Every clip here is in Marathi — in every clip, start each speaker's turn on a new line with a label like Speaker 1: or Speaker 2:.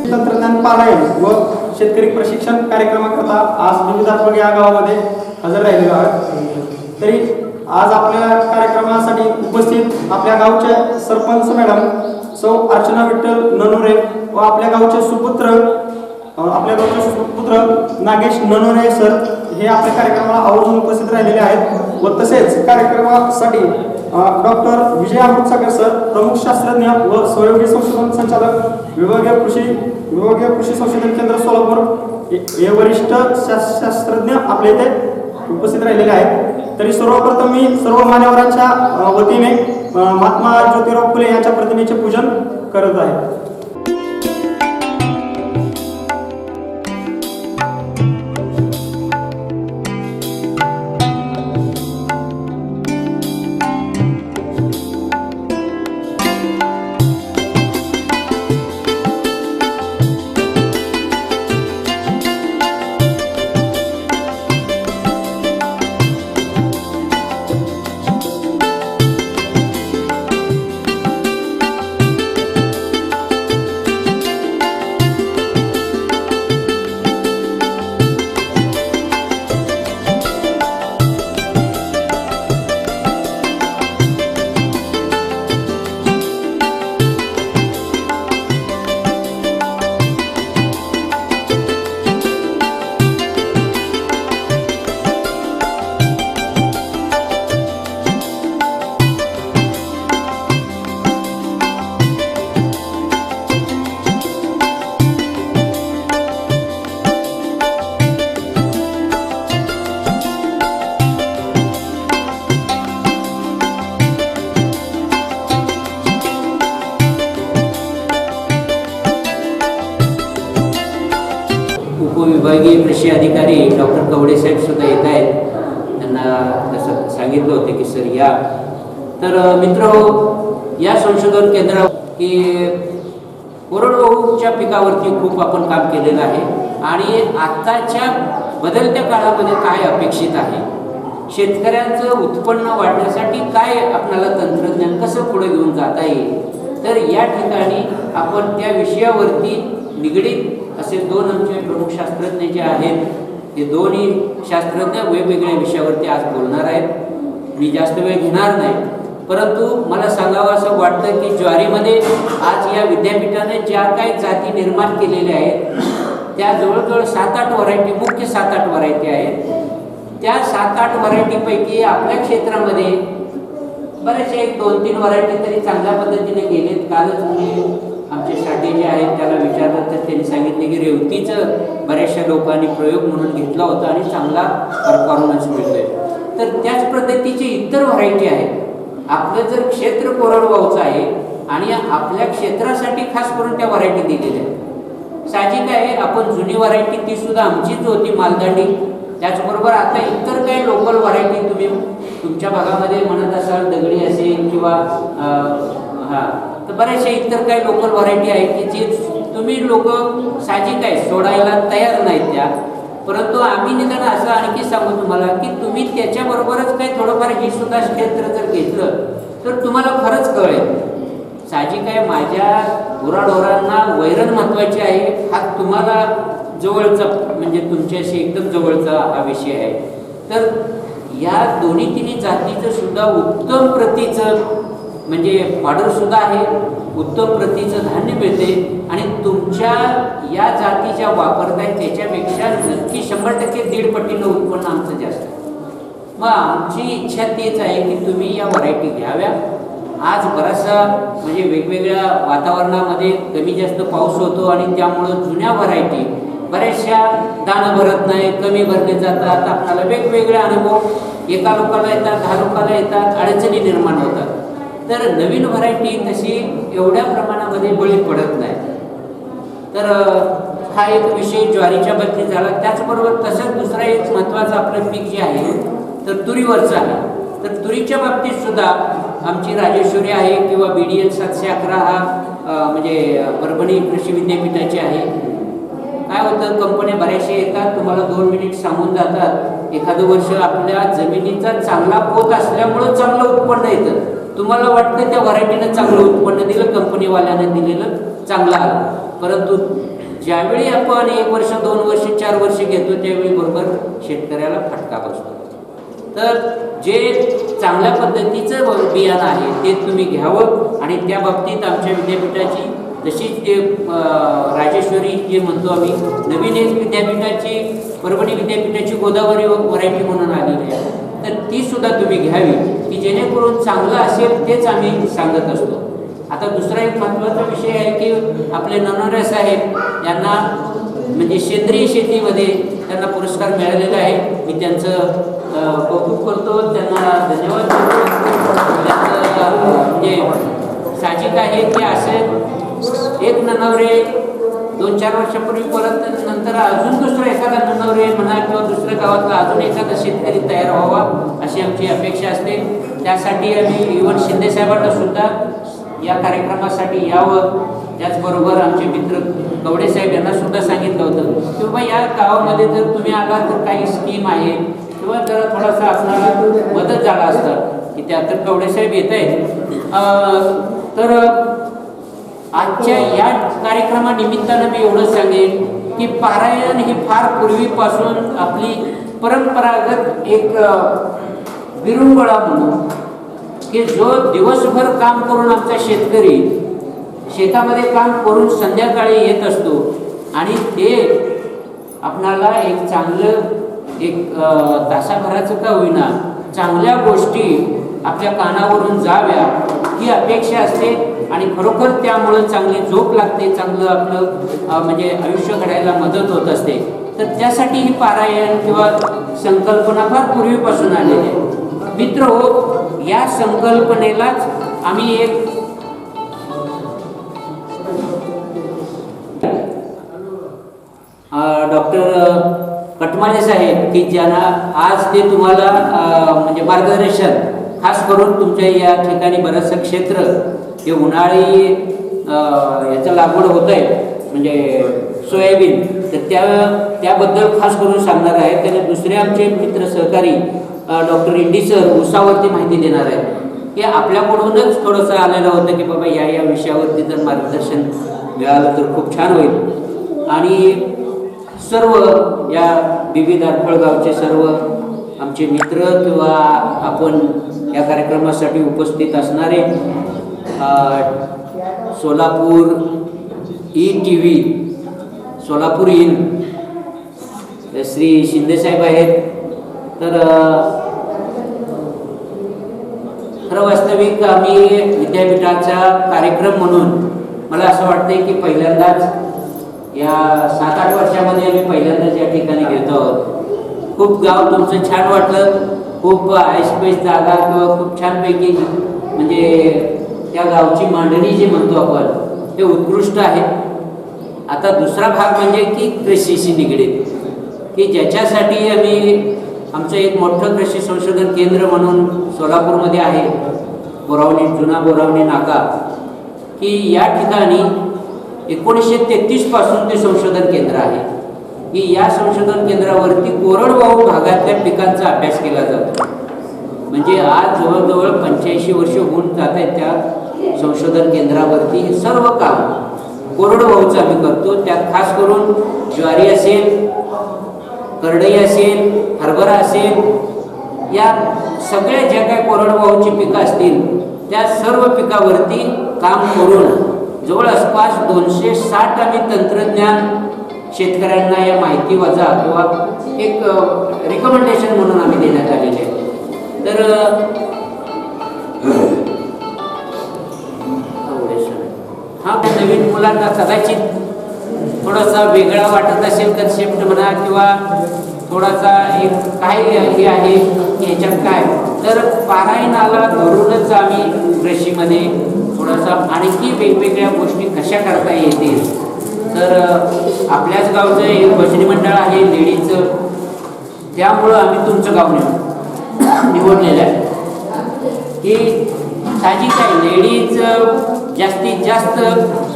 Speaker 1: कृषी तंत्रज्ञान पारायण व शेतकरी प्रशिक्षण कार्यक्रमाकरता आज विविधात्मक या गावामध्ये हजर राहिलेलो आहोत। तरी आज आपल्या कार्यक्रमासाठी उपस्थित आपल्या गावचे सरपंच मॅडम सौ अर्चना विठ्ठल ननोरे व आपल्या गावचे सुपुत्र नागेश ननोरे सर हे आपल्या कार्यक्रमाला आवर्जून उपस्थित राहिलेले आहेत व तसेच कार्यक्रमासाठी डॉक्टर विजय अमृतसागर सर प्रमुख शास्त्रज्ञ व सहयोगी संशोधन संचालक विभागीय कृषी संशोधन केंद्र सोलापूर हे वरिष्ठ शास्त्रज्ञ आपल्या इथे उपस्थित राहिलेले आहेत। तरी सर्वप्रथम मी सर्व मान्यवरांच्या वतीने महात्मा ज्योतिराव फुले यांच्या प्रतिमेचे पूजन करत आहे।
Speaker 2: उपविभागीय कृषी अधिकारी डॉक्टर कवडे साहेब सुद्धा येत आहेत। त्यांना जसं सांगितलं होतं की सर या। तर मित्रहो, या संशोधन केंद्र की कोरडवाहूच्या पिकावरती खूप आपण काम केलेलं आहे आणि आताच्या बदलत्या काळामध्ये काय अपेक्षित आहे, शेतकऱ्यांचं उत्पन्न वाढण्यासाठी काय आपल्याला तंत्रज्ञान कसं पुढे घेऊन जाता येईल, तर या ठिकाणी आपण त्या विषयावरती निगडीत असे दोन आमचे प्रमुख शास्त्रज्ञ जे आहेत ते दोन्ही शास्त्रज्ञ वेगवेगळ्या विषयावरती आज बोलणार आहेत। मी जास्त वेळ घेणार नाही, परंतु मला सांगावं असं वाटतं की ज्वारीमध्ये आज या विद्यापीठाने ज्या काही जाती निर्माण केलेल्या आहेत त्या जवळजवळ 7-8 व्हरायटी, मुख्य 7-8 व्हरायटी आहेत। त्या 7-8 व्हरायटीपैकी आपल्या क्षेत्रामध्ये बरेचसे 1-2-3 व्हरायटी तरी चांगल्या पद्धतीने गेलेत। कालच मी आमचे साठी जे आहेत त्याला विचारलं तर त्यांनी सांगितले की रेवतीचं बऱ्याचशा लोकांनी प्रयोग म्हणून घेतला होता आणि चांगला परफॉर्मन्स मिळतोय। तर त्याच पद्धतीचे इतर व्हरायटी आहेत। आपलं जर क्षेत्र कोरडवाहूचं आहे आणि आपल्या क्षेत्रासाठी खास करून त्या व्हरायटी दिलेल्या आहेत। साहजिक आहे, आपण जुनी व्हरायटी ती सुद्धा आमचीच होती मालदांडी। त्याचबरोबर आता इतर काही लोकल व्हरायटी तुम्ही तुमच्या भागामध्ये म्हणत असाल, दगडी असेल किंवा तर बरेचसे इतर काही लोकल व्हरायटी आहेत की जे तुम्ही लोक साहजिक आहे सोडायला तयार नाहीत त्या, परंतु आम्ही निदान असं आणखी सांगू तुम्हाला की तुम्ही त्याच्याबरोबरच काही थोडंफार ही सुद्धा क्षेत्र जर घेतलं तर तुम्हाला खरंच कळेल। साहजिक आहे, माझ्या गुराढोरांना वैरण महत्त्वाची आहे, हा तुम्हाला जवळचा म्हणजे तुमच्याशी एकदम जवळचा हा विषय आहे। तर या दोन्ही तिन्ही जातीचं सुद्धा उत्तम प्रतीचं म्हणजे फॉडर सुद्धा आहे, उत्तम प्रतीचं धान्य मिळते आणि तुमच्या या जाती ज्या वापरताय त्याच्यापेक्षा नक्की 100% 1.5 पटीनं उत्पन्न आमचं जास्त आहे। मग आमची इच्छा तेच आहे की तुम्ही या व्हरायटी घ्याव्या। आज बराचसा म्हणजे वेगवेगळ्या वातावरणामध्ये कमी जास्त पाऊस होतो आणि त्यामुळं जुन्या व्हरायटी बऱ्याचशा दाणं भरत नाही, कमी भरले जातात, आपल्याला वेगवेगळे अनुभव एका लोकाला येतात, 10 लोकाला येतात, अडचणी निर्माण होतात। तर नवीन व्हरायटी तशी एवढ्या प्रमाणामध्ये बळी पडत नाही। तर हा एक विषय ज्वारीच्या बाबतीत झाला। त्याचबरोबर तसंच दुसरा एक महत्त्वाचं आपलं पीक जे आहे तर तुरीवरचं आहे। तर तुरीच्या बाबतीत सुद्धा आमची राजेश्वरी आहे किंवा BDL 711 हा म्हणजे परभणी कृषी विद्यापीठाची आहे। काय होतं, कंपन्या बऱ्याचशा येतात, तुम्हाला 2 मिनिट सांगून जातात। एखादं वर्ष आपल्या जमिनीचा चांगला पोत असल्यामुळं चांगलं उत्पन्न येतं, तुम्हाला वाटतं त्या व्हरायटीनं चांगलं उत्पन्न दिलं, कंपनीवाल्यानं दिलेलं चांगलं आलं, परंतु ज्यावेळी आपण 1 वर्ष 2 वर्ष 4 वर्ष घेतो त्यावेळी बरोबर शेतकऱ्याला फटका बसतो. तर जे चांगल्या पद्धतीचं बियाणं आहे ते तुम्ही घ्यावं आणि त्या बाबतीत आमच्या विद्यापीठाची जशी ते राजेश्वरी जे म्हणतो आम्ही नवीन एक विद्यापीठाची परभणी विद्यापीठाची गोदावरी व्हरायटी म्हणून आलेली आहे, तर ती सुद्धा तुम्ही घ्यावी की जेणेकरून चांगलं असेल तेच आम्ही सांगत असतो. आता दुसरा एक महत्त्वाचा विषय आहे की आपले ननवरे साहेब यांना म्हणजे सेंद्रिय शेतीमध्ये त्यांना पुरस्कार मिळालेला आहे. मी त्यांचं कौतुक करतो, त्यांना धन्यवाद देतो. त्यांचं म्हणजे साहजिक आहे की असे एक ननवरे 2-4 वर्षापूर्वी परत नंतर अजून दुसरा एखादा ननवरे म्हणा किंवा दुसऱ्या गावातला अजून एखादा शेतकरी तयार व्हावा अशी आमची अपेक्षा असते. त्यासाठी आम्ही इव्हन शिंदे साहेबांना सुद्धा या कार्यक्रमासाठी यावं. त्याचबरोबर आमचे मित्र कवडे साहेब यांना सुद्धा सांगितलं होतं की बाबा या गावामध्ये जर तुम्ही आला तर काही स्कीम आहे किंवा जरा थोडासा आपल्याला मदत झाला असतं की त्या तर कवडे साहेब येत आहेत. तर आजच्या या कार्यक्रमानिमित्तानं मी एवढंच सांगेन की पारायण ही फार पूर्वीपासून आपली परंपरागत एक विरंगुळा म्हणून की जो दिवसभर काम करून आमचा शेतकरी शेतामध्ये काम करून संध्याकाळी येत असतो आणि ते आपणाला एक चांगलं एक तासाभराचं का होईना चांगल्या गोष्टी आपल्या कानावरून जाव्या ही अपेक्षा असते आणि खरोखर त्यामुळं चांगली झोप लागते, चांगलं आपलं म्हणजे आयुष्य घडायला मदत होत असते. तर त्यासाठी ही पारायण किंवा संकल्पना फार पूर्वीपासून आलेली आहे. मित्र हो, या संकल्पनेलाच आम्ही एक डॉक्टर कटमाले साहेब की ज्यांना आज ते तुम्हाला म्हणजे मार्गदर्शन खास करून तुमच्या या ठिकाणी बरंचसं क्षेत्र हे उन्हाळी याचं लागवड होत आहे म्हणजे सोयाबीन, तर त्याबद्दल खास करून सांगणार आहे. त्याने दुसरे आमचे मित्र सहकारी डॉक्टर इंडी सर उसावरती माहिती देणार आहेत की आपल्याकडूनच थोडंसं आलेलं होतं की बाबा या विषयावरती जर मार्गदर्शन मिळालं तर खूप छान होईल. आणि सर्व या विविध अडफळगावचे सर्व आमचे मित्र किंवा आपण या कार्यक्रमासाठी उपस्थित असणारे सोलापूर ई-TV, सोलापूर इन श्री शिंदेसाहेब आहेत. तर खरं वास्तविक आम्ही विद्यापीठाचा कार्यक्रम म्हणून मला असं वाटतंय की पहिल्यांदाच या 7-8 वर्षामध्ये आम्ही पहिल्यांदाच या ठिकाणी घेतो आहोत. खूप गाव तुमचं छान वाटलं, खूप ऐसपैस जागा किंवा खूप छानपैकी म्हणजे त्या गावची मांडणी जी म्हणतो आपण ते उत्कृष्ट आहे. आता दुसरा भाग म्हणजे की कृषीशी निगडीत की ज्याच्यासाठी आम्ही आमचं एक मोठं कृषी संशोधन केंद्र म्हणून सोलापूरमध्ये आहे, बोरावणी जुना बोरावणी नाका, की या ठिकाणी 1933 पासून ते संशोधन केंद्र आहे की या संशोधन केंद्रावरती कोरडवाहू भागातल्या पिकांचा अभ्यास केला जातो. म्हणजे आज जवळजवळ 85 वर्ष होऊन जात आहेत त्या संशोधन केंद्रावरती हे सर्व काम कोरडवाहूचं आम्ही करतो. त्यात खास करून ज्वारी असेल, करडई असेल, हरभरा असेल, या सगळ्या ज्या काही कोरडवाहूची पिकं असतील त्या सर्व पिकावरती काम करून जवळपास 260 आम्ही तंत्रज्ञान शेतकऱ्यांना या माहिती वजा किंवा एक रिकमेंडेशन म्हणून आम्ही देण्यात आलेले आहे. तर हा नवीन मुलांना कदाचित थोडासा वेगळा वाटत असेल कन्सेप्ट म्हणा किंवा थोडासा एक काय हे आहे की याच्यात काय, तर पारायणाला धरूनच आम्ही कृषीमध्ये थोडासा आणखी वेगवेगळ्या गोष्टी कशा करता येतील. तर आपल्याच गावचं एक भजनी मंडळ आहे लेडीजचं, त्यामुळं आम्ही तुमचं गाव निवडलेलं आहे की साहजिक आहे लेडीज जास्तीत जास्त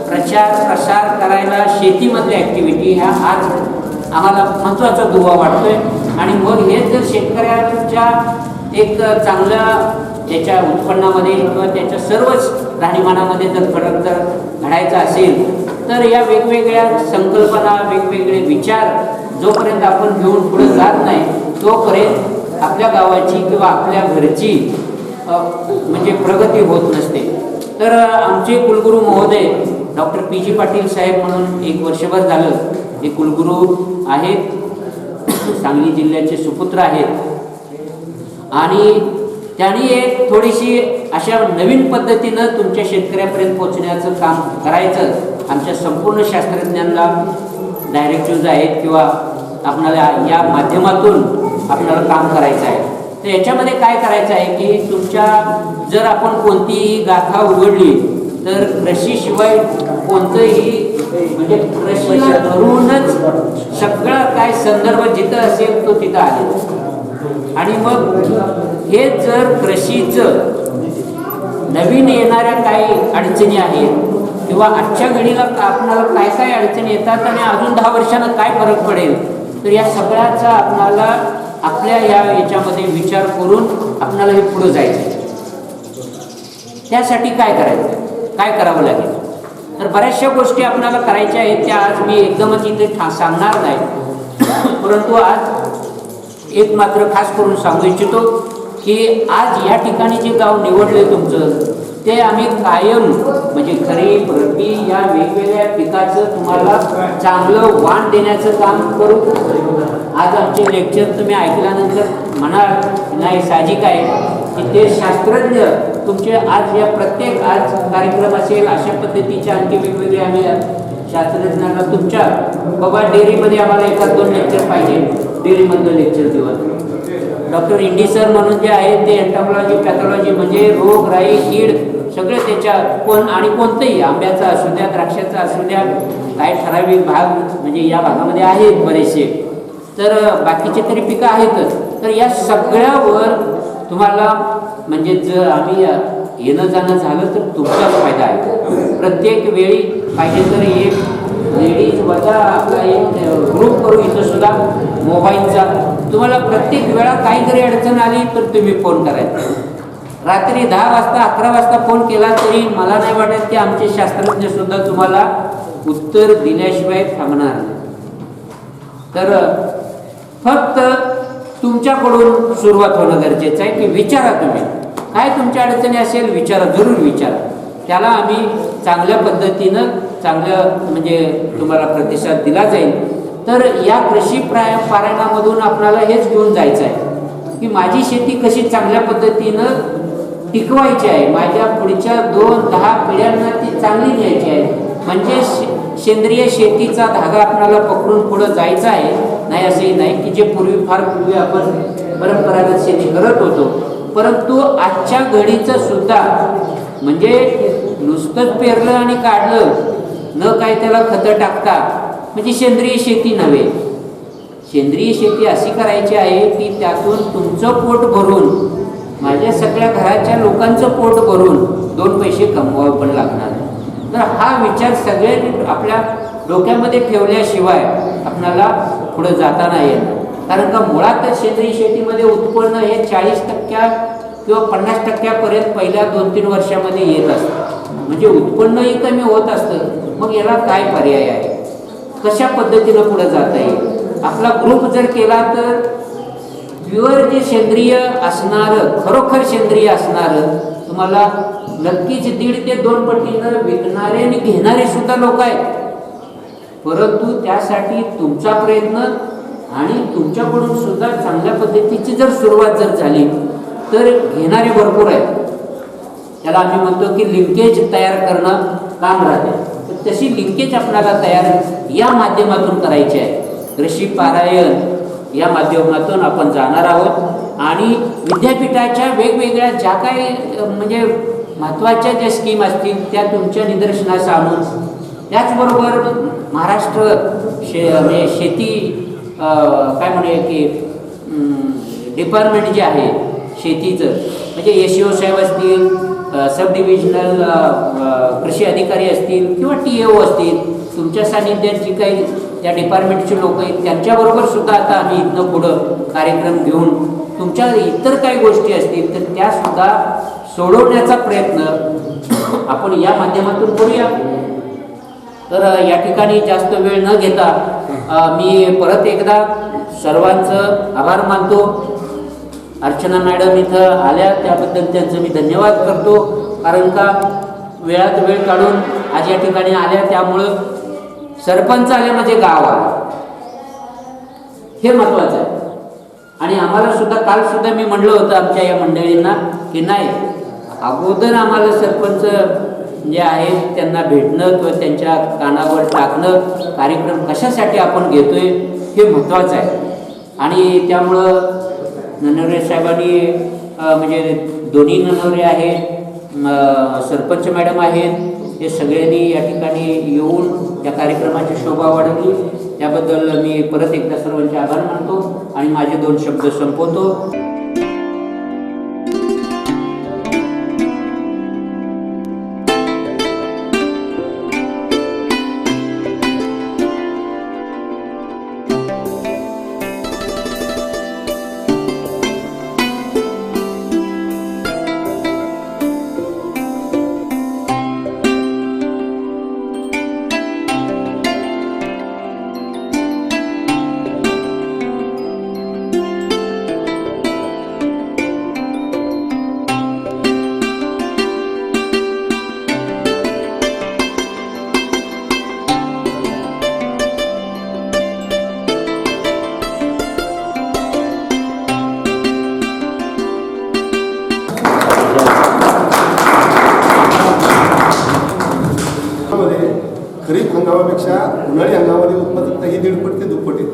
Speaker 2: प्रसार करायला शेतीमधल्या ॲक्टिव्हिटी ह्या आज आम्हाला महत्त्वाचा दुवा वाटतोय. आणि मग हे जर शेतकऱ्यांच्या एक चांगल्या त्याच्या उत्पन्नामध्ये किंवा त्याच्या सर्वच राहणीमानामध्ये जर फरक जर घडायचा असेल तर या वेगवेगळ्या संकल्पना, वेगवेगळे विचार जोपर्यंत आपण घेऊन पुढे जात नाही तोपर्यंत आपल्या गावाची किंवा आपल्या घरची म्हणजे प्रगती होत नसते. तर आमचे कुलगुरू महोदय डॉक्टर पी.जी. पाटील साहेब म्हणून 1 वर्षभर झालं हे कुलगुरू आहेत, सांगली जिल्ह्याचे सुपुत्र आहेत आणि त्यांनी एक थोडीशी अशा नवीन पद्धतीनं तुमच्या शेतकऱ्यापर्यंत पोहोचण्याचं काम करायचं. आमच्या संपूर्ण शास्त्रज्ञांना डायरेक्टिव्ज आहेत किंवा आपणाला या माध्यमातून आपल्याला काम करायचं आहे. तर याच्यामध्ये काय करायचं आहे की तुमच्या जर आपण कोणतीही गाथा उघडली तर कृषीशिवाय कोणतंही म्हणजे कृषीला धरूनच सगळा काय संदर्भ जिथं असेल तो तिथं आहे. आणि मग हे जर कृषीचं नवीन येणाऱ्या काही अडचणी आहेत किंवा आजच्या घडीला आपणाला काय काय अडचणी येतात आणि अजून 10 वर्षांना काय फरक पडेल, तर या सगळ्याचा आपणाला आपल्या याच्यामध्ये विचार करून आपणाला हे पुढे जायचं आहे. त्यासाठी काय करायचं, काय करावं लागेल, तर बऱ्याचशा गोष्टी आपल्याला करायच्या आहेत. त्या आज मी एकदमच इथे सांगणार नाही, परंतु आज एक मात्र खास करून सांगू इच्छितो की आज या ठिकाणी जे गाव निवडले तुमचं ते आम्ही कायम म्हणजे खरीप रब्बी या वेगवेगळ्या पिकाचं तुम्हाला चांगलं वाण देण्याचं काम करू. आज आमचे लेक्चर तुम्ही ऐकल्यानंतर म्हणाल नाही साहजिक आहे की ते शास्त्रज्ञ तुमचे आज या प्रत्येक आज कार्यक्रम असेल अशा पद्धतीचे आणखी वेगवेगळे आम्ही शास्त्रज्ञांना तुमच्या बाबा डेअरीमध्ये आम्हाला 1-2 लेक्चर पाहिजे, डेअरीमधलं लेक्चर देवा. डॉक्टर इंडी सर म्हणून जे आहेत ते एंटॉमॉलॉजी पॅथॉलॉजी म्हणजे रोग राई कीड सगळे त्याच्या आणि कोणतंही आंब्याचा असू द्या द्राक्षाचा असू द्या काही ठराविक भाग म्हणजे या भागामध्ये आहेत बरेचसे, तर बाकीचे तरी पिकं आहेतच. तर या सगळ्यावर तुम्हाला म्हणजे जर आम्ही येणं जाणं झालं तर तुमचाच फायदा आहे. प्रत्येक वेळी पाहिजे तर एक लेडीज वजा आपला एक ग्रुप करू इथं सुद्धा मोबाईलचा. तुम्हाला प्रत्येक वेळा काही जरी अडचण आली तर तुम्ही फोन करायचा. रात्री 10 वाजता 11 वाजता फोन केला तरी मला नाही वाटत की आमचे शास्त्रज्ञ सुद्धा तुम्हाला उत्तर दिल्याशिवाय थांबणार नाही. तर फक्त तुमच्याकडून सुरुवात होणं गरजेचं आहे की विचारा, तुम्ही काय तुमच्या अडचणी असेल विचारा, जरूर विचारा. त्याला आम्ही चांगल्या पद्धतीनं चांगलं म्हणजे तुम्हाला प्रतिसाद दिला जाईल. तर या कृषी पारायणामधून आपल्याला हेच घेऊन जायचं आहे की माझी शेती कशी चांगल्या पद्धतीनं टिकवायची आहे, माझ्या पुढच्या 2-10 पिढ्यांना ती चांगली न्यायची आहे. म्हणजे सेंद्रिय शेतीचा धागा आपल्याला पकडून पुढं जायचा आहे. नाही असंही नाही की जे फार पूर्वी आपण परंपरागत शेती करत होतो, परंतु आजच्या घडीचं सुद्धा म्हणजे नुसतंच पेरलं आणि काढलं न काय त्याला खतं टाकता म्हणजे सेंद्रिय शेती नव्हे. सेंद्रिय शेती अशी करायची आहे की त्यातून तुमचं पोट भरून माझ्या सगळ्या घराच्या लोकांचं पोट भरून 2 पैसे कमवावं पण लागणार. तर हा विचार सगळे आपल्या डोक्यामध्ये ठेवल्याशिवाय आपल्याला पुढे जाता नाही येणार. कारण का मुळातच सेंद्रिय शेतीमध्ये उत्पन्न हे 40% किंवा 50% पहिल्या 2-3 वर्षामध्ये येत असतं. म्हणजे उत्पन्नही कमी होत असतं. मग याला काय पर्याय आहे, कशा पद्धतीनं पुढे जाता येईल. आपला ग्रुप जर केला तर प्युअर जे सेंद्रिय असणारं खरोखर सेंद्रिय असणारं तुम्हाला नक्कीच 1.5 ते 2 पटीनं विकणारे आणि घेणारे सुद्धा लोक आहेत. परंतु त्यासाठी तुमचा प्रयत्न आणि तुमच्याकडून सुद्धा चांगल्या पद्धतीची जर सुरुवात जर झाली तर घेणारे भरपूर आहेत. त्याला आम्ही म्हणतो की लिंकेज तयार करणं काम राहते. तर तशी लिंकेज आपल्याला तयार या माध्यमातून करायची आहे. कृषी पारायण या माध्यमातून आपण जाणार आहोत आणि विद्यापीठाच्या वेगवेगळ्या ज्या काही म्हणजे महत्त्वाच्या ज्या स्कीम असतील त्या तुमच्या निदर्शनास आणून त्याचबरोबर महाराष्ट्र म्हणजे शेती काय म्हणूया की डिपार्टमेंट जे आहे शेतीचं म्हणजे एस.ई.ओ. साहेब असतील, सब डिव्हिजनल कृषी अधिकारी असतील किंवा TAO असतील, तुमच्या सानिध्यात जी काही त्या डिपार्टमेंटचे लोक आहेत त्यांच्याबरोबर सुद्धा आता आम्ही इथनं पुढं कार्यक्रम घेऊन तुमच्या इतर काही गोष्टी असतील तर त्यासुद्धा सोडवण्याचा प्रयत्न आपण या माध्यमातून करूया. तर या ठिकाणी जास्त वेळ न घेता मी परत एकदा सर्वांचं आभार मानतो. अर्चना मॅडम इथं आल्या त्याबद्दल त्यांचं मी धन्यवाद करतो. कारण का वेळात वेळ काढून आज या ठिकाणी आल्या, त्यामुळं सरपंच आले म्हणजे गाव आलं हे महत्त्वाचं आहे. आणि आम्हाला सुद्धा काल सुद्धा मी म्हणलं होतं आमच्या या मंडळींना की नाही, अगोदर आम्हाला सरपंच जे आहेत त्यांना भेटणं किंवा त्यांच्या कानावर टाकणं, कार्यक्रम कशासाठी आपण घेतोय हे महत्त्वाचं आहे. आणि त्यामुळं ननवरे साहेबांनी म्हणजे दोन्ही ननवरे आहेत, सरपंच मॅडम आहेत, हे सगळ्यांनी या ठिकाणी येऊन या कार्यक्रमाची शोभा वाढवली. त्याबद्दल मी परत एकदा सर्वांचे आभार मानतो आणि माझे 2 शब्द संपवतो.
Speaker 3: खरीप हंगामापेक्षा उन्हाळी हंगामामध्ये उत्पादकता ही 1.5 ते दुप्पट आहे.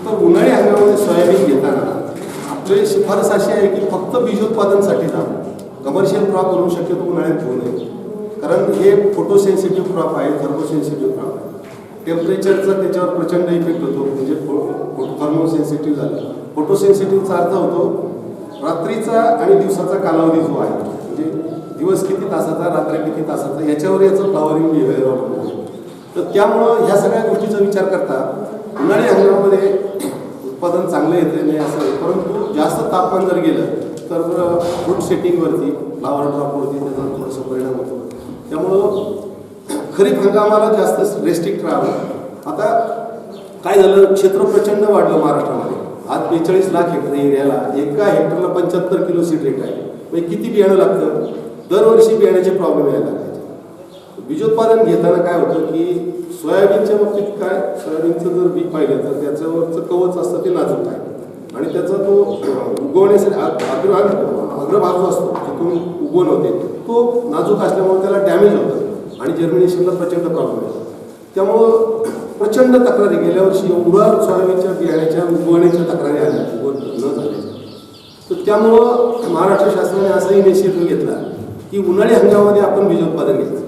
Speaker 3: तर उन्हाळी हंगामामध्ये सोयाबीन घेताना आपली शिफारस अशी आहे की फक्त बीजोत्पादनसाठी जा. कमर्शियल क्रॉप म्हणून शक्यतो उन्हाळ्यात घेऊ नये, कारण हे फोटोसेन्सिटिव्ह क्रॉप आहे, थर्मोसेन्सिटिव्ह क्रॉप आहे. टेम्परेचरचा त्याच्यावर प्रचंड इफेक्ट होतो. म्हणजे थर्मोसेन्सिटिव्ह झालं. फोटोसेन्सिटिव्हचा अर्थ होतो रात्रीचा आणि दिवसाचा कालावधी जो आहे, म्हणजे दिवस किती तासाचा, रात्र किती तासाचा, याच्यावर याचं फ्लावरिंग बिहेवियर अवलंबून. तर त्यामुळं ह्या सगळ्या गोष्टीचा विचार करता उन्हाळी हंगामामध्ये उत्पादन चांगलं येतं नाही असं आहे. परंतु जास्त तापमान जर गेलं तर फ्रूट सेटिंगवरती, फ्लावर ड्रॉपवरती त्याचा थोडासा परिणाम होतो. त्यामुळं खरीप हंगामाला जास्त रेस्ट्रिक्ट राहावं. आता काय झालं, क्षेत्र प्रचंड वाढलं महाराष्ट्रामध्ये. आज 42 लाख हेक्टर एरियाला एका हेक्टरला 75 किलो सीड रेट आहे. म्हणजे किती बियाणं लागतं, दरवर्षी बियाण्याचे प्रॉब्लेम यायला लागले. बीजोत्पादन घेताना काय होतं की सोयाबीनच्या बाबतीत काय, सोयाबीनचं जर बी पाहिलं तर त्याच्यावरचं कवच असतं ते नाजूक आहे आणि त्याचा तो उगवण्यासाठी अग्रभाग जो असतो तिथून उगवण होते तो नाजूक असल्यामुळे त्याला डॅमेज होतं आणि जर्मिनेशनला प्रचंड प्रॉब्लेम येतो. त्यामुळं प्रचंड तक्रारी गेल्या वर्षी एवढ्या सोयाबीनच्या बियाण्याच्या उगवण्याच्या तक्रारी आल्या उगवण न झाल्याच्या. तर त्यामुळं महाराष्ट्र शासनाने असा इनिशिएटिव्ह घेतला की उन्हाळी हंगामामध्ये आपण बीजोत्पादन घ्यायचं.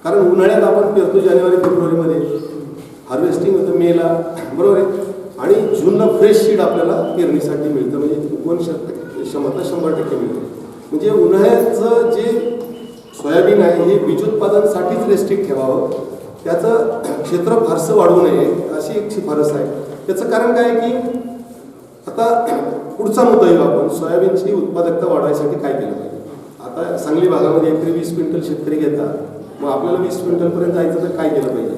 Speaker 3: कारण उन्हाळ्यात आपण पेरतो जानेवारी फेब्रुवारीमध्ये, हार्वेस्टिंग होतं मेला, बरोबर आहे, आणि जूनला फ्रेश सीड आपल्याला पेरणीसाठी मिळतं. म्हणजे उगवण क्षमता 100% मिळते. म्हणजे उन्हाळ्याचं जे सोयाबीन आहे हे बीजोत्पादनासाठीच रेस्ट्रिक्ट ठेवावं, त्याचं क्षेत्र फारसं वाढवू नये अशी एक शिफारस आहे. त्याचं कारण काय आहे की आता पुढचा मुद्दा येऊ आपण, सोयाबीनची उत्पादकता वाढवायसाठी काय केलं पाहिजे. आता सांगली भागामध्ये एकरी 20 क्विंटल शेतकरी घेतात, मग आपल्याला 20 क्विंटलपर्यंत जायचं तर काय केलं पाहिजे.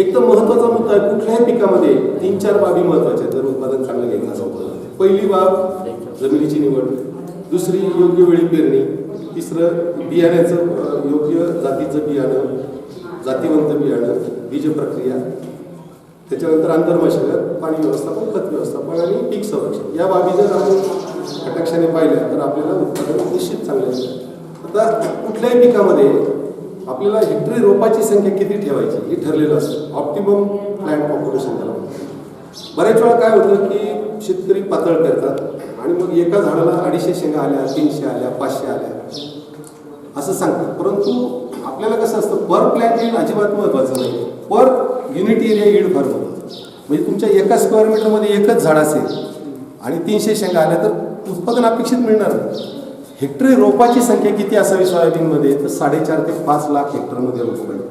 Speaker 3: एक तर महत्त्वाचा मुद्दा आहे, कुठल्याही पिकामध्ये 3-4 बाबी महत्त्वाच्या आहेत जर उत्पादन चांगलं घ्यायचं असेल. पहिली बाब जमिनीची निवड, दुसरी योग्य वेळी पेरणी, तिसरं बियाण्याचं योग्य जातीचं बियाणं, जातीवंत बियाणं, बीज प्रक्रिया, त्याच्यानंतर आंतरमशागत, पाणी व्यवस्थापन, खत व्यवस्थापन आणि पीक संरक्षण. या बाबी जर आपण कटाक्षाने पाहिल्या तर आपल्याला उत्पादन निश्चित चांगलं आहे. आता कुठल्याही पिकामध्ये आपल्याला हेक्टरी रोपाची संख्या किती ठेवायची हे ठरलेलं असतं. ऑप्टिमम प्लॅन्ट पॉप्युलेशन त्याला. बऱ्याच वेळा काय होतं की शेतकरी पातळ करतात आणि मग एका झाडाला 250 शेंगा आल्या, 300 आल्या, 500 आल्या असं सांगतात. परंतु आपल्याला कसं असतं, पर प्लॅन्ट यील्ड अजिबात महत्त्वाचं नाही, पर युनिट एरिया यील्ड फार महत्त्वाचं. म्हणजे तुमच्या एका स्क्वेअर मीटरमध्ये एकच झाड असेल आणि 300 शेंगा आल्या तर उत्पादन अपेक्षित मिळणार नाही. हेक्टरी रोपाची संख्या किती असावी सोयाबीनमध्ये, तर 4.5 ते 5 लाख हेक्टरमध्ये रोप पाहिजे.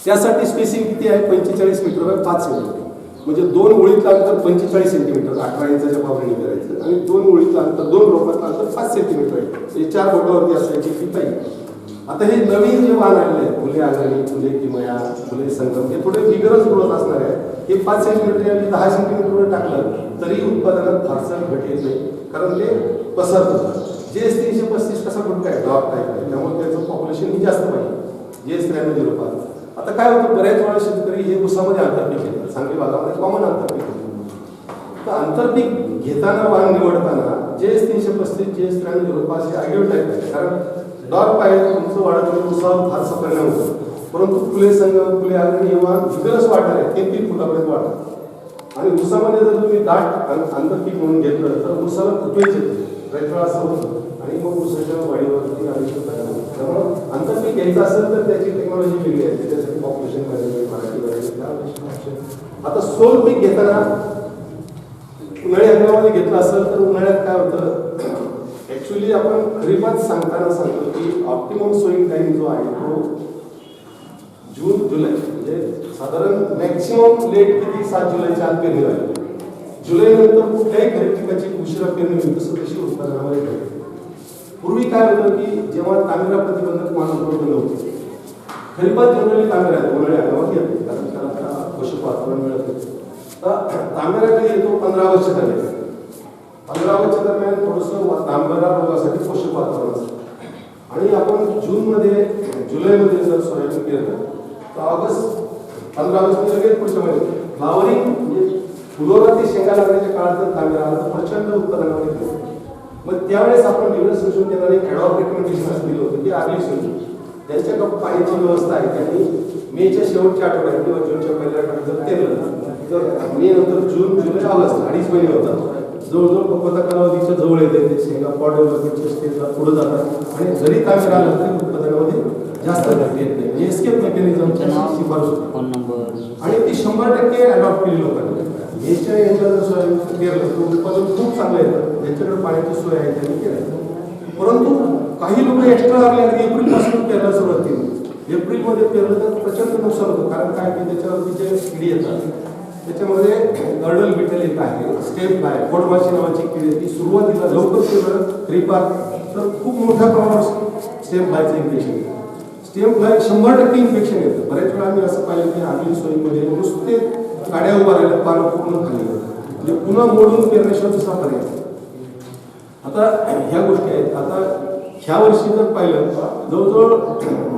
Speaker 3: त्यासाठी स्पेसिंग किती आहे, 45 मीटर बाय 5 सेंटीमीटर. म्हणजे 2 ओळीतलं अंतर 45 सेंटीमीटर, 18 इंचाच्या पावरणी करायचं, आणि 2 ओळीतलं अंतर, 2 रोपातलं अंतर 5 सेंटीमीटर आहे. म्हणजे 4 बोटावरती असायची ती पाहिजे. आता हे नवीन जे वाहन आलेले आहेत फुले आघाडी, फुले किमया, फुले संगम, हे थोडे बिगरच ग्रोथ असणार आहे. हे 5 सेंटीमीटर आणि 10 सेंटीमीटरवर टाकलं तरी उत्पादनात फारसं घट येत नाही, कारण ते पसरतं. JS 335 कसा गुटका आहे, डॉग टाईप आहे, त्यामुळे त्याचं पॉप्युलेशन ही जास्त पाहिजे. JS 9305. आता काय होतं, बऱ्याच वेळा शेतकरी हे ऊसामध्ये आंतरपीक घेतात. सांगली भागामध्ये कॉमन आंतरपीक होतं. तर आंतरपीक घेताना वाहन निवडताना JS 335, JS 9305 हे आयडियल टाईप आहे, कारण डॉग पाहिजे तुमचं वाढत ऊसावर फारसा परिणाम होतो. परंतु फुले संगम, फुले आघाडी हे वाहन विकलच वाढणार आहे, 3-3 फुटापर्यंत वाढतात. आणि ऊसामध्ये जर तुम्ही दाट आंतरपीक म्हणून घेतलं तर ऊसाला फुटवेच येते, रैतळा असं होतं आणि मग ऊसाच्या वाढीवरती आयुष्य परिणाम होतो. त्यामुळं आंतरपीक घ्यायचं असेल तर त्याची टेक्नॉलॉजी वेगळी आहे, त्याच्यासाठी पॉप्युलेशन मॅनेजमेंट, मराठी वगैरे. आता सोल पीक घेताना उन्हाळी हंगामामध्ये घेतलं असेल तर उन्हाळ्यात काय होतं, ॲक्च्युली आपण खरीपात सांगताना सांगतो की ऑप्टिमम सोईंग टाईम जो आहे तो जून जुलै, म्हणजे साधारण मॅक्सिमम लेट किती 7 जुलैच्या आत पेरणी झाली. जुलै नंतर कुठल्याही खरीप पिकाची उशिरा पेरणी होईल तसं तशी उत्पादनामध्ये घडते. पूर्वी काय होतं की जेव्हा तांबेरा प्रतिबंधक मानव उपलब्ध नव्हते, खरीपात जनरली तांबेरा उन्हाळी हंगामात येते, कारण त्याला पोषक वातावरण मिळत नाही. तर तांबेरा कधी येतो 15 वर्ष झाले. 15 वर्ष दरम्यान थोडंसं तांबेरा रोगासाठी पोषक वातावरण असतं. आणि आपण जूनमध्ये जुलैमध्ये जर सोयाबीन पेरलं तर ऑगस्ट 15 ऑगस्ट लगेच पुढच्या महिन्यात फ्लावरिंग म्हणजे फुलोरा ते शेंगा लागण्याच्या काळात जर तांबेरा आला तर प्रचंड उत्पादनामध्ये येतो. मग त्यावेळेस आपण निवड संशोधन केंद्राने ॲडॉप रिकमेंडेशन असं दिलं होतं की आगली संशोधन ज्यांच्याकडे पाण्याची व्यवस्था आहे त्यांनी मेच्या शेवटच्या आठवड्यात किंवा जूनच्या पहिल्या आठवड्यात जर पेरलं तर मे नंतर जून, जुलै, ऑगस्ट 2.5 महिने होतात. जवळजवळ पक्वता कालावधीच्या जवळ येते, ते शेंगा पॉट डेव्हलपमेंटच्या स्टेजला पुढे जातात आणि जरी तांबेरा आला तरी उत्पादनामध्ये जास्त घट येत नाही. एस्केप मेकॅनिझमची शिफारस होती आणि ती 100% अडॉप्ट केली लोकांनी. मेच्या यांच्या जर सोयाबीन पेरलं तर उत्पादन खूप चांगलं येतं, ज्यांच्याकडे पाण्याची सोय आहे त्यांनी केलं. परंतु काही लोक एक्स्ट्रा लागले आणि एप्रिलपासून पेरायला सुरुवात केली. एप्रिलमध्ये पेरलं तर प्रचंड नुकसान होतं, कारण काय की त्याच्यावरती जे किडी येतात त्याच्यामध्ये गर्डल बिटल एक आहे, स्टेम फ्लाय, खोडमाशी नावाची किडी आहे. ती सुरुवातीला लवकर पेरलं खरीपात तर खूप मोठ्या प्रमाणावर स्टेम फ्लायचं इन्फेक्शन येतं. स्टेम फ्लाय 100% इन्फेक्शन येतं. बऱ्याच वेळा आम्ही असं पाहिलं की आगली सोयीमध्ये नुसते गाड्या उभा राहिल्या, पानं पूर्ण खाली म्हणजे पुन्हा मोडून पेरण्याशिवाय दुसरा पर्याय. आता ह्या गोष्टी आहेत. आता ह्या वर्षी जर पाहिलं जवळजवळ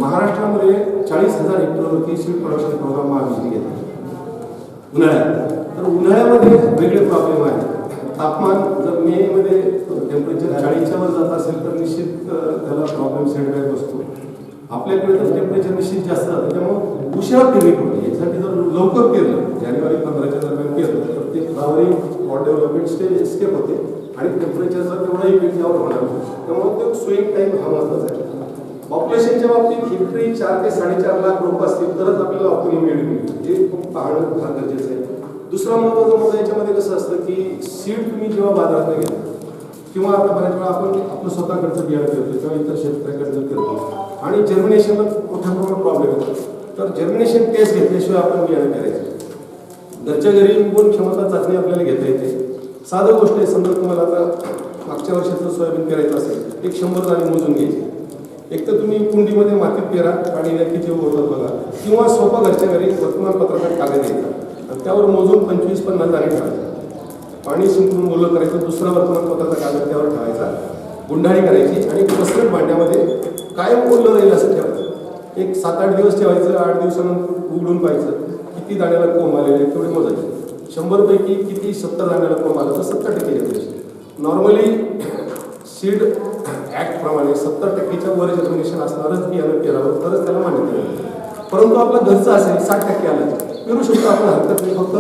Speaker 3: महाराष्ट्रामध्ये 40,000 हेक्टरवरती सीड प्रोडक्शन प्रोग्राम महाराष्ट्राने घेतला उन्हाळ्यात. तर उन्हाळ्यामध्ये वेगळे प्रॉब्लेम आहेत. तापमान जर मेमध्ये टेम्परेचर 40च्या वर जात असेल तर निश्चित त्याला प्रॉब्लेम सेटबॅक बसतो. आपल्याकडे तर टेम्परेचर निश्चित जास्त जातं, त्यामुळे उशिरा पेरणी पडते. यासाठी जर लवकर पेरलं जानेवारी 15च्या दरम्यान पेरलं तर ते flowering pot development stage escape होते आणि टेम्परेचरचा तेवढा इफेक्ट यावर होणार नाही. त्यामुळे तो स्विंग टाईम हा महत्त्वाचा आहे. पॉप्युलेशनच्या बाबतीत हेक्टरी 4 ते 4.5 लाख रोप असतील तरच आपल्याला ऑप्टिमम यील्ड मिळते. हे खूप पाहणं फार गरजेचं आहे. दुसरा महत्त्वाचा मुद्दा याच्यामध्ये कसं असतं की सीड तुम्ही जेव्हा बाजारात घेता किंवा आता बऱ्याच वेळा आपण आपलं स्वतःकडचं बियाणं करतो किंवा इतर शेतकऱ्याकडचं करतो आणि जर्मिनेशनला मोठ्या प्रमाणात प्रॉब्लेम येतो, तर जर्मिनेशन टेस्ट घेतल्याशिवाय आपण बियाणं करायचं. घरच्या घरी उगवण क्षमता चाचणी आपल्याला घेता येते. साधं गोष्ट आहे. समजा तुम्हाला आता मागच्या वर्षाचं सोयाबीन पेरायचं असेल, 100 दाणे मोजून घ्यायचे. एक तर तुम्ही कुंडीमध्ये मातीत पेरा, पाणी नक्कीचे होतं बघा, किंवा सोपा घरच्या घरी वर्तमानपत्राचा कागद घ्यायचा आणि त्यावर मोजून 25-50 दाणे ठेवायचे. पाणी शिंपडून ओलं करायचं, दुसरा वर्तमानपत्राचा कागद त्यावर ठेवायचा, गुंडाळी करायची आणि पसरट भांड्यामध्ये कायम ओलं राहील असं ठेवायचं. एक 7-8 दिवस ठेवायचं. 8 दिवसानंतर उघडून पाहायचं किती दाण्याला कोंब आलेले तेवढे मोजायचे. 100 पैकी किती 70 दाण्याला कोंब आलं तर 70% घेतले. नॉर्मली सीड ॲक्ट प्रमाणे 70%च्या वर जर्मिनेशन असणारच बियाणं पेरावं तरच त्याला मान्यता मिळते. परंतु आपलं घरचं असेल 60% आलं पेरू शकतो आपण, हरकत नाही. फक्त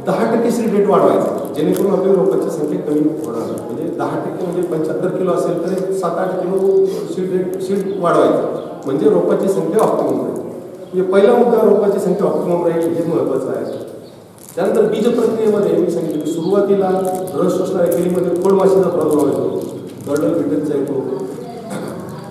Speaker 3: 10% सीड रेट वाढवायचा जेणेकरून आपल्या रोपांची संख्या कमी होणार. म्हणजे 10% म्हणजे 75 किलो असेल तर 7-8 किलो सीड वाढवायचं म्हणजे रोपाची संख्या ऑप्टिमम राहील. म्हणजे पहिला मुद्दा रोपाची संख्या ऑप्टिमम राहील हे महत्त्वाचं आहे. त्यानंतर बीज प्रक्रियेमध्ये मी सांगितलं की सुरुवातीला रस शोषणाऱ्या केळीमध्ये खोडमाशीचा प्रादुर्भाव येतो, गर्डल बिटलचा येतो.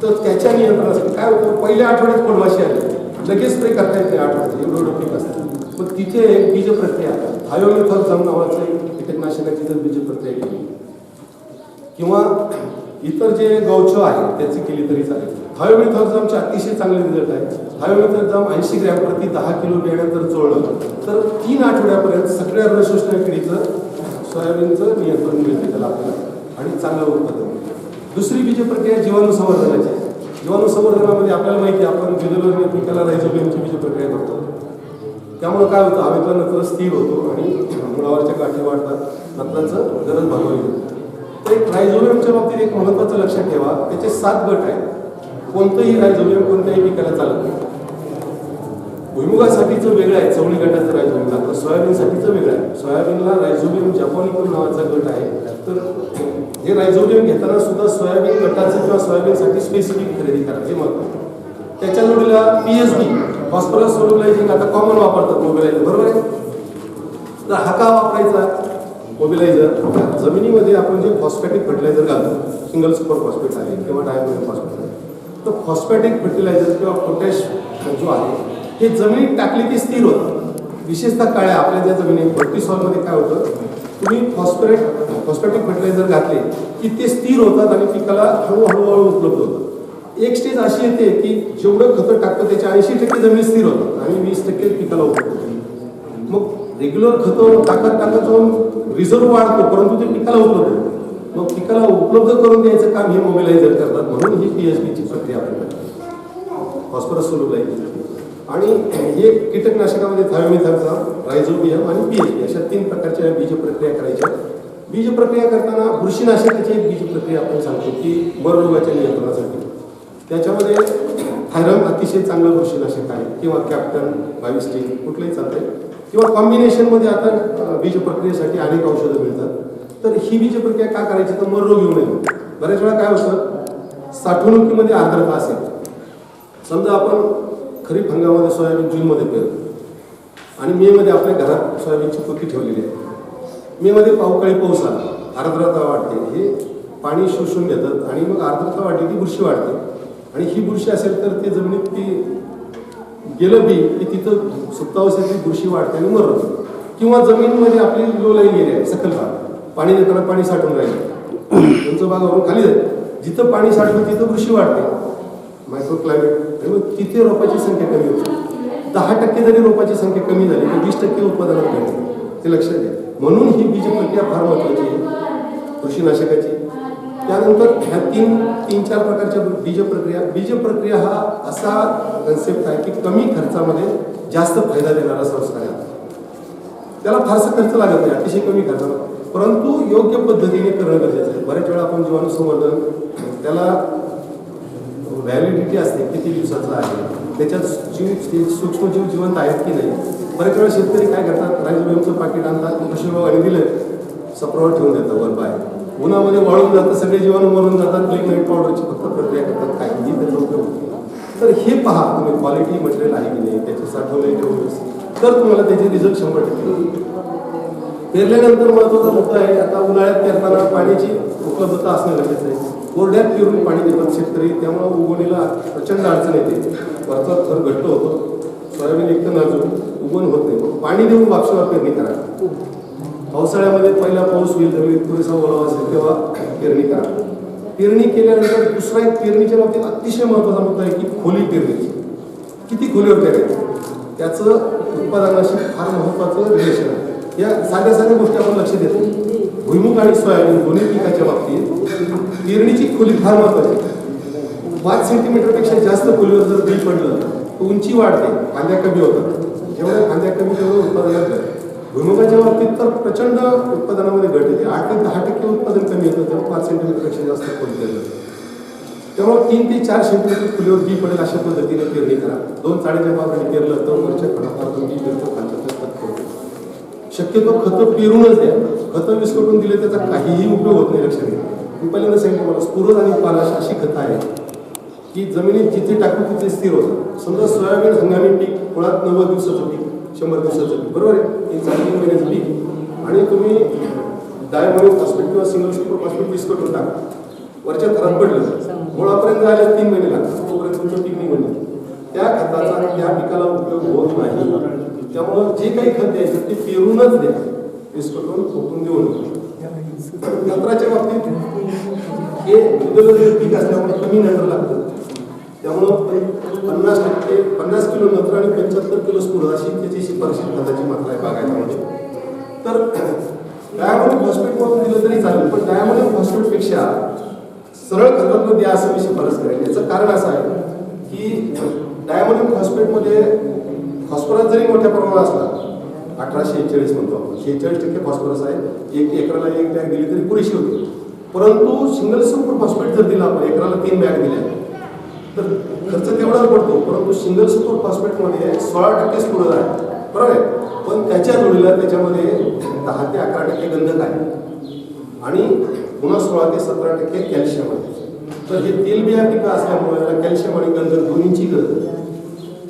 Speaker 3: तर त्याच्या नियंत्रणासाठी काय होतं, पहिल्या आठवड्यात खोडमाशी आली लगेच स्प्रे करता येते. आठवड्यात एवढं पीक असतं. मग तिथे एक बीज प्रक्रिया थायोमिथॉक्झम नावाचं एक कीटकनाशकाची जर बीज प्रक्रिया केली किंवा इतर जे गौचव आहे त्याची केली तरी चालेल. थायोमिथॉक्झामचे अतिशय चांगले रिझल्ट आहे. थायोमिथॉक्झाम 80 ग्रॅम प्रति 10 किलो बियाणं जर चोळलं तर 3 आठवड्यापर्यंत सगळ्या रसशोषण किडीचं सोयाबीनचं नियंत्रण मिळते त्याला आपल्याला आणि चांगलं उत्पादन. दुसरी बीज प्रक्रिया जीवाणू संवर्धनाची. जीवाणू संवर्धनामध्ये आपल्याला माहिती आहे आपण बिजोलर पिकाला रायझोबियमची बीज प्रक्रिया करतो. त्यामुळे काय होतं, हवेतला नत्र स्थिर होतो आणि मुळावरच्या गाठी वाढतात, नत्राचं गरज भागवली जाते. तर रायझोबियमच्या बाबतीत एक महत्त्वाचं लक्षात ठेवा, त्याचे 7 गट आहेत. कोणतंही रायझोबियम कोणत्याही पिकाला चालत नाही. भुईमुगासाठीचं वेगळं आहे, चवळी गटाचं रायझोबियम लागतं. सोयाबीनसाठीचं वेगळं आहे. सोयाबीनला रायझोबियम जॅपॉनिकम नावाचा गट आहे. तर हे रायझोबियम घेताना सुद्धा सोयाबीन गटाचं किंवा सोयाबीनसाठी स्पेसिफिक खरेदी करा, हे महत्त्वाचं. त्याच्या जोडीला PSB फॉस्फरस सोल्युबलायझिंग आता कॉमन वापरतात मोबिलायझर, बरोबर आहे. तर हा का वापरायचा मोबिलायझर? जमिनीमध्ये आपण जे फॉस्फॅटिक फर्टिलायझर घालतो, सिंगल सुपर फॉस्फेट आहे किंवा डायमोनियम फॉस्फेट आहे, तर फॉस्फॅटिक फर्टिलायझर किंवा पोटॅश जो आहे हे जमिनीत टाकली की स्थिर होतं. विशेषतः काळ्या आपल्या ज्या जमिनी फर्टी सॉइलमध्ये काय होतं, तुम्ही फॉस्फॅटिक फर्टिलायझर घातले की ते स्थिर होतात आणि पिकाला हळूहळू उपलब्ध होतं. एक स्टेज अशी येते की जेवढं खतं टाकतं त्याच्या 80% जमीन स्थिर होतात आणि 20% पिकाला उपलब्ध होतं. मग रेग्युलर खतं टाकत जाऊन रिझर्व वाढतो, परंतु ते पिकाला उपलब्ध होतं. मग पिकाला उपलब्ध करून द्यायचं काम हे मोबिलायझर करतात. म्हणून ही PSBची प्रक्रिया आपण करतो, फॉस्फरस सोल्युबलायझिंग. आणि हे कीटकनाशकामध्ये थायोमिथॉक्झाम, रायझोबियम आणि PSB अशा 3 प्रकारच्या बीज प्रक्रिया करायच्या. बीज प्रक्रिया करताना बुरशीनाशकाची एक बीज प्रक्रिया आपण सांगतो की मर रोगाच्या नियंत्रणासाठी. त्याच्यामध्ये थायरम अतिशय चांगलं बुरशीनाशक आहे किंवा कॅप्टन 22 कुठलंही चालतंय किंवा कॉम्बिनेशनमध्ये आता बीज प्रक्रियेसाठी अनेक औषधं मिळतात. तर ही बीज प्रक्रिया का करायची, तर मर रोग येऊ नये. बऱ्याच वेळा काय होतं, साठवणुकीमध्ये आर्द्रता असेल. समजा आपण खरीप हंगामामध्ये सोयाबीन जूनमध्ये पेरतो आणि मेमध्ये आपल्या घरात सोयाबीनची पक्की ठेवलेली आहे. मेमध्ये पावसाळी पाऊस आला, आर्द्रता वाढते, हे पाणी शोषून घेतात आणि मग आर्द्रता वाढली की बुरशी वाढते. आणि ही बुरशी असेल तर ते जमिनीत ती गेलं बी की तिथं सुप्तावस्थेतली बुरशी वाढते आणि मरत. किंवा जमिनीमध्ये आपली लो लाईन एरिया आहे, सखल भाग, पाणी देताना पाणी साठून राहिलं, उंच भागावरून खाली जाईल, जिथं पाणी साठलं तिथं बुरशी वाढते, मायक्रो क्लायमेट, आणि मग तिथे रोपाची संख्या कमी होते. 10% जरी रोपाची संख्या कमी झाली तर 20% उत्पादनात मिळते, ते लक्षात घ्या. म्हणून ही बीज प्रक्रिया फार महत्त्वाची आहे बुरशीनाशकाची. त्यानंतर ह्या 3-4 प्रकारच्या बीज प्रक्रिया हा असा कन्सेप्ट आहे की कमी खर्चामध्ये जास्त फायदा देणारा संस्कार आहे. त्याला फारसा खर्च लागत नाही, अतिशय कमी खर्चाला, परंतु योग्य पद्धतीने करणं गरजेचं आहे. बऱ्याच वेळा आपण जीवाणू संवर्धन त्याला व्हॅलिडिटी असते, किती दिवसाचं आहे, त्याच्यात सूक्ष्मजीव जिवंत आहेत की नाही. बऱ्याच वेळा शेतकरी काय करतात, रायझोबियमचं पाकिट आणतात, कृषी विभागाने दिलं, सप्रावर ठेवून देतात वर बाहेर, उन्हामध्ये वाळून जातं, सगळे जीवाणू मरून जातात, लिक्विड पावडरची फक्त प्रक्रिया करतात, काहीही त्याचा उपयोग होतो. तर हे पहा तुम्ही क्वालिटी मटेरियल आहे की नाही, त्याचे साठवले ठेवून, तर तुम्हाला त्याचे रिझल्ट 100% पेरल्यानंतर महत्त्वाचा मुद्दा आहे. आता उन्हाळ्यात पेरताना पाण्याची उपलब्धता असणं गरजेचं आहे. कोरड्यात पेरून पाणी देतात शेतकरी, त्यामुळे उगवणीला प्रचंड अडचण येते, वरचा थर घट्ट होतो, सोयाबीन एकदम नाजूक उगवण होत नाही. पाणी देऊन वापशावर पेरणी करा. पावसाळ्यामध्ये पहिला पाऊस होईल, जमिनीत पुरेसा ओलावा असेल तेव्हा पेरणी करा. पेरणी केल्यानंतर दुसरा एक पेरणीच्या बाबतीत अतिशय महत्त्वाचा मुद्दा आहे की खोली पेरणीची, किती खोलीवर पेरायची, त्याचं उत्पादनाशी फार महत्त्वाचं रिलेशन आहे. या साध्या साध्या गोष्टी आपण लक्ष देतो. भुईमुग आणि सोयाबीन दोन्ही पिकाच्या बाबतीत पेरणीची खोली फार महत्त्वाची. 5 सेंटीमीटरपेक्षा जास्त खोलीवर जर बी पडलं तर उंची वाढते, फांद्या कमी होतात. जेवढ्या फांद्या कमी तेवढं उत्पादनात घट. भुईमुगाच्या बाबतीत तर प्रचंड उत्पादनामध्ये घट येते, 8 ते 10% उत्पादन कमी होतं तेव्हा 5 सेंटीमीटरपेक्षा जास्त खोली पेरलं. त्यामुळे 3 ते 4 सेंटीमीटर खोलीवर बी पडेल अशा पद्धतीने पेरणी करा. 2 चाळीच्या बाजूने पेरलं तर वरच्या खडापासून बी पेरतो, खालच्या शक्यतो खतं पेरूनच द्या. खतं विस्कटून दिले त्याचा काहीही उपयोग होत नाही, लक्षात घ्या. मी पहिल्यांदा सांगितलं मला स्फुरद आणि पालाश अशी खतं आहेत की जमिनीत जिथे टाकू तिथे स्थिर होतं. समजा सोयाबीन हंगामी पीक मुळात 90 दिवसाचं पीक, 100 दिवसाचं पीक, बरोबर आहे, 3 महिन्याचं पीक, आणि तुम्ही डायमोनियम फॉस्फेट किंवा सिंगल सुपर फॉस्फेट विस्कटून टाका, वरच्या थरात पडलं, मुळापर्यंत जायला 3 महिने लागतात, तोपर्यंत तुमचं पीक निघून येतं. त्या खताचा त्या पिकाला उपयोग होत नाही. त्यामुळं जे काही खत द्यायचं ते पेरूनच द्या, विस्कटून फुटून देऊ नका. नत्राच्या बाबतीत हे दुधाचं पीक असल्यामुळे कमी नत्र लागतं. त्यामुळं 50 किलो नत्र आणि 75 किलो स्फुरद अशी त्याची शिफारशीत खताची मात्रा आहे बागायतीमध्ये. तर डायमोनियम फॉस्फेट म्हणून दिलं तरी चालेल, पण डायमोनियम फॉस्फेटपेक्षा सरळ खतातनं द्या असं मी शिफारस करेन. याचं कारण असं आहे की डायमोनियम फॉस्फेटमध्ये फॉस्फरस जरी मोठ्या प्रमाणात असला, 1846 म्हणतो आपण, 46% फॉस्फरस आहे, 1 एकराला 1 बॅग दिली तरी पुरेशी होती. परंतु सिंगल सुपर फॉस्फेट जर दिला आपण, एकराला 3 बॅग दिल्या तर खर्च तेवढाच पडतो. परंतु सिंगल सुपर फॉस्फेटमध्ये 16% स्फुरद आहे, बरोबर आहे, पण त्याच्या जोडीला त्याच्यामध्ये 10 ते 11% गंधक आहे आणि पुन्हा 16 ते 17% कॅल्शियम आहे. तर हे तेलबिया पिकं असल्यामुळे याला कॅल्शियम आणि गंधक दोन्हीची गरज आहे.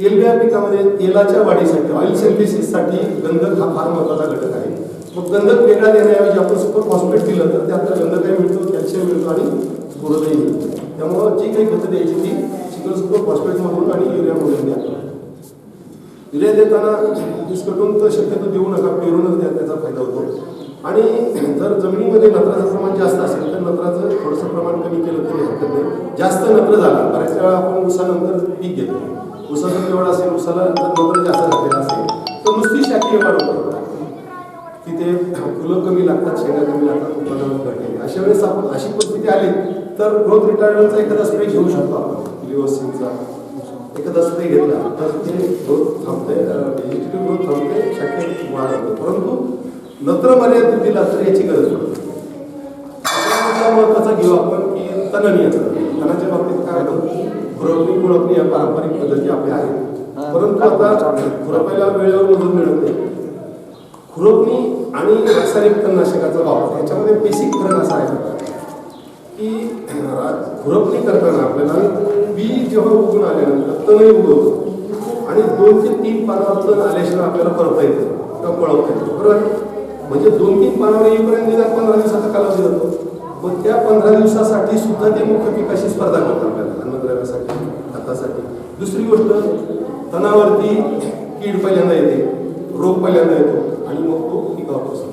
Speaker 3: तेलबिया पिकामध्ये तेलाच्या वाढीसाठी, ऑइल सिंथेसिससाठी गंधक हा फार महत्त्वाचा घटक आहे. मग गंधक वेगळा देण्याऐवजी आपण सुपर फॉस्फेट दिलं तर त्यात गंधकही मिळतो, कॅल्शियम मिळतो आणि स्फुरदही मिळतो. त्यामुळं जी काही खतं द्यायची ती सिंगल सुपर फॉस्फेटमधून आणि युरियामधून द्या. युरिया देताना विस्कटून तर शक्यतो देऊ नका, पेरूनच द्या, त्याचा फायदा होतो. आणि जर जमिनीमध्ये नत्राचं प्रमाण जास्त असेल तर नत्राचं थोडंसं प्रमाण कमी केलं तरी हरकत नाही. जास्त नत्र झाला, बऱ्याच वेळा आपण ऊसानंतर पीक घेतो, ऊसाचं केवळ असेल, ऊसाला जर नत्र जास्त झालेलं असेल तर नुसती शाखीय वाढ होतं, की ते फुलं कमी लागतात, शेंगा कमी लागतात, उत्पादन घटते. अशा वेळेस आपण अशी परिस्थिती आली तर ग्रोथ रिटार्डरचा एखादा स्प्रे घेऊ शकतो आपण, लिओसिनचा एखादा स्प्रे घेतला तर ते ग्रोथ थांबते, व्हेजिटेटिव्ह ग्रोथ थांबते, शाखीय वाढ होते. परंतु नत्र मर्यादित दिला तर याची गरज पडते. महत्त्वाचा घेऊ आपण की तण नियंत्रण. तणाच्या बाबतीत काय होतं, खुरपणी कुळपणी या पारंपरिक पद्धती आपल्या आहेत, परंतु आता खुरपायला वेळेवर मजूर मिळत नाही. खुरपणी आणि रासायनिक तणनाशकाचा वापर याच्यामध्ये बेसिक फरक असा आहे की खुरपणी करताना आपल्याला बी जेव्हा उगून आल्यानंतर तणही उगवतो आणि 2 ते 3 पानावर तण आल्याशिवाय आपल्याला परता येतं किंवा पळवता येतं, बरोबर. म्हणजे 2-3 पानावर येईपर्यंत निदान 15 दिवसाचा कालावधी जातो. पण त्या 15 दिवसासाठी सुद्धा ते मुख्य पिकाशी स्पर्धा करतात आपल्याला, अन्नद्रव्यासाठी, खतासाठी. दुसरी गोष्ट, तणावरती कीड पहिल्यांदा येते, रोग पहिल्यांदा येतो आणि मग तो पिकावर बसतो.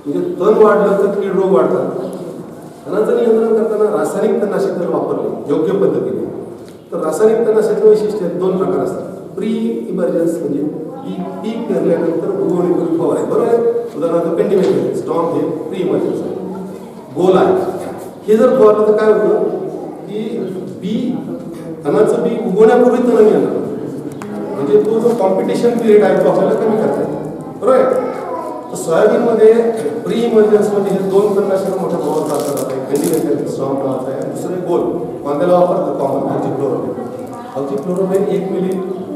Speaker 3: म्हणजे तण वाढलं तर कीड रोग वाढतात. तणाचं नियंत्रण करताना रासायनिक तणनाशक जर वापरले योग्य पद्धतीने तर रासायनिक तणनाशकाचे वैशिष्ट्य 2 प्रकार असतात. प्री इमर्जन्स म्हणजे पीक पेरल्यानंतर उगवणीपूर्वी फवारे, बरोबर आहे. उदाहरणार्थ पेंडिमेंट स्टॉम हे प्री इमर्जन्स आहे, गोल आहे. हे जर फवारलं तर काय होतं की तणाचं बी उगवण्यापूर्वी तण नियंत्रण, म्हणजे तो जो कॉम्पिटिशन पिरियड आहे तो आपल्याला कमी करता येतो, बरोबर आहे. तर सोयाबीनमध्ये प्री इमर्जन्समध्ये हे 2 तणनाशक मोठ्या प्रमाणात वापरतात आहे. पेंडिमेंट स्टॉम फवारता आहे, दुसरे गोल कांद्याला वापरतात कॉमन ऑक्झिक्लोरोक्विन. ऑक्झिक्लोरोक्विन 1 मिली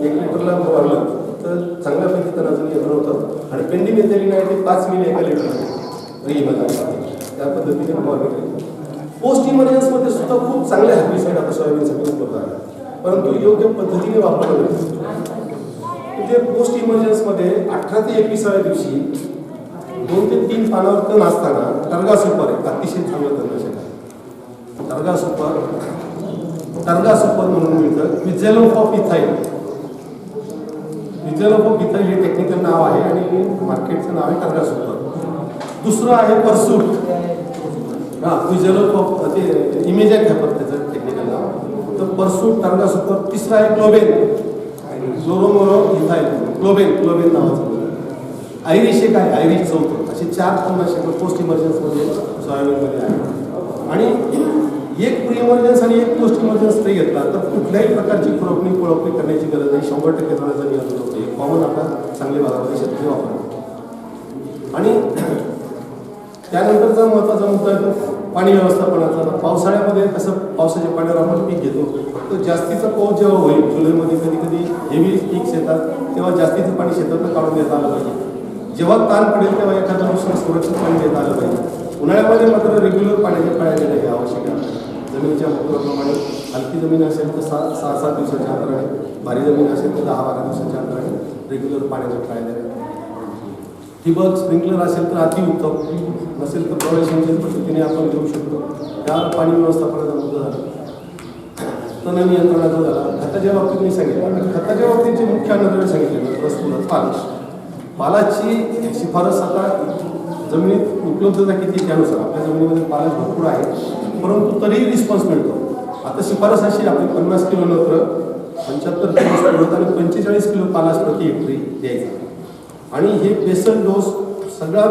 Speaker 3: 1 लिटरला फवारलं तर चांगल्यापैकी तणाचं नियंत्रण होतं. आणि पेंडिमेथेलिन आहे ते 5 मिली 1 लिटर प्री इमर्जन्स, त्या पद्धतीने फवारणी केली. पोस्ट इमर्जन्समध्ये सुद्धा खूप चांगले हर्बिसाइड आता सोयाबीनसाठी उपलब्ध आहे, परंतु योग्य पद्धतीने वापरलं जातं. म्हणजे पोस्ट इमर्जन्समध्ये 18 ते 21व्या दिवशी 2 ते 3 पानावर तण असताना टर्गा सुपर आहे, अतिशय चांगलं तणनाशक आहे. टर्गा सुपर म्हणून मिळतं. क्विझेलोफॉप-इथाइल हे टेक्निकल नाव आहे आणि मार्केटचं नाव आहे टर्गा सुपर. दुसरं आहे परसूट, क्विझेलोफॉप ते इमेज आहे खबर त्याचं टेक्निकल नाव, तर परसूट, टर्गा सुपर. तिसरं आहे क्लोबेन, क्लोरोमोरो-इथाइल, क्लोबेन नावाचं. आयरिश एक आहे, आयरिश चौथं. असे 4 तणनाशक पोस्ट इमर्जन्समध्ये सोयाबीनमध्ये आहे. आणि एक प्री इमर्जन्स आणि एक पोस्ट इमर्जन्स स्प्रे घेतला तर कुठल्याही प्रकारची खुरपणी कुळपणी करण्याची गरज नाही. 100% तणाचं नियंत्रण होते. कॉमन आता चांगले भागामध्ये शेतकरी वापरतो. आणि त्यानंतरचा महत्त्वाचा मुद्दा आहे तो पाणी व्यवस्थापनाचा. पावसाळ्यामध्ये कसं पावसाच्या पाण्यावर आपण पीक घेतो, तर जास्तीचा पाऊस जेव्हा होईल जुलैमध्ये कधी हेवी पीक्स येतात तेव्हा जास्तीचं पाणी शेतातून काढून देता आलं पाहिजे. जेव्हा ताण पडेल तेव्हा एखाद्या दुसरं सुरक्षित पाणी देता आलं पाहिजे. उन्हाळ्यामध्ये मात्र रेग्युलर पाण्याच्या पाळ्या देणं हे आवश्यक आहे. जमिनीच्या महत्त्वाप्रमाणे हलकी जमीन असेल तर 6-7 दिवसाच्या अंतराने, भारी जमीन असेल तर 10-12 दिवसाच्या अंतराने रेग्युलर पाण्याच्या पाळ्या देण्या. ठिबक स्प्रिंकलर असेल तर अतिउत्तम, नसेल तर प्रवेशांच्या पद्धतीने आपण देऊ शकतो. त्यावर पाणी व्यवस्थापनाचा मुद्दा झाला, तण नियंत्रणाचा झाला. खताच्या बाबतीत मी सांगितलं. खताच्या बाबतीत जे मुख्य अन्नद्रव्य सांगितलेलं रसपूर पालाची शिफारस आता जमिनीत उपलब्धता किती त्यानुसार. आपल्या जमिनीमध्ये पालाच भरपूर आहे, परंतु तरीही रिस्पॉन्स मिळतो. आता शिफारस अशी आपली 50 किलो नत्र 75 किलो स्फोट आणि 45 किलो पालाश प्रति हेक्टरी द्यायचा आणि हे बेसल डोस सगळा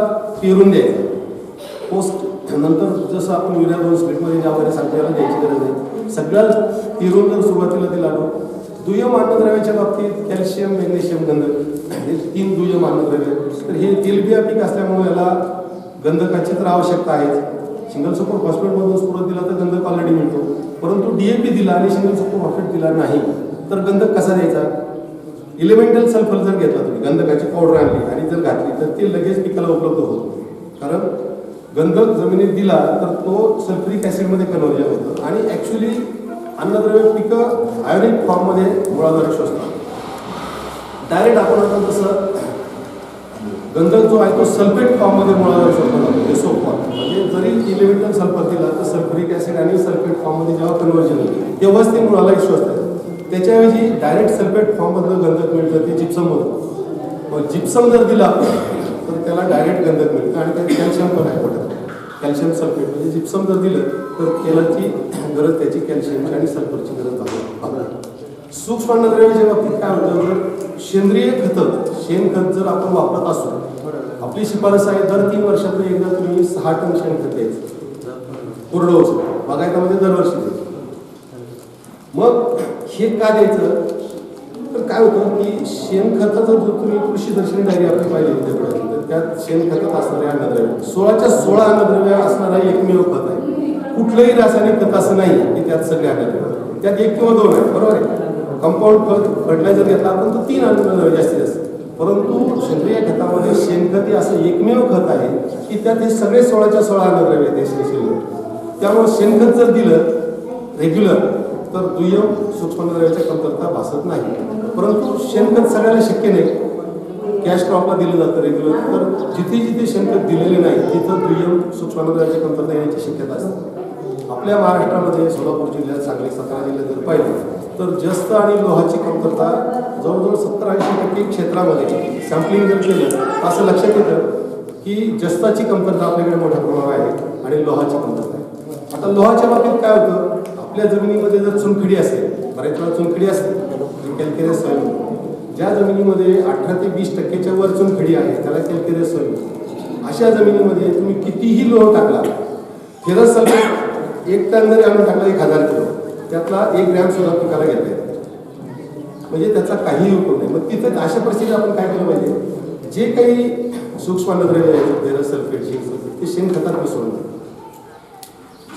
Speaker 3: पेरून द्यायचा. पोस्ट नंतर जसं आपण युरिया 2 स्प्लिटमध्ये ज्यामध्ये सांगतो याला द्यायची गरज नाही, सगळं पेरून जर सुरुवातीला दिला दुय्यम अन्नद्रव्याच्या बाबतीत कॅल्शियम मॅग्नेशियम गंधक हे 3 दुय्यम अन्नद्रव्य. तर हे तेलबिया पीक असल्यामुळे याला गंधकाची तर आवश्यकता आहे. सिंगल सुपर फॉस्फेटमधून स्फोट दिला तर गंधक ऑलरेडी मिळतो, परंतु DAP दिला आणि सिंगल सुपर फॉस्फेट दिला नाही तर गंधक कसा द्यायचा. इलेमेंटल सल्फर जर घेतला तुम्ही गंधकाची पावडर आणली आणि जर घातली तर ते लगेच पिकाला उपलब्ध होतो, कारण गंधक जमिनीत दिला तर तो सल्फ्युरिक ॲसिडमध्ये कन्व्हर्जन होतं आणि ॲक्च्युली अन्नद्रव्य पिकं आयोनिक फॉर्ममध्ये मुळाद्वारे शोषतात. डायरेक्ट आपण आता तसं गंधक जो आहे तो सल्फेट फॉर्ममध्ये मुळाद्वारे शोषला जातो, SO फॉर्म. म्हणजे जरी इलेमेंटल सल्फर दिला तर सल्फ्युरिक ॲसिड आणि सल्फेट फॉर्ममध्ये जेव्हा कन्व्हर्जन होतं तेव्हाच ते मुळाला शोषतात. त्याच्याऐवजी डायरेक्ट सल्फेट फॉर्ममधलं गंधक मिळतं ते जिप्सममधून. मग जिप्सम जर दिला तर त्याला डायरेक्ट गंधक मिळतं आणि त्यात कॅल्शियम पण आहे पडतं. कॅल्शियम सल्फेट म्हणजे जिप्सम जर दिलं तर तेलाची गरज त्याची कॅल्शियमची आणि सल्फरची गरज भागवते. सूक्ष्म अन्नद्रव्याच्या बाबतीत काय होतं, जर सेंद्रिय खतं शेणखत जर आपण वापरत असू, आपली शिफारस आहे दर 3 वर्षातून एकदा तुम्ही 6 टन शेणखत द्यायचं कोरडं बागायतामध्ये दरवर्षी द्यायचं. मग हे का द्यायचं तर काय होतं की शेणखताचा जो तुम्ही कृषी दर्शनी डायरी आपली पाहिली तर त्यात शेणखतात असणारे अन्नद्रव्य 16च्या 16 अन्नद्रव्य असणारा एकमेव खत आहे. कुठलंही रासायनिक खत असं नाही की त्यात सगळे अन्नद्रव्य, त्यात 1 किंवा 2 आहे, बरोबर आहे. कंपाऊंड खत फर्टिलायझर घेतला आपण तर 3 अन्नद्रव्य जास्तीत जास्त, परंतु सेंद्रिय खतामध्ये शेणखत हे असं एकमेव खत आहे की त्यात हे सगळे 16च्या 16 अन्नद्रव्य आहेत एसेन्शियल. त्यामुळे शेणखत जर दिलं रेग्युलर तर दुय्यम सूक्ष्म अन्नद्रव्याची कमतरता भासत नाही. परंतु शेणखत सगळ्याला शक्य नाही. कॅश क्रॉपला दिलं जातं रेग्युलर, तर जिथे जिथे शेणखत दिलेले नाही तिथं दुय्यम सूक्ष्म अन्नद्रव्याची कमतरता येण्याची शक्यता असते. आपल्या महाराष्ट्रामध्ये सोलापूर जिल्ह्यात, सांगली, सातारा जिल्ह्यात जर पाहिलं तर जस्त आणि लोहाची कमतरता जवळजवळ 70-80% क्षेत्रामध्ये सॅम्पलिंग जर केलं असं लक्षात येतं की जस्ताची कमतरता आपल्याकडे मोठ्या प्रमाणावर आहे आणि लोहाची कमतरता आहे. आता लोहाच्या बाबतीत काय होतं, आपल्या जमिनीमध्ये जर चुनखडी असेल, बऱ्याच वेळा चुनखडी असते कॅल्केरियस सॉइल, ज्या जमिनीमध्ये 18 ते 20% वर चुनखडी आहे त्याला कॅल्केरियस सॉइल. अशा जमिनीमध्ये तुम्ही कितीही लोह टाकला, फेरस सल्फेट 1 टन जरी आणून टाकला 1000 किलो, त्यातला 1 ग्रॅम सुद्धा पिकाला घेता येतो, म्हणजे त्याचा काहीही उपयोग नाही. मग तिथं अशा परिस्थितीत आपण काय केलं पाहिजे, जे काही सूक्ष्म अन्नद्रव्य आहेत फेरस सल्फेट, झिंक सल्फेट, ते शेणखतात मिसळून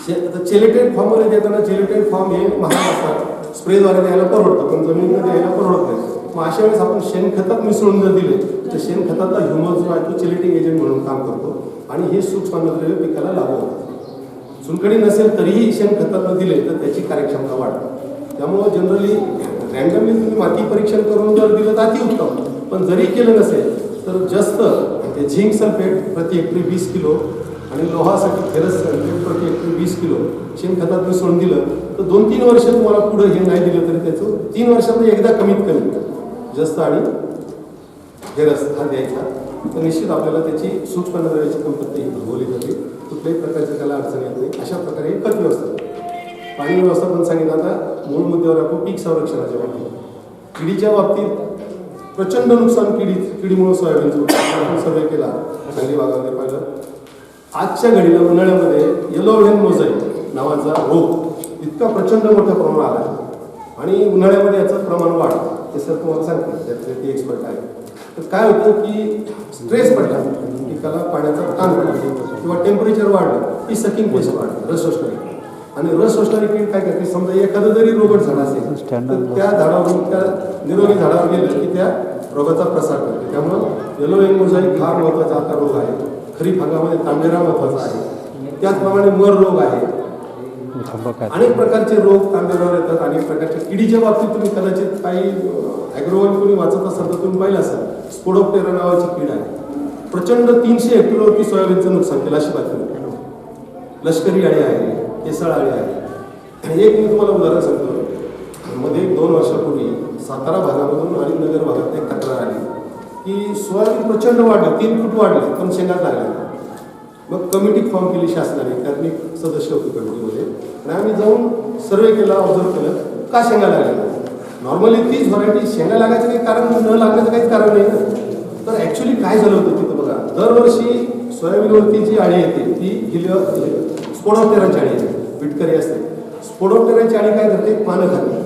Speaker 3: आता चेलेटेड फॉर्ममध्ये देताना चेलेटेड फॉर्म हे महाग असतात, स्प्रेद्वारे द्यायला परवडतं पण जमिनीमध्ये द्यायला परवडत नाही. मग अशा वेळेस आपण शेणखतात मिसळून जर दिले तर शेणखतातला ह्युमस जो आहे तो चेलेटिंग एजंट म्हणून काम करतो आणि हे सूक्ष्म अन्नद्रव्य पिकाला लागू होतं. चुनखडी नसेल तरीही शेणखतात दिले तर त्याची कार्यक्षमता वाढते. त्यामुळं जनरली रँडमली तुम्ही माती परीक्षण करून जर दिलं तर अतिउत्तम, पण जरी केलं नसेल तर जास्त ते झिंक सल्फेट प्रति हेक्टरी 20 किलो आणि लोहासाठी फेरस सल्फेट प्रति हेक्टरी 20 किलो शेणखतात मिसळून दिलं तर 2-3 वर्ष तुम्हाला पुढं हे नाही दिलं तरी त्याचं 3 वर्षात एकदा कमीत कमी जास्त आणि फेरस हा द्यायचा, तर निश्चित आपल्याला त्याची सूक्ष्म अन्नद्रव्याची कमतरता ही भागवली जाते. कुठल्याही प्रकारची त्याला अडचण येत नाही. अशा प्रकारे खत व्यवस्थापन, पाणी व्यवस्थापन सांगितलं. आता मूळ मुद्द्यावर आपण पीक संरक्षणाच्या बाबतीत, किडीच्या बाबतीत प्रचंड नुकसान किडीमुळे सोयाबीनचं आपण सर्वे केला सांगली भागामध्ये पाहिलं. आजच्या घडीला उन्हाळ्यामध्ये येलो व्हेन मोझाईक नावाचा रोग इतका प्रचंड मोठ्या प्रमाणात आला आणि उन्हाळ्यामध्ये याचं प्रमाण वाढतं. ते सर तुम्हाला सांगते, त्यातले ते एक्सपर्ट आहे. तर काय होतं की स्ट्रेस पडला, पिकाला पाण्याचा ताण पडला किंवा टेम्परेचर वाढलं की सकिंग पेस्ट वाढलं, रस शोषणारी. आणि रस शोषणारी कीड काय करते, समजा एखादं जरी रोगट झाड असेल तर त्या झाडावरून त्या निरोगी झाडावर गेलं की त्या रोगाचा प्रसार करते. त्यामुळं येलो व्हेन मोझाईक हा महत्त्वाचा आता रोग आहे. खरीप हंगामामध्ये तांबेरा महत्त्वाचा आहे. त्याचप्रमाणे मर रोग आहे. अनेक प्रकारचे रोग तांबेरावर येतात. अनेक प्रकारच्या किडीच्या बाबतीत तुम्ही कदाचित काही ॲग्रोवन कोणी वाचत असाल तर तुम्ही पाहिलं असाल, स्पोडोप्टेरा नावाची कीड आहे. प्रचंड 300 हेक्टरवरती सोयाबीनचं नुकसान केलं अशी बातमी. लष्करी अळी आहे, केसळ अळी आहे. एक मी तुम्हाला उदाहरण सांगतो. मध्ये 2 वर्षापूर्वी सातारा भागामधून आणि नगर भागात एक तक्रार आली की सोयाबीन प्रचंड वाढलं, 3 फूट वाढले पण शेंगात लागल्या. मग कमिटी फॉर्म केली शासनाने, त्यात मी सदस्य होतो कमिटीमध्ये आणि आम्ही जाऊन सर्वे केला, ऑब्झर्व केलं, का शेंगा लागल्या. नॉर्मली तीच व्हरायटी शेंगा लागायचं काही कारण न लागण्याचं काहीच कारण नाही ना. तर ॲक्च्युली काय झालं होतं तिथं बघा, दरवर्षी सोयाबीनवरती जी अळी येते ती स्पोडोप्टेराची अळी येते, विटकरी असते. स्पोडोप्टेराची अळी काय करते, पानं खाते.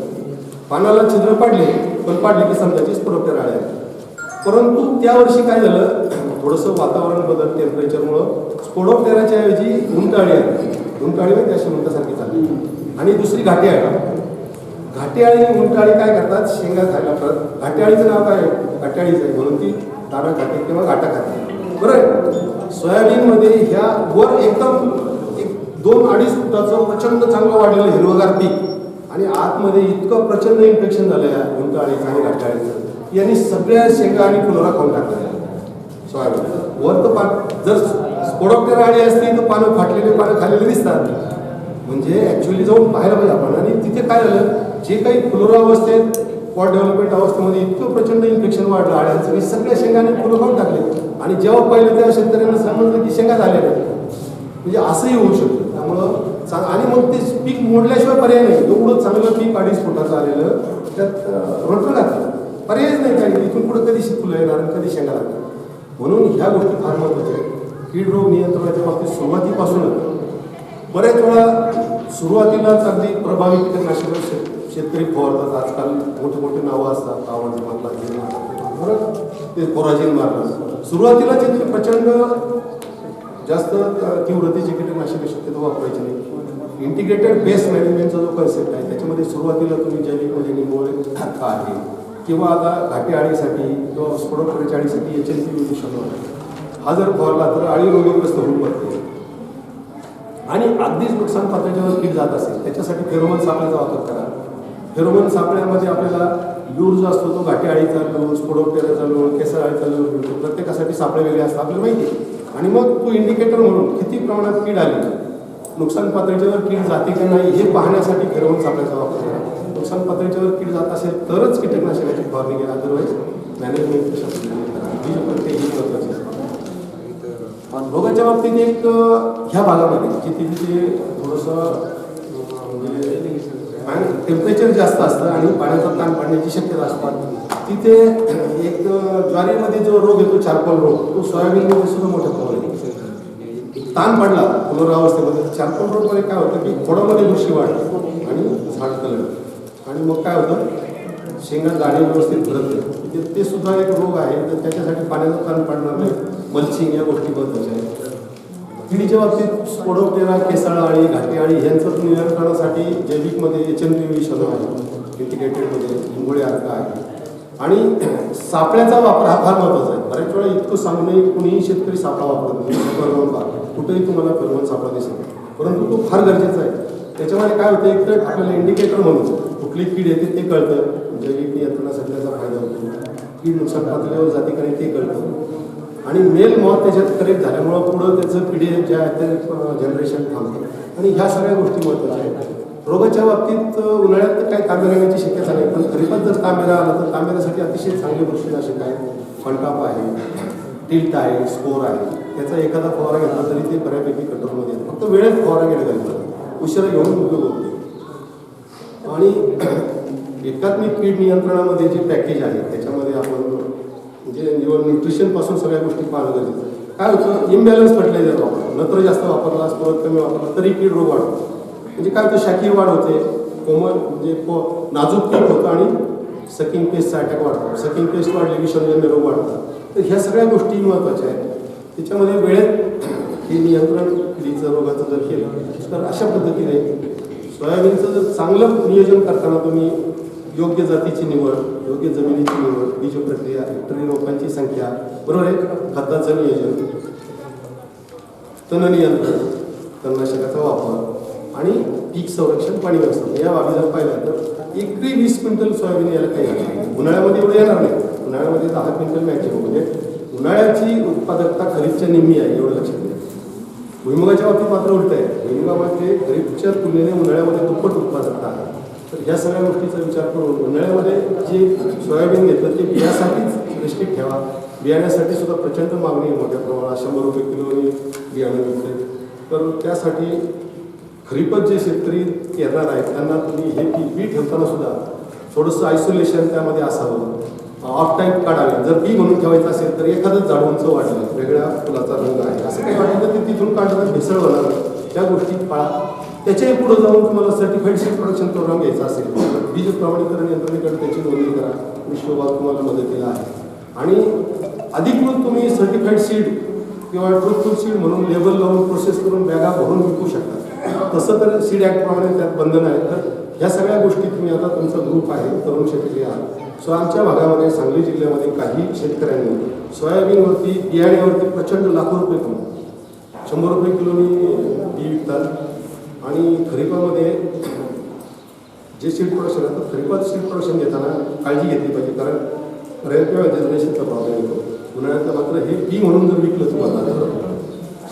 Speaker 3: पानाला छिद्र पाडले, पण पाडले की समजायची स्पोडोप्टेरा अळी आहे. परंतु त्या वर्षी काय झालं, थोडंसं वातावरण बदल टेम्परेचरमुळं स्पोडोप्टेराच्या ऐवजी उंटाळी आली. उंटाळी म्हणजे अशी उंटासारखी चालली. आणि दुसरी घाटी अळी. घाटी अळी आणि उंटाळी काय करतात, शेंगा खायला. घाटी अळीचं नाव काय, घाटी अळीच आहे म्हणून ती दाणा खाते किंवा घाटा खाते. बरोबर. सोयाबीनमध्ये ह्या वर एकदम 2-2.5 फुटाचं प्रचंड चांगलं वाढलेलं हिरवगार पीक आणि आतमध्ये इतकं प्रचंड इन्फेक्शन झालं या उंटाळीचं आणि घाटी अळीचं, यांनी सगळ्या शेंगा आणि फुलोरा खाऊन टाकल्या सोयाबीन. वर तर जर स्पोडोप्टेरा अळी असती तर पानं फाटलेले, पानं खाल्लेले दिसतात. म्हणजे ॲक्च्युली जाऊन पाहायला पाहिजे आपण. आणि तिथे काय झालं, जे काही फुलोरा अवस्थेत, पॉट डेव्हलपमेंट अवस्थेमध्ये इतकं प्रचंड इन्फेक्शन वाढलं अळ्यांचं की सगळ्या शेंगाने फुलं खाऊन टाकले. आणि जेव्हा पाहिलं तेव्हा शेतकऱ्यांना समजलं की शेंगा झाल्या नाही. म्हणजे असंही होऊ शकतं. त्यामुळं आणि मग ते पीक मोडल्याशिवाय पर्याय नाही. एवढं चांगलं पीक 2.5 फुटाचं आलेलं त्यात रोटर घातलं, पर्यायच नाही काही. इथून पुढे कधी फुलं येणार आणि कधी शेंगा लागतात. म्हणून ह्या गोष्टी फार महत्त्वाच्या आहेत. कीड रोग नियंत्रणाच्या बाबतीत सुरुवातीपासूनच बऱ्याच वेळा सुरुवातीलाच अगदी प्रभावी कीटकनाशक शेतकरी फवारतात. आजकाल मोठे मोठे नावं असतात, आवाज मारला, बरं ते कोराजिन मारलं. सुरुवातीला जितके प्रचंड जास्त तीव्रतेचे कीटकनाशक शक्यतो वापरायचे नाही. इंटिग्रेटेड पेस्ट मॅनेजमेंटचा जो कन्सेप्ट आहे त्याच्यामध्ये सुरुवातीला तुम्ही जैविकमध्ये निंबोळे खत आहे किंवा आता घाटी अळीसाठी किंवा स्पोडोप्टेराच्या अळीसाठी HNP यूज शकतो. हा जर फवारला तर अळी रोगग्रस्त होऊन पडते. आणि अगदीच नुकसान पातळीवर कीड जात असेल त्याच्यासाठी फेरोमोन सापळ्याचा वापर करा. फेरोमोन सापळ्यामध्ये आपल्याला लूर जो असतो तो घाटी अळीचा लूर, स्पोडोप्टेराचा लूर, केसर अळीचा लूर मिळतो. प्रत्येकासाठी सापळे वेगळे असतात आपल्याला माहिती आहे. आणि मग तो इंडिकेटर म्हणून किती प्रमाणात कीड आली, नुकसान पातळीच्यावर कीड जाते की नाही हे पाहण्यासाठी फेरोमोन सापळ्याचा वापर करा. नुकसान पातळीच्यावर कीड जात असेल तरच कीटकनाशकाची फवारणी घ्या, अदरवाईज मॅनेजमेंट कशा पद्धतीने करा ही प्रत्येक महत्त्वाची असते. रोगाच्या बाबतीत एक ह्या भागामध्ये जिथे जिथे थोडंसं म्हणजे टेम्परेचर जास्त असतं आणि पाण्याचा ताण पडण्याची शक्यता असतात तिथे एक ज्वारीमध्ये जो रोग येतो चारकोल रोग, तो सोयाबीनमध्ये सुद्धा मोठ्या प्रमाणात येतो. ताण पडला पुनरावस्थेमध्ये चारकोल रोगमध्ये काय होतं की खोडामध्ये बुरशी वाढते आणि झाड कलर आणि मग काय होतं शेंगा दाणे व्यवस्थित भरत नाही. ते सुद्धा एक रोग आहे. तर त्याच्यासाठी पाण्याचा ताण पडणार नाही. मल्चिंग या गोष्टी महत्त्वाच्या आहेत. किडीच्या बाबतीत स्पोडोप्टेरा, केसाळ अळी, घाटी अळी यांचं नियंत्रणासाठी जैविकमध्ये HNP विषाणू आहे, इंटिग्रेटेडमध्ये निंबोळे अर्क आहे. आणि सापळ्याचा वापर हा फार महत्त्वाचा आहे. बऱ्याच वेळा इतकं सांगणे कुणीही शेतकरी सापळा वापरत नाही. कुठेही तुम्हाला फेरोमोन सापळा दिसेल, परंतु तो फार गरजेचा आहे. त्याच्यामध्ये काय होतं, एक तर आपल्याला इंडिकेटर म्हणून कुठली कीड येते ते कळतं, जैविक नियंत्रणासाठी त्याचा फायदा होतो. कीड नुकसान पातळीवर जाते का नाही ते कळतं. आणि मेल मॉथ त्याच्यात करेक्ट झाल्यामुळं पुढं त्याचं पिढी जे आहे ते जनरेशन थांबतं. आणि ह्या सगळ्या गोष्टी महत्त्वाच्या आहेत. रोगाच्या बाबतीत उन्हाळ्यात तर काही तांबे राहण्याची शक्यता नाही, पण खरीपात जर तांबेरा आला तर तांबेऱ्यासाठी अतिशय चांगले बुरशीनाशक आहे. फंटाप आहे, टिल्ट आहे, स्कोर आहे. त्याचा एखादा फवारा घेतला तरी ते बऱ्यापैकी कंट्रोलमध्ये येतं. फक्त वेळेत फवारा गेला पाहिजे, उशिरा घेऊन उपयोग होते. आणि एकात्मिक कीड नियंत्रणामध्ये जे पॅकेज आहे त्याच्यामध्ये आपण म्हणजे न्यूट्रिशनपासून सगळ्या गोष्टी पाहणं गरजेचं आहे. काय होतं, इम्बॅलन्स फर्टिलायझर वापरलं, नत्र जास्त वापरला, स्पोर कमी वापरला तरी कीड रोग वाढतो. म्हणजे काय होतं, शाखीय वाढ होते, कोमल म्हणजे नाजूक पीक होतं आणि सकिंग पेस्टचा अटॅक वाढतो. सकिंग पेस्ट वाढले की शरीराने रोग वाढतात. तर ह्या सगळ्या गोष्टी महत्त्वाच्या आहेत. त्याच्यामध्ये वेळेत हे नियंत्रण किडीचं रोगाचं जर केलं तर अशा पद्धतीने सोयाबीनचं जर चांगलं नियोजन करताना तुम्ही योग्य जातीची निवड, योग्य जमिनीची निवड, बीज प्रक्रिया, हेक्टरी रोपांची संख्या, बरोबर आहे, खताचं नियोजन, तण नियंत्रण, तणनाशकाचा वापर आणि पीक संरक्षण, पाणी व्यवस्थापन या बाबी जर पाहिल्या तर एकरी 20 क्विंटल सोयाबीन यायला काही नाही. उन्हाळ्यामध्ये एवढं येणार नाही. उन्हाळ्यामध्ये 10 क्विंटल मॅक्सिमम. म्हणजे उन्हाळ्याची उत्पादकता खरीपच्या निम्मी आहे, एवढं लक्षात घ्या. भुईमुगाच्या बाबतीत मात्र उलट आहे. भुईमुगामध्ये खरीपच्या तुलनेने उन्हाळ्यामध्ये दुप्पट उत्पादकता आहे. तर ह्या सगळ्या गोष्टीचा विचार करून उन्हाळ्यामध्ये जे सोयाबीन घेतं ते बियासाठीच रिस्ट्रिक्ट ठेवा. बियाण्यासाठी सुद्धा प्रचंड मागणी आहे मोठ्या प्रमाणात, 100 रुपये किलोने बियाणं विकते. तर त्यासाठी खरीपच जे शेतकरी येणार आहेत त्यांना तुम्ही हे बी ठेवताना सुद्धा थोडंसं आयसोलेशन त्यामध्ये असावं, ऑफ टाईम काढावे. जर बी म्हणून ठेवायचं असेल तर एखादंच झाड उंच वाढलं, वेगळ्या फुलाचा रंग आहे असं काही वाटलं तर ते तिथून काढणं भेसळ होणार, त्या गोष्टी पाळा. त्याच्याही पुढे जाऊन तुम्हाला सर्टिफाईड सीड प्रोडक्शन प्रोग्राम घ्यायचा असेल तर बीज प्रमाणीकरण यंत्रणेकडे त्याची नोंदणी करा. विश्वभाग तुम्हाला मदतीला आहे. आणि अधिकृत तुम्ही सर्टिफाईड सीड किंवा ट्रुथफुल सीड म्हणून लेबल लावून प्रोसेस करून बॅगा भरून विकू शकता. तसं तर सीड ॲक्टप्रमाणे त्यात बंधन आहे. तर ह्या सगळ्या गोष्टी तुम्ही आता तुमचा ग्रुप आहे तरुण शेतकरी आहात. सो आमच्या भागामध्ये सांगली जिल्ह्यामध्ये काही शेतकऱ्यांनी सोयाबीनवरती बियाण्यावरती प्रचंड लाखो रुपये कमवतात. 100 रुपये किलोनी बी विकतात. आणि खरीपामध्ये जे सीड प्रोडक्शन आहे तर खरीपात सीड प्रोडक्शन घेताना काळजी घेतली पाहिजे, कारण रेल किंवा जनरेशनचा प्रॉब्लेम येतो. उन्हाळ्यात मात्र हे बी म्हणून जर विकलं तुम्हाला तर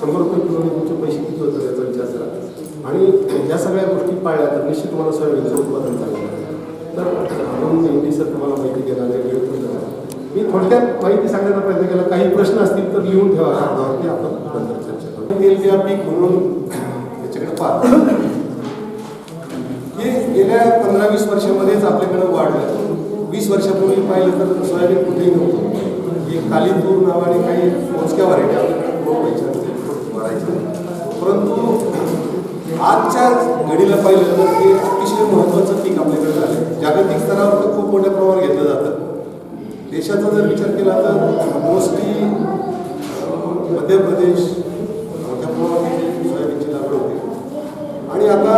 Speaker 3: 100 रुपये किलोने तुमचे पैसे किती होतात याचा विचार करा. आणि ह्या सगळ्या गोष्टी पाळल्या तर निश्चित तुम्हाला सोयाबीनचं उत्पादन चांगलं आहे. तर म्हणून एम डी सर तुम्हाला माहिती देणार आहे, वेळ पण देणार. मी थोडक्यात माहिती सांगण्याचा प्रयत्न केला. काही प्रश्न असतील तर लिहून ठेवा, कागदावरती आपण नंतर चर्चा करू. तेलबिया पीक म्हणून त्याच्याकडे पाहतो हे गेल्या 15-20 वर्षामध्येच आपल्याकडे वाढलं. 20 वर्षापूर्वी पाहिलं तर सोयाबीन कुठेही नव्हतं. हे कालीतूर नावाने काही मोजक्या व्हरायटी आपल्याकडे वाढायच्या. परंतु आजच्या घडीला पाहिलं तर हे अतिशय महत्त्वाचं पीक आपल्याकडे झालं. जागतिक स्तरावर तर खूप मोठ्या प्रमाणात घेतलं जातं. देशाचा जर विचार केला तर मोस्टली मध्य प्रदेश मोठ्या प्रमाणात सोयाबीनची लागवड होते. आणि आता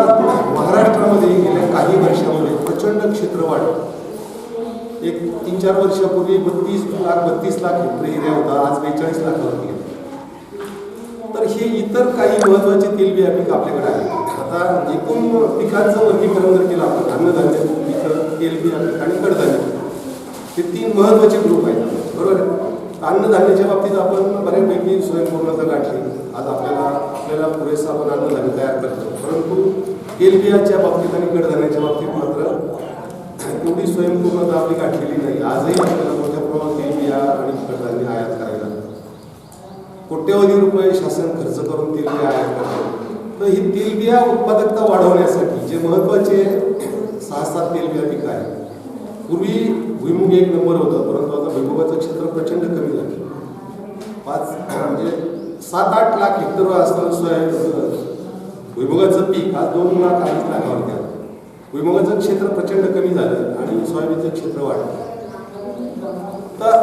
Speaker 3: महाराष्ट्रामध्ये गेल्या काही वर्षामध्ये प्रचंड क्षेत्र वाढलं. एक 3-4 वर्षापूर्वी 32 लाख हेक्टर एरिया होता, आज 42 लाखावरती गेला. तर हे इतर काही महत्त्वाचे तेलबिया पीक आपल्याकडे आहे. आता एकूण पिकांचं वर्गीकरण जर केलं आपण अन्नधान्य पिकं, तेलबिया पीक आणि कडधान्य, हे 3 महत्त्वाचे ग्रुप आहेत, बरोबर आहे. अन्नधान्याच्या बाबतीत आपण बऱ्यापैकी स्वयंपूर्णता गाठली. आज आपल्याला पुरेसं आपण अन्नधान्य तयार करतो. परंतु तेलबियाच्या बाबतीत आणि कडधान्याच्या बाबतीत मात्र तेवढी स्वयंपूर्णता आपली गाठलेली नाही. आजही आपल्याला मोठ्या प्रमाणात तेलबिया आणि कडधान्य आयात करायला लागतं. कोट्यवधी रुपये शासन खर्च करून तेलबिया आयात करतात. तर ही तेलबिया उत्पादकता वाढवण्यासाठी जे महत्त्वाचे 6-7 तेलबिया पिकं आहेत. पूर्वी भुईमुग 1 नंबर होतं, परंतु आता भुईमुगाचं क्षेत्र प्रचंड कमी झालं. 7-8 लाख हेक्टर असताना भुईमुगाचं पीक आज 2-2.5 लाखावरती आलं. भुईमुगाचं क्षेत्र प्रचंड कमी झालं आणि सोयाबीनचं क्षेत्र वाढलं. तर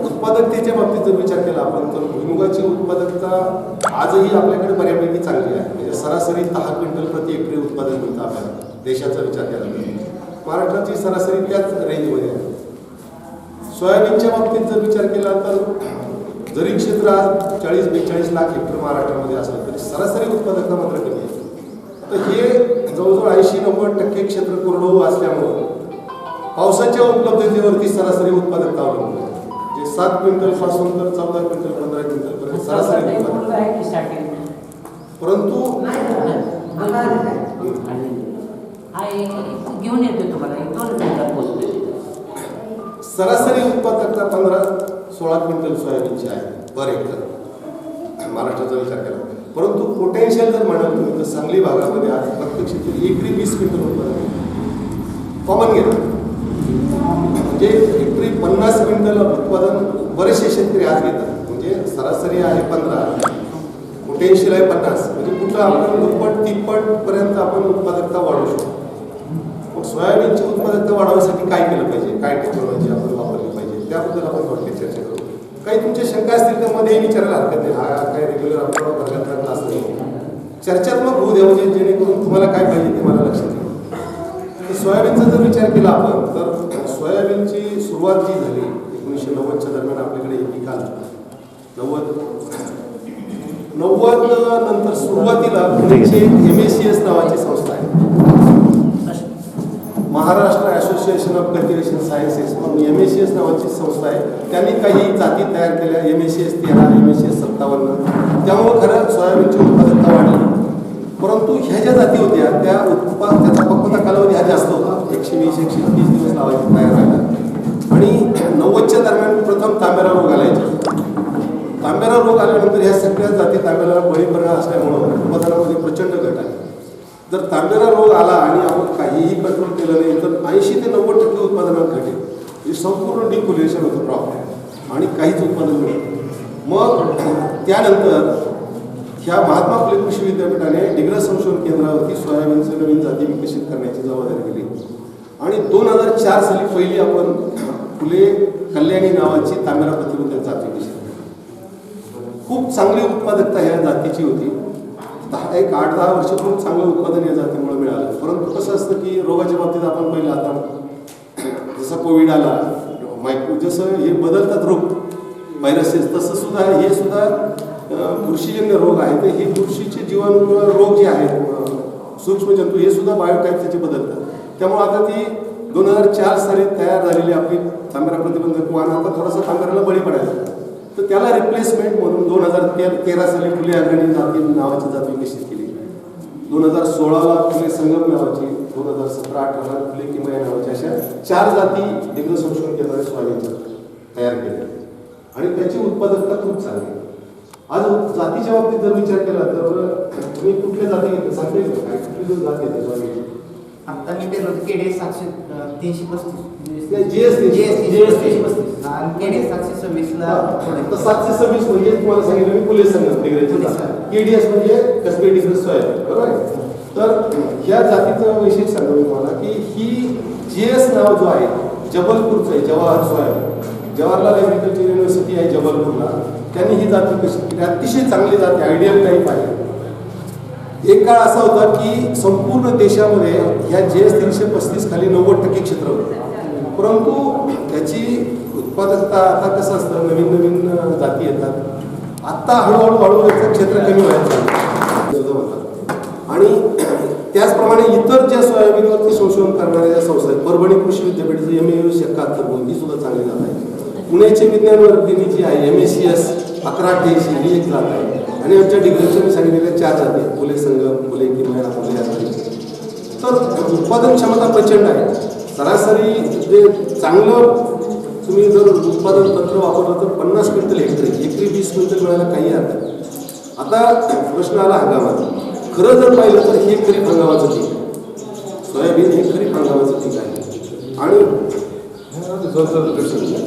Speaker 3: उत्पादकतेच्या बाबतीत जर विचार केला आपण तर भुईमुगाची उत्पादकता आजही आपल्याकडे बऱ्यापैकी चांगली आहे. म्हणजे सरासरी 10 क्विंटल प्रति हेक्टरी उत्पादन मिळतं आपल्याला. देशाचा विचार केला तर महाराष्ट्राची सरासरी त्याच रेंजमध्ये आहे. सोयाबीनच्या बाबतीत जर विचार केला तर जरी क्षेत्र आज 40-42 लाख हेक्टर महाराष्ट्रामध्ये असलं तरी सरासरी उत्पादकता मात्र कमी आहे. तर हे जवळजवळ 80-90% क्षेत्र कोरडवाहू असल्यामुळं पावसाच्या उपलब्धतेवरती सरासरी उत्पादकता अवलंबून आहे. जे 7 क्विंटल पासून तर 14 क्विंटल 15 क्विंटल पर्यंत सरासरी उत्पादकता. परंतु
Speaker 2: घेऊन येतो तुम्हाला 2 मिनिटात पोहोचतो.
Speaker 3: सरासरी उत्पादकता 15-16 क्विंटल सोयाबीनची आहे पर हेक्टर महाराष्ट्राचा विचार केला. परंतु पोटेन्शियल जर म्हणाल तुम्ही तर सांगली भागामध्ये आज प्रत्येक शेतकरी एकरी 20 क्विंटल उत्पादन कॉमन घेतात. म्हणजे हेक्टरी 50 क्विंटल उत्पादन बरेचसे शेतकरी आज घेतात. म्हणजे सरासरी आहे 15, पोटेन्शियल आहे 50. म्हणजे कुठं आपण दुप्पट-तिप्पट पर्यंत आपण उत्पादकता वाढवू शकतो. मग सोयाबीनची उत्पादकता वाढवण्यासाठी काय केलं पाहिजे, काय टेक्नॉलॉजी आपण वापरली पाहिजे, त्याबद्दल आपण थोडक्यात चर्चा करू. काही तुमच्या शंका असतील तर मध्ये विचारायला हरकत नाही. हा काय रेग्युलर आपला वर्गातला क्लास नाही. चर्चात्मक होऊ द्या म्हणजे जेणेकरून तुम्हाला काय पाहिजे ते मला लक्षात येईल. तर सोयाबीनचा जर विचार केला आपण तर सोयाबीनची सुरुवात जी झाली 1990च्या दरम्यान आपल्याकडे हे पीक आलं. 90 नंतर सुरुवातीला पुण्याची MACS नावाची संस्था आहे, Maharashtra association of cultivation sciences म्हणून MACS नावाची संस्था आहे. त्यांनी काही जाती तयार केल्या, MACS 13, MACS 57. त्यामुळं खरं सोयाबीनची उत्पादकता वाढली. परंतु ह्या ज्या जाती होत्या त्याचा पक्वता कालावधी हा जास्त होता. 120-130 दिवस लावायचे तयार व्हायला. आणि 90च्या दरम्यान प्रथम तांबेरा रोग आलायचा. तांबेरा रोग आल्यानंतर ह्या सगळ्या जाती तांबेरा बळी पडणार असल्यामुळं उत्पादनामध्ये प्रचंड घट आहे. जर तांबेरा रोग आला आणि आपण काहीही कंट्रोल केलं नाही तर 80 ते 90% उत्पादनात घटेल. हे संपूर्ण डिक्युलेशन होतं प्रॉब्लेम आणि काहीच उत्पादन मिळत नाही. मग त्यानंतर ह्या महात्मा फुले कृषी विद्यापीठाने डिग्रस संशोधन केंद्रावरती सोयाबीनची नवीन जाती विकसित करण्याची जबाबदारी केली आणि 2004 साली पहिली आपण फुले कल्याणी नावाची तांबेरा प्रतिबंधक जात विकसित केली. खूप चांगली उत्पादकता ह्या जातीची होती. 8-10 वर्षापूर्वी चांगलं उत्पादन या जातीमुळे मिळालं. परंतु कसं असतं की रोगाच्या बाबतीत आपण पहिलं आता जसा कोविड आला जसं हे बदलतात रोग व्हायरसेस तसं सुद्धा हे सुद्धा बुरशीजन्य रोग आहे. तर हे बुरशीचे जीवाणू रोग जे आहेत सूक्ष्म जंतू हे सुद्धा बायोटाईप त्याचे बदलतात. त्यामुळे आता ती 2004 साली तयार झालेली आपली तांबेरा प्रतिबंधक वाहन आता थोडासा तांबेराला बळी पडायला. तर त्याला रिप्लेसमेंट म्हणून 2013 साली फुले अग्रणी जाती नावाची जात विकसित केली. 2016ला फुले संगम नावाची, 2017-18ला फुले किमया नावाची अशा 4 जाती डिग्रस संशोधन केंद्राने सोयाबीनच्या तयार केल्या आणि त्याची उत्पादकता खूप चांगली. आज जातीच्या बाबतीत जर विचार केला तर तुम्ही कुठल्या जाती घेतल्या सांगता येईल का? कुठली जात घेते सोयाबीन?
Speaker 4: आता मी केलं केडे 335
Speaker 3: GS
Speaker 4: आणि केडे 726 ला
Speaker 3: तर 726 म्हणजे तुम्हाला सांगितलं मी फुले संगम डिग्रसची केडीएस म्हणजे कसबे डिग्रस सोयाबीन, बरोबर आहे. तर ह्या जातीचं वैशिष्ट्य सांगतो मी तुम्हाला की ही GS नाव जो आहे जबलपूरचं आहे, Jawahar soybean. Jawaharlal agriculture university आहे जबलपूरला, त्यांनी ही जात विकसित केली. अतिशय चांगली जात आहे, आयडियल टाईप आहे. एक काळ असा होता की संपूर्ण देशामध्ये ह्या GS 335 खाली 90% क्षेत्र होतं. परंतु त्याची उत्पादकता आता कसं असतं नवीन नवीन जाती येतात. आत्ता हळूहळू याचं क्षेत्र कमी व्हायचं आणि त्याचप्रमाणे इतर ज्या सोयाबीनवरती संशोधन करणाऱ्या ज्या संस्था आहेत, परभणी कृषी विद्यापीठाचं MAU 71 ही सुद्धा चांगली जात आहे. पुण्याचे विज्ञान वर्धिनी जी आहे MACS 1188 ही एक जात आहे आणि आमच्या डिग्रीच्या मी सांगितलेल्या 4 जाती आहेत, फुले संगम, फुले किमया, फुले अग्रणी. तर उत्पादन क्षमता प्रचंड आहे. सरासरी जे चांगलं तुम्ही जर उत्पादन तंत्र वापरलं तर 50 क्विंटल एकरी 20 क्विंटल मिळायला काही अर्थ नाही. आता प्रश्न आला हंगामात. खरं जर पाहिलं तर हे खरीप हंगामाचं पीक आहे. सोयाबीन हे खरीप हंगामाचं पीक आहे आणि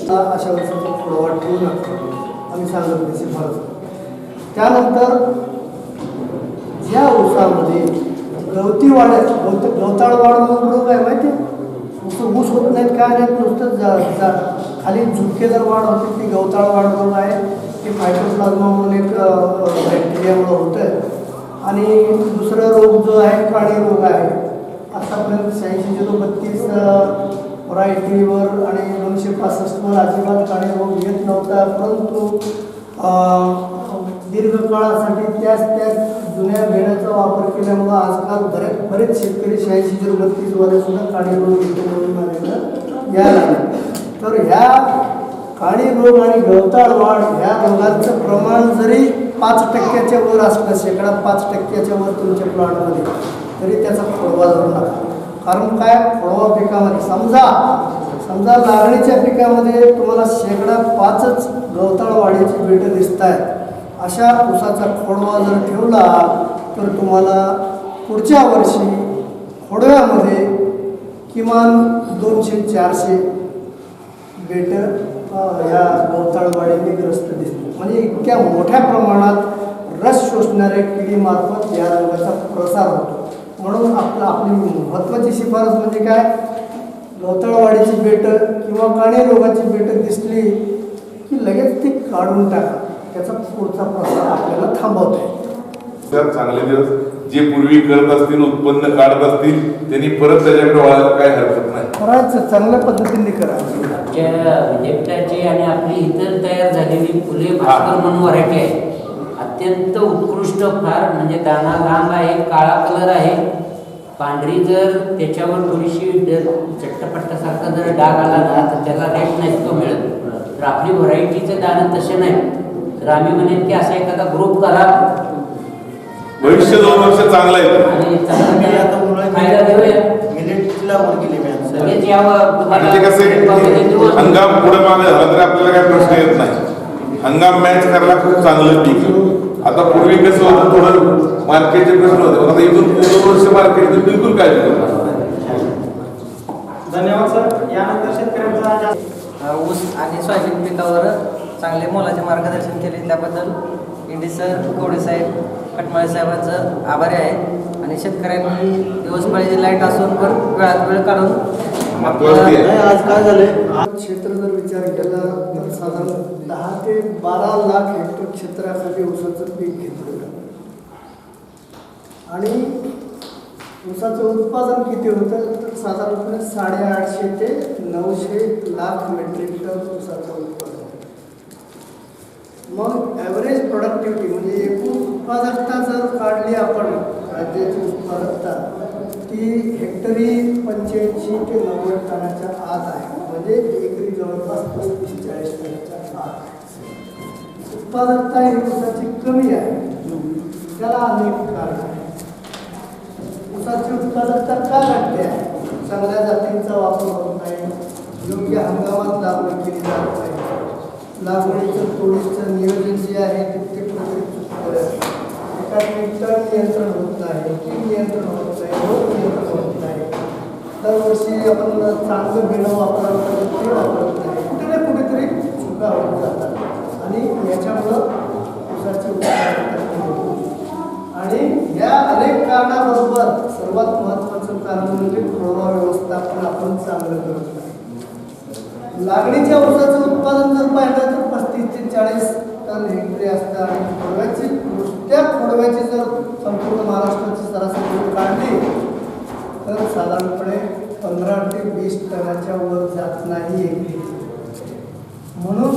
Speaker 5: अशा वर्षाचा फुलवाट ठेवू नका आम्ही सांगत नाही शिफारस. त्यानंतर ज्या ऊसामध्ये गवती गवताळ वाढ म्हणून रोग आहे माहिती आहे. ऊस होत नाहीत काय नाहीत नुसतं खाली झुपके जर वाढ होते ती गवताळ वाढ रोग आहे. ते फायटोप्लाझ्मा म्हणून एक बॅक्टेरियामुळे होतं आहे. आणि दुसरा रोग जो आहे काळी रोग आहे. आतापर्यंत 86-032 व्हरायटीवर आणि 265वर अजिबात काळी रोग येत नव्हता. परंतु दीर्घकाळासाठी त्याच जुन्या बेण्याचा वापर केल्यामुळं आजकाल बरेच शेतकरी 86-032 वाले सुद्धा काळी रोग येतो म्हणून माझ्याकडं यायला लागले. तर ह्या काळी रोग आणि गवताळ वाढ ह्या रोगांचं प्रमाण जरी 5% वर असलं, 5% वर तुमच्या प्लॉटमध्ये, तरी त्याचा खोडवा धरू नका. कारण काय खोडवा पिकामध्ये समजा लागणीच्या पिकामध्ये तुम्हाला 5% गवताळ वाढीची बेटं दिसत आहेत. अशा ऊसाचा खोडवा जर ठेवला तर तुम्हाला पुढच्या वर्षी खोडव्यामध्ये किमान 200-400 बेटं या गवताळवाडीने ग्रस्त दिसते. म्हणजे इतक्या मोठ्या प्रमाणात रस शोषणाऱ्या किडीमार्फत या रोगाचा प्रसार होतो. म्हणून आपली महत्त्वाची शिफारस म्हणजे काय, गवताळवाडीची बेटं किंवा काणे रोगाची बेटं दिसली की लगेच ती काढून टाका. त्याचा पुढचा प्रसार आपल्याला थांबवता येतो.
Speaker 6: चांगले दिवस जे पूर्वी करत असतील उत्पन्न काढत असतील त्यांनी परत त्याच्याकडे वळायला काय हरकत नाही.
Speaker 5: करायचं चांगल्या पद्धतीने करा.
Speaker 2: विद्यापीठाची आणि आपली इतर तयार झालेली फुले भास्कर म्हणून व्हरायटी आहे. अत्यंत उत्कृष्ट, फार म्हणजे दाणा लांब आहे, काळा कलर आहे, पांढरी. जर त्याच्यावर थोडीशी चट्टपट्टासारखा जर डाग आला ना तर त्याला रेट नसतो मिळत. तर आपली व्हरायटीचं दाणं तसे नाही. तर आम्ही म्हणेन की असा एखादा ग्रुप करा,
Speaker 6: भविष्य 2 वर्ष चांगलं आहे
Speaker 2: आणि चांगला फायदा देऊया.
Speaker 4: मिलेटची लागवड केली मी
Speaker 2: सगळेच यावं.
Speaker 6: आणि ते कसं हंगाम पुढे मागे झाला तर आपल्याला काही प्रश्न येत नाही. हंगाम मॅच करायला खूप चांगलं पीक. आता पूर्वी कसं होतं, थोडं मार्केटचे प्रश्न होते, पण आता इथून 2 वर्ष मार्केट बिलकुल काय नाही.
Speaker 1: धन्यवाद सर. यानंतर शेतकऱ्यांचा
Speaker 7: ऊस आणि सोयाबीन पिकावर चांगले मोलाचे मार्गदर्शन केले त्याबद्दल इंडी सर, कवडे साहेब, कटमाळे साहेबांचं आभारी आहे. आणि शेतकऱ्यांनी दिवसपाळी लाईट असून पण वेळात वेळ काढून
Speaker 6: महत्वाची आहे.
Speaker 5: आज काय झालंय, आज क्षेत्र जर विचार केला तर साधारण 10 ते 12 लाख हेक्टर क्षेत्रासाठी ऊसाचं पीक घेतलं जातं. आणि ऊसाचं उत्पादन किती होतं तर साधारणपणे 850 ते 900 लाख मेट्रिक टन ऊसाचं उत्पादन. मग ॲव्हरेज प्रोडक्टिव्हिटी म्हणजे एकूण उत्पादकता जर काढली आपण राज्याची उत्पादकता, ती हेक्टरी 85 ते 90 टनाच्या आत आहे. म्हणजे एकरी जवळपास 35-40 टनाच्या आत आहे. उत्पादकता ही ऊसाची कमी आहे. त्याला अनेक कारण आहेत. ऊसाची उत्पादकता का घटते आहे? चांगल्या जातींचा वापर होत नाही, योग्य हंगामात लागवड केली जात नाही, लागवडीचं तोडीचं नियोजन जे आहे ते एकात्मिक तण नियंत्रण होत नाही, कीड नियंत्रण होत नाही, रोग नियंत्रण होत नाही. दरवर्षी आपण चांगलं बिणं वापरावं तर ते वापरत नाही. कुठे ना कुठेतरी चुका होत जातात आणि याच्यामुळं ऊसाची उत्पादकता कमी होते. आणि या अनेक कारणाबरोबर सर्वात महत्त्वाचं कारण म्हणजे खोडवा व्यवस्थापन आपण चांगलं करत नाही. लागणीच्या ऊसाचं उत्पादन जर पाहिलं तर 35 ते 40 टन हेक्टरी असतं. आणि खोडव्याची नुसत्या खोडव्याची जर संपूर्ण महाराष्ट्राची सरासरी काढली तर साधारणपणे 15 ते 20 टनाच्या वर जात नाही एकरी. म्हणून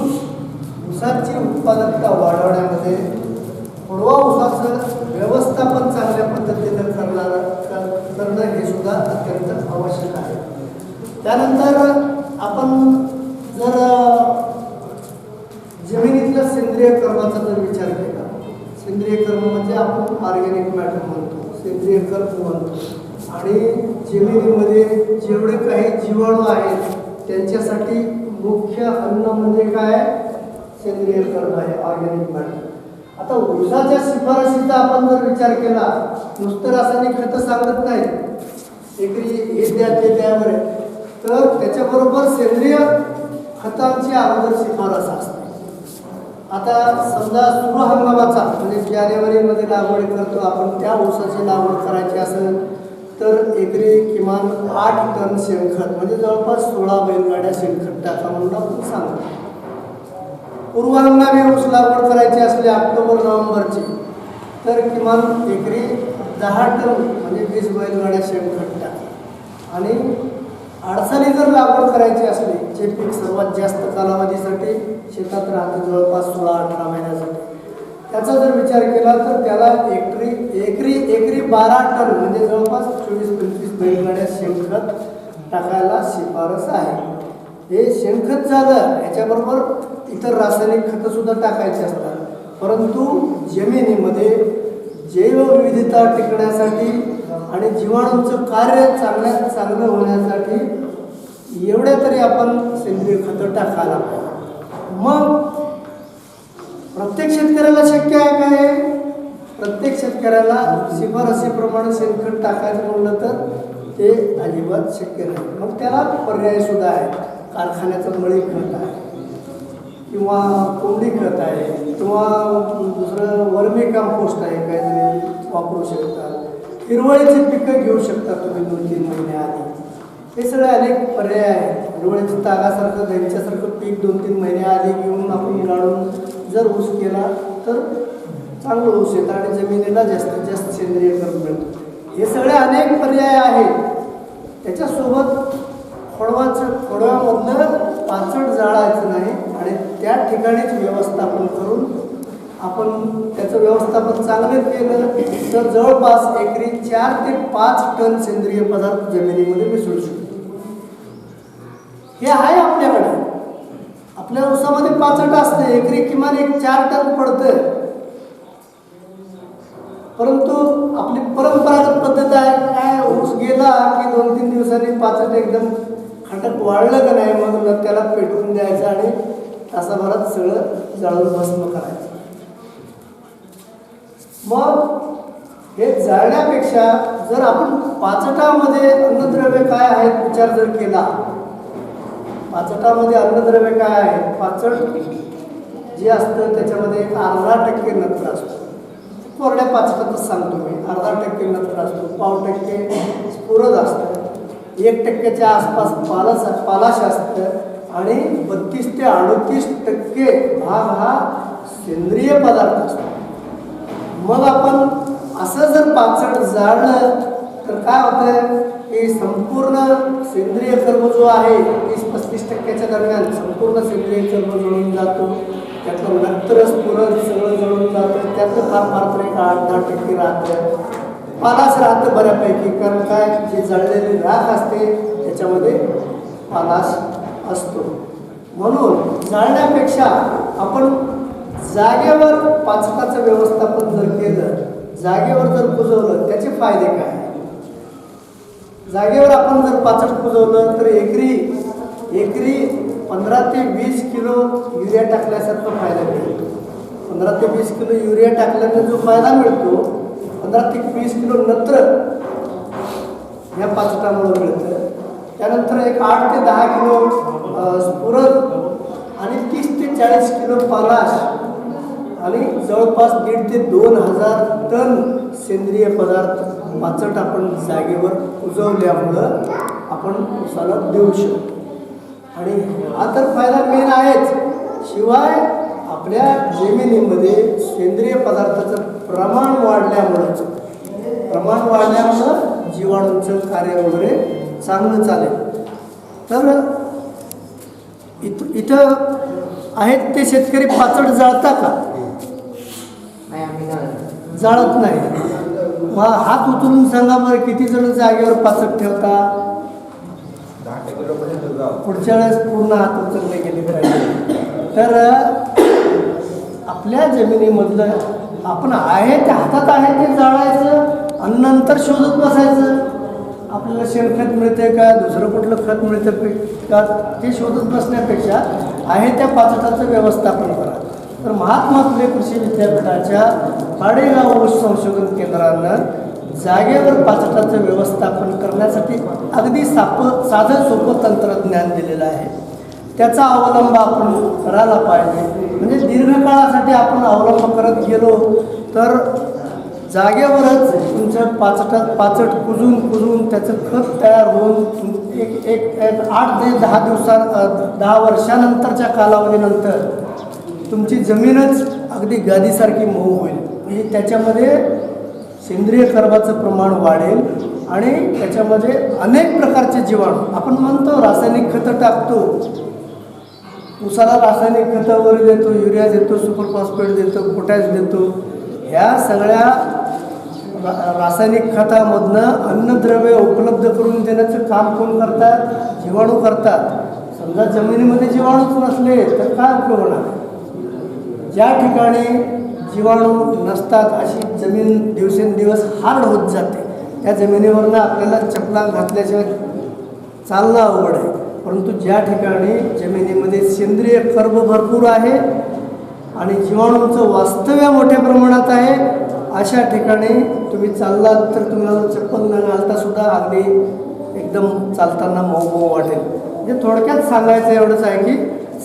Speaker 5: ऊसाची उत्पादकता वाढवण्यामध्ये खोडवा ऊसाचं व्यवस्थापन चांगल्या पद्धतीनं करणं हे सुद्धा अत्यंत आवश्यक आहे. त्यानंतर आपण जर जमिनीतल्या सेंद्रिय कर्माचा जर विचार केला, सेंद्रिय कर्म म्हणजे आपण ऑर्गॅनिक मॅटर म्हणतो, सेंद्रिय कर्म म्हणतो. आणि जमिनीमध्ये जेवढे काही जीवाणू आहेत त्यांच्यासाठी मुख्य अन्न म्हणजे काय? सेंद्रिय कर्म आहे, ऑर्गॅनिक मॅटर. आता ऊसाच्या शिफारशीचा आपण जर विचार केला, नुसतं रासायनिक खतं सांगत नाही, एकरी हे द्या ते द्यावर, तर त्याच्याबरोबर सेंद्रिय खतांची अगोदर शिफारस असते. आता समजा सुरू हंगामाचा म्हणजे जानेवारीमध्ये लागवड करतो आपण, त्या ऊसाची लागवड करायची असेल तर एकरी किमान 8 टन शेणखत म्हणजे जवळपास 16 बैलगाड्या शेणखत टाका म्हणून आपण सांगतो. पूर्व हंगामी ऊस लागवड करायची असली ऑक्टोबर-नोव्हेंबरची तर किमान एकरी 10 टन म्हणजे 20 बैलगाड्या शेणखत टाका. आणि अडचणी जर लागवड करायची असली, जे पीक सर्वात जास्त कालावधीसाठी शेतात राहतं जवळपास 16-18 महिन्यासाठी, त्याचा जर विचार केला तर त्याला एकरी 12 टन म्हणजे जवळपास 24-25 बैलगाड्या शेणखत टाकायला शिफारस आहे. हे शेणखत झालं, याच्याबरोबर इतर रासायनिक खतंसुद्धा टाकायची असतात. परंतु जमिनीमध्ये जैवविविधता टिकण्यासाठी आणि जीवाणूंचं कार्य चांगल्यात चांगलं होण्यासाठी एवढ्या तरी आपण सेंद्रिय खतं टाकायला पाहिजे. मग प्रत्येक शेतकऱ्याला शक्य आहे काय? प्रत्येक शेतकऱ्याला शिफारसीप्रमाणे शेणखत टाकायचं म्हणलं तर ते अजिबात शक्य नाही. मग त्याला पर्यायसुद्धा आहे. कारखान्याचं मळी खत आहे किंवा कोंबडी खत आहे किंवा दुसरं वर्मी कंपोस्ट आहे, काहीतरी वापरू शकतात. हिरवळीची पिकं घेऊ शकता तुम्ही 2-3 महिने आधी. हे सगळे अनेक पर्याय आहेत. हिरवळीची तागासारखं त्यांच्यासारखं पीक 2-3 महिने आधी घेऊन आपण काढून जर ऊस केला तर चांगलं ऊस येतं आणि जमिनीला जास्तीत जास्त सेंद्रिय कर्म मिळतं. हे सगळे अनेक पर्याय आहेत. त्याच्यासोबत खोडव्यामधलं पाचट जाळायचं नाही आणि त्या ठिकाणीच व्यवस्थापन करून आपण त्याचं व्यवस्थापन चांगलं केलं तर जवळपास एकरी 4 ते 5 टन सेंद्रिय पदार्थ जमिनीमध्ये मिसळू शकतो. हे आहे आपल्याकडे. आपल्या ऊसामध्ये पाचट असते, एकरी किमान 4 टन पडतं. परंतु आपली परंपरागत पद्धत आहे काय, ऊस गेला की 2-3 दिवसांनी पाचट एकदम खटक वाढलं का नाही मग त्याला पेटवून द्यायचं आणि तासाभरात सगळं जाळून भस्म करायचं. मग हे जाळण्यापेक्षा जर आपण पाचटामध्ये अन्नद्रव्य काय आहेत विचार जर केला, पाचटामध्ये अन्नद्रव्य काय आहे, पाचट जे असतं त्याच्यामध्ये एक अर्धा% नत्र असतो. कोरड्या पाचटातच सांगतो मी, अर्धा% नत्र असतो, 1/2% स्फुरद असतं, 1% आसपास पालाश असतं आणि 32 ते 38% भाग हा सेंद्रिय पदार्थ असतो. मग आपण असं जर पाचट जाळलं तर काय होतं की संपूर्ण सेंद्रिय कर्म जो आहे 30-35% दरम्यान संपूर्ण सेंद्रिय कर्म जळून जातो. त्यातलं नत्र स्फुरद सगळं जळून जातं. त्यातलं फार तर एक 8-10% राहतं. पालाश राहतं बऱ्यापैकी, कारण काय जी जळलेली राख असते त्याच्यामध्ये पालाश असतो. म्हणून जाळण्यापेक्षा आपण जागेवर पाचटाचं व्यवस्थापन जर केलं, जागेवर जर कुजवलं त्याचे फायदे काय? जागेवर आपण जर पाचट कुजवलं तर एकरी 15 ते 20 किलो युरिया टाकल्यासारखा फायदा मिळतो. 15 ते 20 किलो युरिया टाकल्याने जो फायदा मिळतो, 15 ते 20 किलो नत्र या पाचटामुळे मिळतं. त्यानंतर एक 8 ते 10 किलो स्फुरद आणि 30 ते 40 किलो पालाश आणि जवळपास 1,500 ते 2,000 टन सेंद्रिय पदार्थ पाचट आपण जागेवर कुजवल्यामुळं आपण उसाला देऊ शकतो. आणि हा तर फायदा मेन आहेच, शिवाय आपल्या जमिनीमध्ये सेंद्रिय पदार्थाचं प्रमाण वाढल्यामुळं जीवाणूंचं कार्य वगैरे चांगलं चालेल. तर इथं आहेत ते शेतकरी पाचट जाळता का?
Speaker 4: नाही, आम्ही
Speaker 5: जाळत नाही. मग हात उचलून सांगा बरं, किती जण जागेवर पाचट ठेवता? पुढच्या वेळेस पूर्ण हात उचलले गेले पाहिजे. तर आपल्या जमिनीमधलं आपण आहे ते हातात आहे ते जाळायचं आणि नंतर शोधत बसायचं. आपल्याला शेणखत मिळते का, दुसरं कुठलं खत मिळतं का, ते शोधत बसण्यापेक्षा आहे त्या पाचटाचं व्यवस्थापन करा. तर महात्मा फुले कृषी विद्यापीठाच्या पाडेगाव ऊस संशोधन केंद्रानं जागेवर पाचटाचं व्यवस्थापन करण्यासाठी अगदी साधं सोपं तंत्रज्ञान दिलेलं आहे. त्याचा अवलंब आपण करायला पाहिजे. म्हणजे दीर्घकाळासाठी आपण अवलंब करत गेलो तर जागेवरच तुमचं पाचट कुजून त्याचं खत तयार होऊन एक 8 ते 10 वर्षानंतरच्या कालावधीनंतर तुमची जमीनच अगदी गादीसारखी मऊ होईल. म्हणजे त्याच्यामध्ये सेंद्रिय कर्बाचं प्रमाण वाढेल आणि त्याच्यामध्ये अनेक प्रकारचे जीवाणू, आपण म्हणतो रासायनिक खतं टाकतो, उसाला रासायनिक खतं वगैरे देतो, युरिया देतो, सुपर फॉस्फेट देतो, पोटॅश देतो. ह्या सगळ्या रासायनिक खतामधनं अन्नद्रव्य उपलब्ध करून देण्याचं काम कोण करतात? जीवाणू करतात. समजा जमिनीमध्ये जीवाणूच नसले तर काय उपयोग होणार? ज्या ठिकाणी जीवाणू नसतात अशी जमीन दिवसेंदिवस हार्ड होत जाते. त्या जमिनीवरनं आपल्याला चपला घातल्याशिवाय चालणं अवघड आहे. परंतु ज्या ठिकाणी जमिनीमध्ये सेंद्रिय कर्ब भरपूर आहे आणि जीवाणूंचं वास्तव्य मोठ्या प्रमाणात आहे, अशा ठिकाणी तुम्ही चाललात तर तुम्हाला चप्पल न घालता सुद्धा अगदी एकदम चालताना मऊ वाटेल. म्हणजे थोडक्यात सांगायचं एवढंच आहे की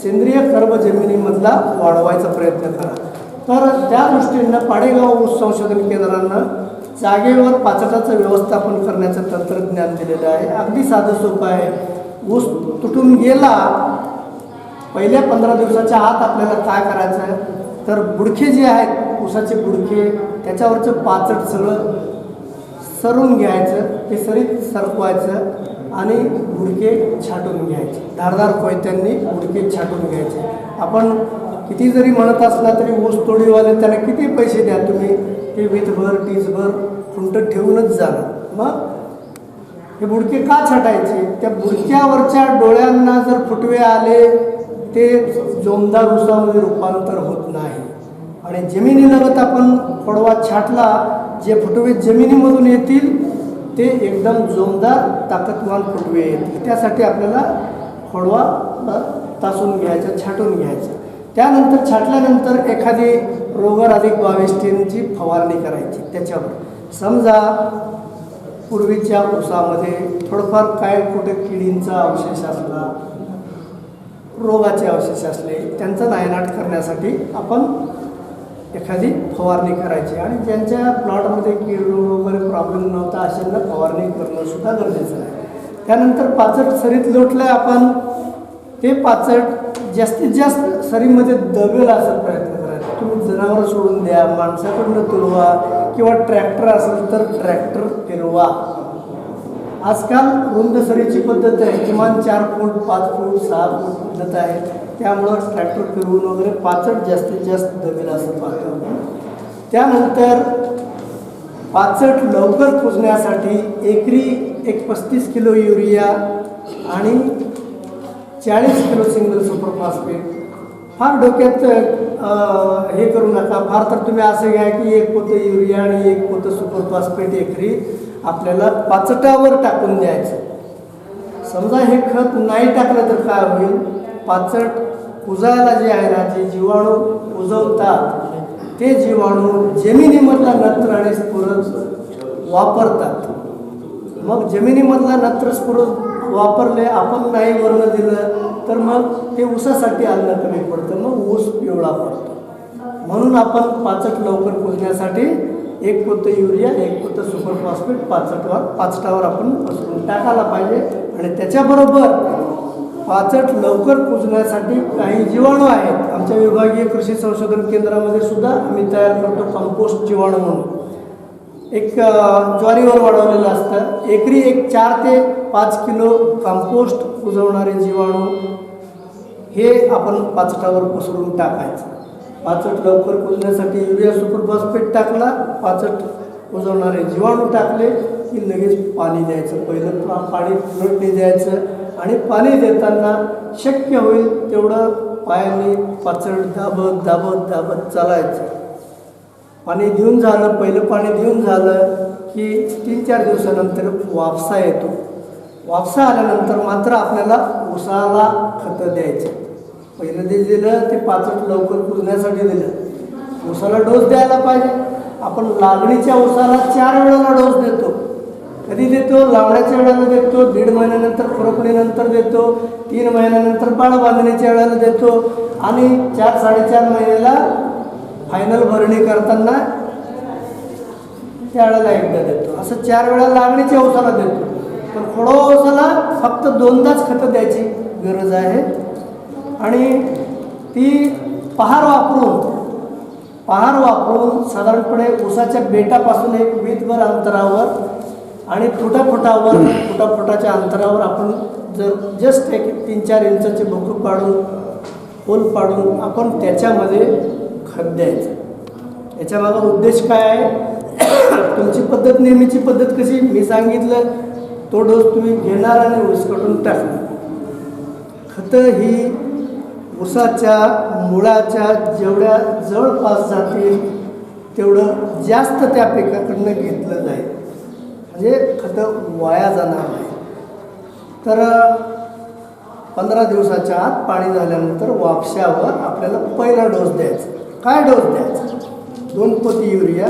Speaker 5: सेंद्रिय कर्ब जमिनीमधला वाढवायचा प्रयत्न करा. तर त्या दृष्टीनं पाडेगाव ऊस संशोधन केंद्रानं जागेवर पाचटाचं व्यवस्थापन करण्याचं तंत्रज्ञान दिलेलं आहे. अगदी साधं सोपं आहे. ऊस तुटून गेला, पहिल्या 15 दिवसाच्या आत आपल्याला काय करायचं आहे तर बुडखे जे आहेत ऊसाचे बुडखे त्याच्यावरचं पाचट सगळं सरून घ्यायचं, ते सरीत सरकवायचं आणि बुडके छाटून घ्यायचे. धारदार कोयत्यांनी बुडके छाटून घ्यायचे. आपण किती जरी म्हणत असला तरी ऊस तोडीवाले त्याला किती पैसे द्या तुम्ही, ते वीतभर टीसभर खुंट ठेवूनच जाणार. मग हे बुडके का छाटायचे? त्या बुडक्यावरच्या डोळ्यांना जर फुटवे आले ते जोमदार ऊसामध्ये रूपांतर होत नाही. आणि जमिनीलगत आपण खोडवा छाटला, जे फुटवे जमिनीमधून येतील ते एकदम जोमदार ताकदवान फुटवे येतील. त्यासाठी आपल्याला खोडवा तासून घ्यायचा, छाटून घ्यायचा. त्यानंतर छाटल्यानंतर एखादी रोगर अधिक 22 फवारणी करायची त्याच्यावर. समजा पूर्वीच्या ऊसामध्ये थोडंफार काय कुठे किडींचा अवशेष असला, रोगाचे अवशेष असले, त्यांचा नायनाट करण्यासाठी आपण एखादी फवारणी करायची. आणि ज्यांच्या प्लॉटमध्ये कीड रोग वगैरे प्रॉब्लेम नव्हता अशांना फवारणी करणं सुद्धा गरजेचं आहे. त्यानंतर पाचट सरीत लोटलं आपण, ते पाचट जास्तीत जास्त सरीमध्ये दबेल असा प्रयत्न करायचा. तुम्ही जनावर सोडून द्या, माणसाकडनं तुलवा किंवा ट्रॅक्टर असेल तर ट्रॅक्टर फिरवा. आजकाल रुंद सरीची पद्धत आहे, किमान 4 फूट 5 फूट 6 फूट पद्धत आहे. त्यामुळं ट्रॅक्टर फिरवून वगैरे पाचट जास्तीत जास्त दबेल असं पाहतो आपण. त्यानंतर पाचट लवकर कुजण्यासाठी एकरी 35 किलो युरिया आणि 40 किलो सिंगल सुपर फॉस्फेट. फार डोक्यात हे करू नका. फार तर तुम्ही असं घ्या की 1 पोतं युरिया आणि 1 पोतं सुपर फॉस्फेट एकरी आपल्याला पाचटावर टाकून द्यायचं. समजा हे खत नाही टाकलं तर काय होईल, पाचट कुजायला जे आहे ना, जे जीवाणू कुजवतात ते जीवाणू जमिनीमधला नत्र आणि स्फुरद वापरतात. मग जमिनीमधला नत्र स्फुरद वापरले, आपण नाही वर्ण दिलं तर मग ते ऊसासाठी अन्न कमी पडतं, मग ऊस पिवळा पडतो. म्हणून आपण पाचट लवकर कुजण्यासाठी 1 पोतं युरिया 1 पोतं सुपर फॉस्फेट पाचटावर आपण पसरून टाकायला पाहिजे. आणि त्याच्याबरोबर पाचट लवकर कुजण्यासाठी काही जीवाणू आहेत. आमच्या विभागीय कृषी संशोधन केंद्रामध्ये सुद्धा आम्ही तयार करतो कंपोस्ट जीवाणू म्हणून. एक ज्वारीवर वाढवलेलं असतं. एकरी 4 ते 5 किलो कंपोस्ट कुजवणारे जीवाणू हे आपण पाचटावर पसरून टाकायचं. पाचट लवकर कुजण्यासाठी युरिया सुपर फॉस्फेट टाकला, पाचट कुजवणारे जीवाणू टाकले की लगेच पाणी द्यायचं. पहिलं पाणी फुलटणी द्यायचं आणि पाणी देताना शक्य होईल तेवढं पायाने पाचट दाबत दाबत दाबत चालायचं. पाणी देऊन झालं, पहिलं पाणी देऊन झालं की 3-4 दिवसानंतर वापसा येतो. वापसा आल्यानंतर मात्र आपल्याला ऊसाला खतं द्यायचं. पहिलं जे दिलं ते पाचट लवकर कुजण्यासाठी दिलं. ऊसाला डोस द्यायला पाहिजे. आपण लागणीच्या ऊसाला 4 वेळेला डोस देतो. कधी देतो? लावण्याच्या वेळेला देतो, 1.5 महिन्यानंतर खुरपणीनंतर देतो, 3 महिन्यानंतर बाळ बांधणीच्या वेळेला देतो आणि 4-4.5 महिन्याला फायनल भरणी करताना त्यावेळेला एकदा देतो. असं 4 वेळा लागणीच्या ऊसाला देतो. पण खोडवा ऊसाला फक्त 2दाच खतं द्यायची गरज आहे. आणि ती पहार वापरून साधारणपणे ऊसाच्या बेटापासून 1 वीतभर अंतरावर आणि फुटाच्या अंतरावर आपण जर जस्ट 3-4 इंचाचे भोकं पाडून होल पाडून आपण त्याच्यामध्ये खत द्यायचं. याच्यामागं उद्देश काय आहे? तुमची पद्धत, नेहमीची पद्धत कशी मी सांगितलं तो डोस तुम्ही घेणार आणि उसकटून टाकणार. खतं ही ऊसाच्या मुळाच्या जेवढ्या जवळपास जातील तेवढं जास्त त्या पिकाकडनं घेतलं जाईल. म्हणजे खतं वाया जाणार नाही. तर 15 दिवसाच्या आत पाणी झाल्यानंतर वापशावर आपल्याला पहिला डोस द्यायचा. काय डोस द्यायचा? 2 पोती युरिया,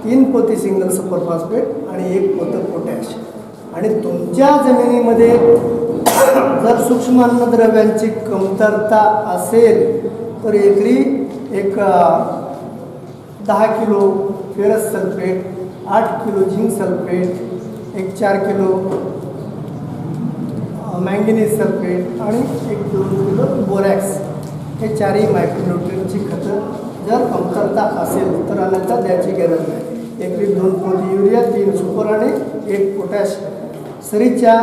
Speaker 5: 3 पोती सिंगल सुपर फॉस्फेट आणि 1 पोतं पोटॅश. आणि तुमच्या जमिनीमध्ये जर सूक्ष्म अन्नद्रव्यांची कमतरता असेल तर एकरी 10 kilo ferrous sulphate, 8 kilo zinc sulphate, 4 kilo manganese sulphate आणि 1-2 किलो बोरॅक्स हे 4ही मायक्रोन्यूट्रियनची खतं जर कमतरता असेल तर अन्नता द्यायची गरज नाही. एकरी 2 पोती युरिया, 3 सुपर आणि 1 पोटॅश सरीच्या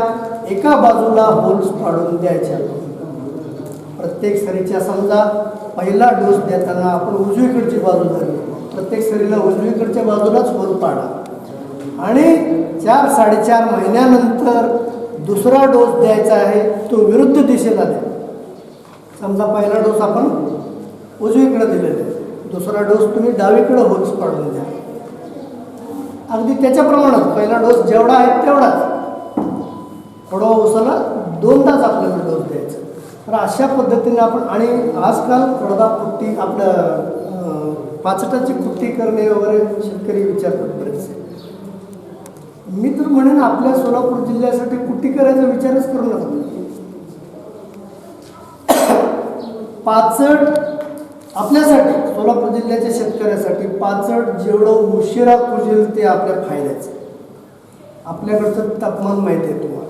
Speaker 5: एका बाजूला होल्स पाडून द्यायच्या. प्रत्येक सरीच्या समजा पहिला डोस देताना आपण उजवीकडची बाजू धरली, प्रत्येक सरीला उजवीकडच्या बाजूलाच होल पाडा. आणि 4-4.5 महिन्यानंतर दुसरा डोस द्यायचा आहे तो विरुद्ध दिशेला द्या. समजा पहिला डोस आपण उजवीकडे दिलेला आहे, दुसरा डोस तुम्ही डावीकडे होल्स पाडून द्या. अगदी त्याच्याप्रमाणेच पहिला डोस जेवढा आहे तेवढाच. थोडा ऊसाला 2दाच आपल्याला डोस द्यायचा. तर अशा पद्धतीने आपण आणि आजकाल कडबा कुट्टी आपलं पाचटाची कुट्टी करणे वगैरे शेतकरी विचारतात बरेचसे. मी तर म्हणेन आपल्या सोलापूर जिल्ह्यासाठी कुट्टी करायचा विचारच करू नका. पाचट आपल्यासाठी सोलापूर जिल्ह्याच्या शेतकऱ्यासाठी पाचट जेवढं उशिरा कुजेल ते आपल्या फायद्याचं. आपल्याकडचं तापमान माहिती आहे तुम्हाला,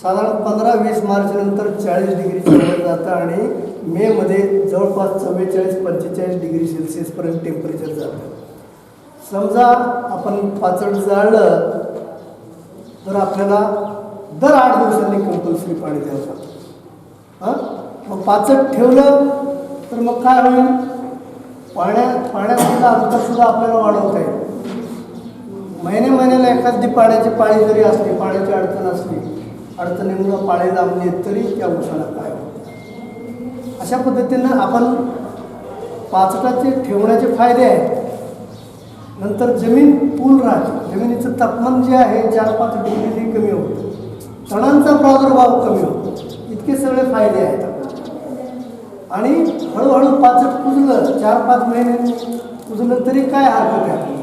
Speaker 5: साधारण 15-20 मार्च नंतर 40 डिग्रीच्या वर जातं आणि मेमध्ये जवळपास 44-45 डिग्री सेल्सिअसपर्यंत टेम्परेचर जातं. समजा आपण पाचट जाळलं तर आपल्याला दर 8 दिवसांनी कंपल्सरी पाणी द्यावं लागतं. मग पाचट ठेवलं तर मग काय होईल, पाण्यामधलं अंतरसुद्धा आपल्याला वाढवता येईल. महिन्याला एखादी पाण्याची पाळी जरी असली, पाण्याची अडचण असली, अडचणीमुळं पाळी लांबली तरी त्या उसाला काय होतं. अशा पद्धतीनं आपण पाचटाचे ठेवण्याचे फायदे आहेत. नंतर जमीन पूल राहते, जमिनीचं तापमान जे आहे 4-5 डिग्री कमी होतं, तणांचा प्रादुर्भाव कमी होतो. इतके सगळे फायदे आहेत. आणि हळूहळू पाचट कुजलं, 4-5 महिने कुजलं तरी काय हरकत आहे.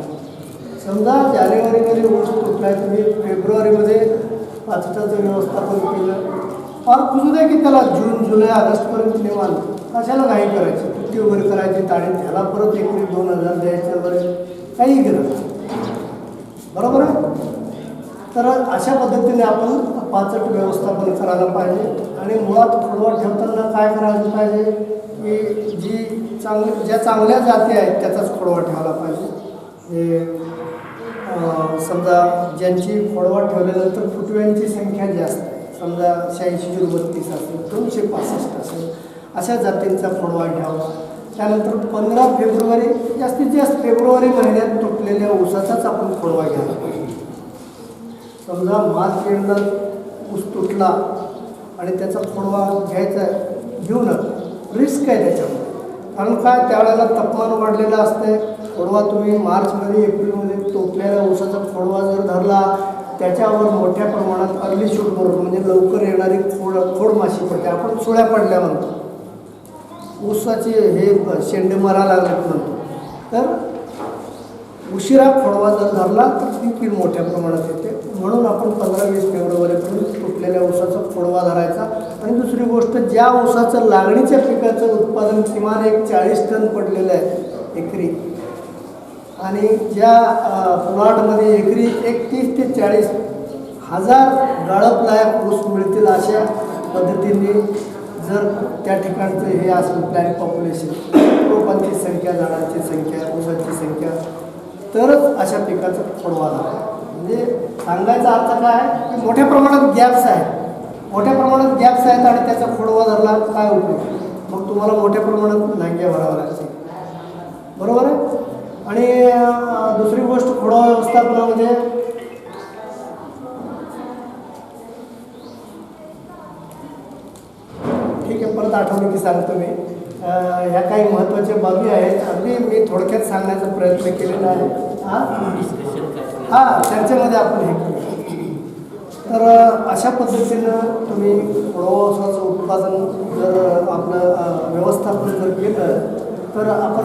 Speaker 5: समजा जानेवारीमध्ये ऊस तुटला, तुम्ही फेब्रुवारीमध्ये पाचटाचं व्यवस्थापन केलं, फार कुजू द्या की त्याला जून, जुलै, ऑगस्टपर्यंत निवांत. कशाला काही करायचं, कुट्टी वगैरे करायची ताणी, त्याला परत एकरी 2,000 द्यायचं वगैरे काही गरज नाही. बरोबर आहे. तर अशा पद्धतीने आपण पाचट व्यवस्थापन करायला पाहिजे. आणि मुळात खोडवा ठेवताना काय करायला पाहिजे की ज्या चांगल्या जाती आहेत त्याचाच खोडवा ठेवायला पाहिजे. समजा ज्यांची खोडवा ठेवल्यानंतर फुटव्यांची संख्या जास्त आहे, समजा 86-32 असेल, 265 असेल, अशा जातींचा खोडवा घ्यावा. त्यानंतर 15 फेब्रुवारी, जास्तीत जास्त फेब्रुवारी महिन्यात तुटलेल्या ऊसाचाच आपण खोडवा घ्यायला पाहिजे. समजा मार्च एंडला ऊस तुटला आणि त्याचा खोडवा घ्यायचा घेऊ नका, रिस्क आहे त्याच्यामध्ये. कारण काय, त्यावेळेला तापमान वाढलेलं असतंय. खोडवा तुम्ही मार्चमध्ये एप्रिलमध्ये तुटलेल्या ऊसाचा खोडवा जर धरला, त्याच्यावर मोठ्या प्रमाणात अर्ली शूट बरोबर म्हणजे लवकर येणारी खोडमाशी पडते. आपण सुळ्या पडल्या म्हणतो, ऊसाचे हे शेंडे मरायला लागलेत म्हणतो. तर उशिरा खोडवा जर धरला तर ती कीड मोठ्या प्रमाणात येते. म्हणून आपण 15-20 फेब्रुवारीपर्यंत तुटलेल्या ऊसाचा खोडवा धरायचा. आणि दुसरी गोष्ट, ज्या ऊसाचं लागणीच्या पिकाचं उत्पादन किमान 40 टन पडलेलं आहे एकरी, आणि ज्या प्लॉटमध्ये एकरी 31 ते 40 हजार गाळपलायक ऊस मिळतील, अशा पद्धतीने जर त्या ठिकाणचं हे असलं प्लॅन पॉप्युलेशन, रोपांची संख्या, झाडांची संख्या, ऊसाची संख्या, तरच अशा पिकाचा खोडवा झाला. म्हणजे सांगायचा अर्थ काय की मोठ्या प्रमाणात गॅप्स आहेत आणि त्याचा खोडवा धरला काय उपयोग, मग तुम्हाला मोठ्या प्रमाणात नांग्या भराव्या लागतील. बरोबर आहे. आणि दुसरी गोष्ट खोडवा व्यवस्थापनामध्ये ठीक आहे, परत आठवलं की सांगतो मी. ह्या काही महत्त्वाच्या बाबी आहेत, अगदी मी थोडक्यात सांगण्याचा प्रयत्न केलेला आहे. चर्चेमध्ये आपण हे करू. तर अशा पद्धतीनं तुम्ही खोडवाचं उत्पादन जर आपलं व्यवस्थापन जर केलं तर आपण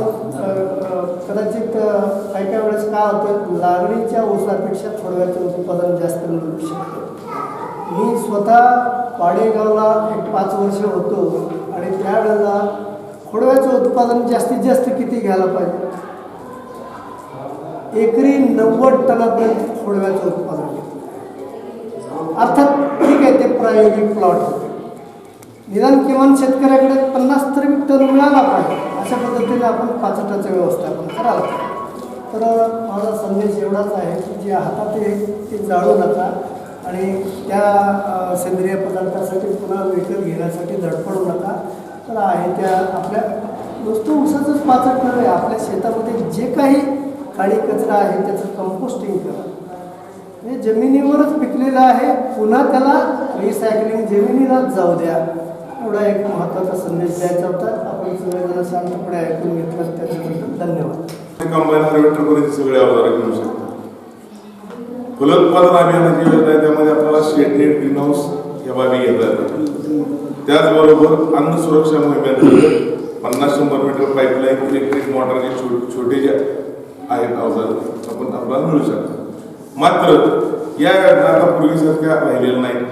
Speaker 5: कदाचित काही वेळेस काय होतं, लागणीच्या ऊसापेक्षा खोडव्याचं उत्पादन जास्त मिळू शकतं. मी स्वतः पाडेगावला 5 वर्ष होतो आणि त्यावेळेला खोडव्याचं उत्पादन जास्तीत जास्त किती घ्यायला पाहिजे, एकरी 90 टनापर्यंत खोडव्याचं उत्पादन घेतलं. अर्थात ठीक आहे, ते प्रायोगिक प्लॉट होते. निदान किमान शेतकऱ्याकडे 50 तरी टन मिळाला पाहिजे. अशा पद्धतीने आपण पाचटाचं व्यवस्थापन करायला पाहिजे. तर माझा संदेश एवढाच आहे की जे हातात ते जाळू नका आणि त्या सेंद्रिय पदार्थासाठी पुन्हा विकत घेण्यासाठी धडपडू नका. तर आहे त्या आपल्या नुसतं ऊसाचंच पाचट नव्हे, आपल्या शेतामध्ये जे काही खाडी कचरा आहे त्याचं कंपोस्टिंग करा. हे जमिनीवरच पिकलेलं आहे, पुन्हा त्याला रिसायकलिंग जमिनीलाच जाऊ द्या. एवढा एक महत्त्वाचा संदेश द्यायचा होता. आपण सगळेजण शांतपणे ऐकून घेतलं, त्याच्याबद्दल धन्यवाद.
Speaker 6: कंबाईन हार्वेस्टर करून सगळे अवजार घेऊ शकतात. फलोत्पादन अभियानाची योजना आहे, त्यामध्ये आपल्याला शेड नेट, ग्रीन हाऊस या बाबी घेता येतात. त्याचबरोबर अन्न सुरक्षा मोहिमेअंतर्गत 50-100 मीटर पाईपलाईन, इलेक्ट्रिक मोटरचे छोटे जे आहेत अवजार आपण आपल्याला मिळू शकतात. मात्र या योजना आता पूर्वीसारख्या राहिलेल्या नाहीत.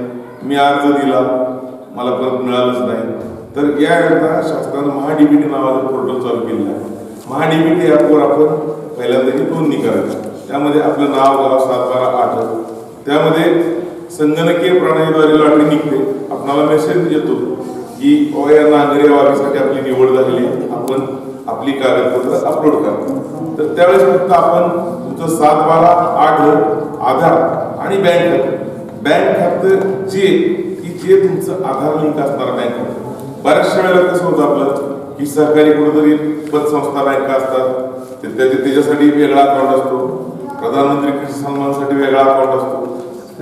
Speaker 6: मी अर्ज दिला, मला परत मिळालंच नाही. तर या योजना शासनानं महाडीबीटी नावाचं पोर्टल चालू केलेलं आहे. महाडीबीटी ॲपवर आपण पहिल्यांदा नोंदणी करायची. त्यामध्ये आपलं नाव, गाव, 7/12/8. त्यामध्ये संगणकीय प्रणालीद्वारे लॉटरी निघते. आपल्याला मेसेज येतो की या नागरी बाबीसाठी आपली निवड झालेली आहे, आपण आपली कागदपत्र अपलोड करा. तर त्यावेळेस फक्त आपण तुमचं 7/12/8 आधार आणि बँक खातं जे तुमचं आधार लिंक असणार बँक खातं. बऱ्याचशा वेळेला कसं होतं आपलं की सहकारी कुठेतरी पतसंस्था बँका असतात, त्याच्यासाठी वेगळा अकाउंट असतो, प्रधानमंत्री कृषी सन्मानसाठी वेगळा अकाउंट असतो.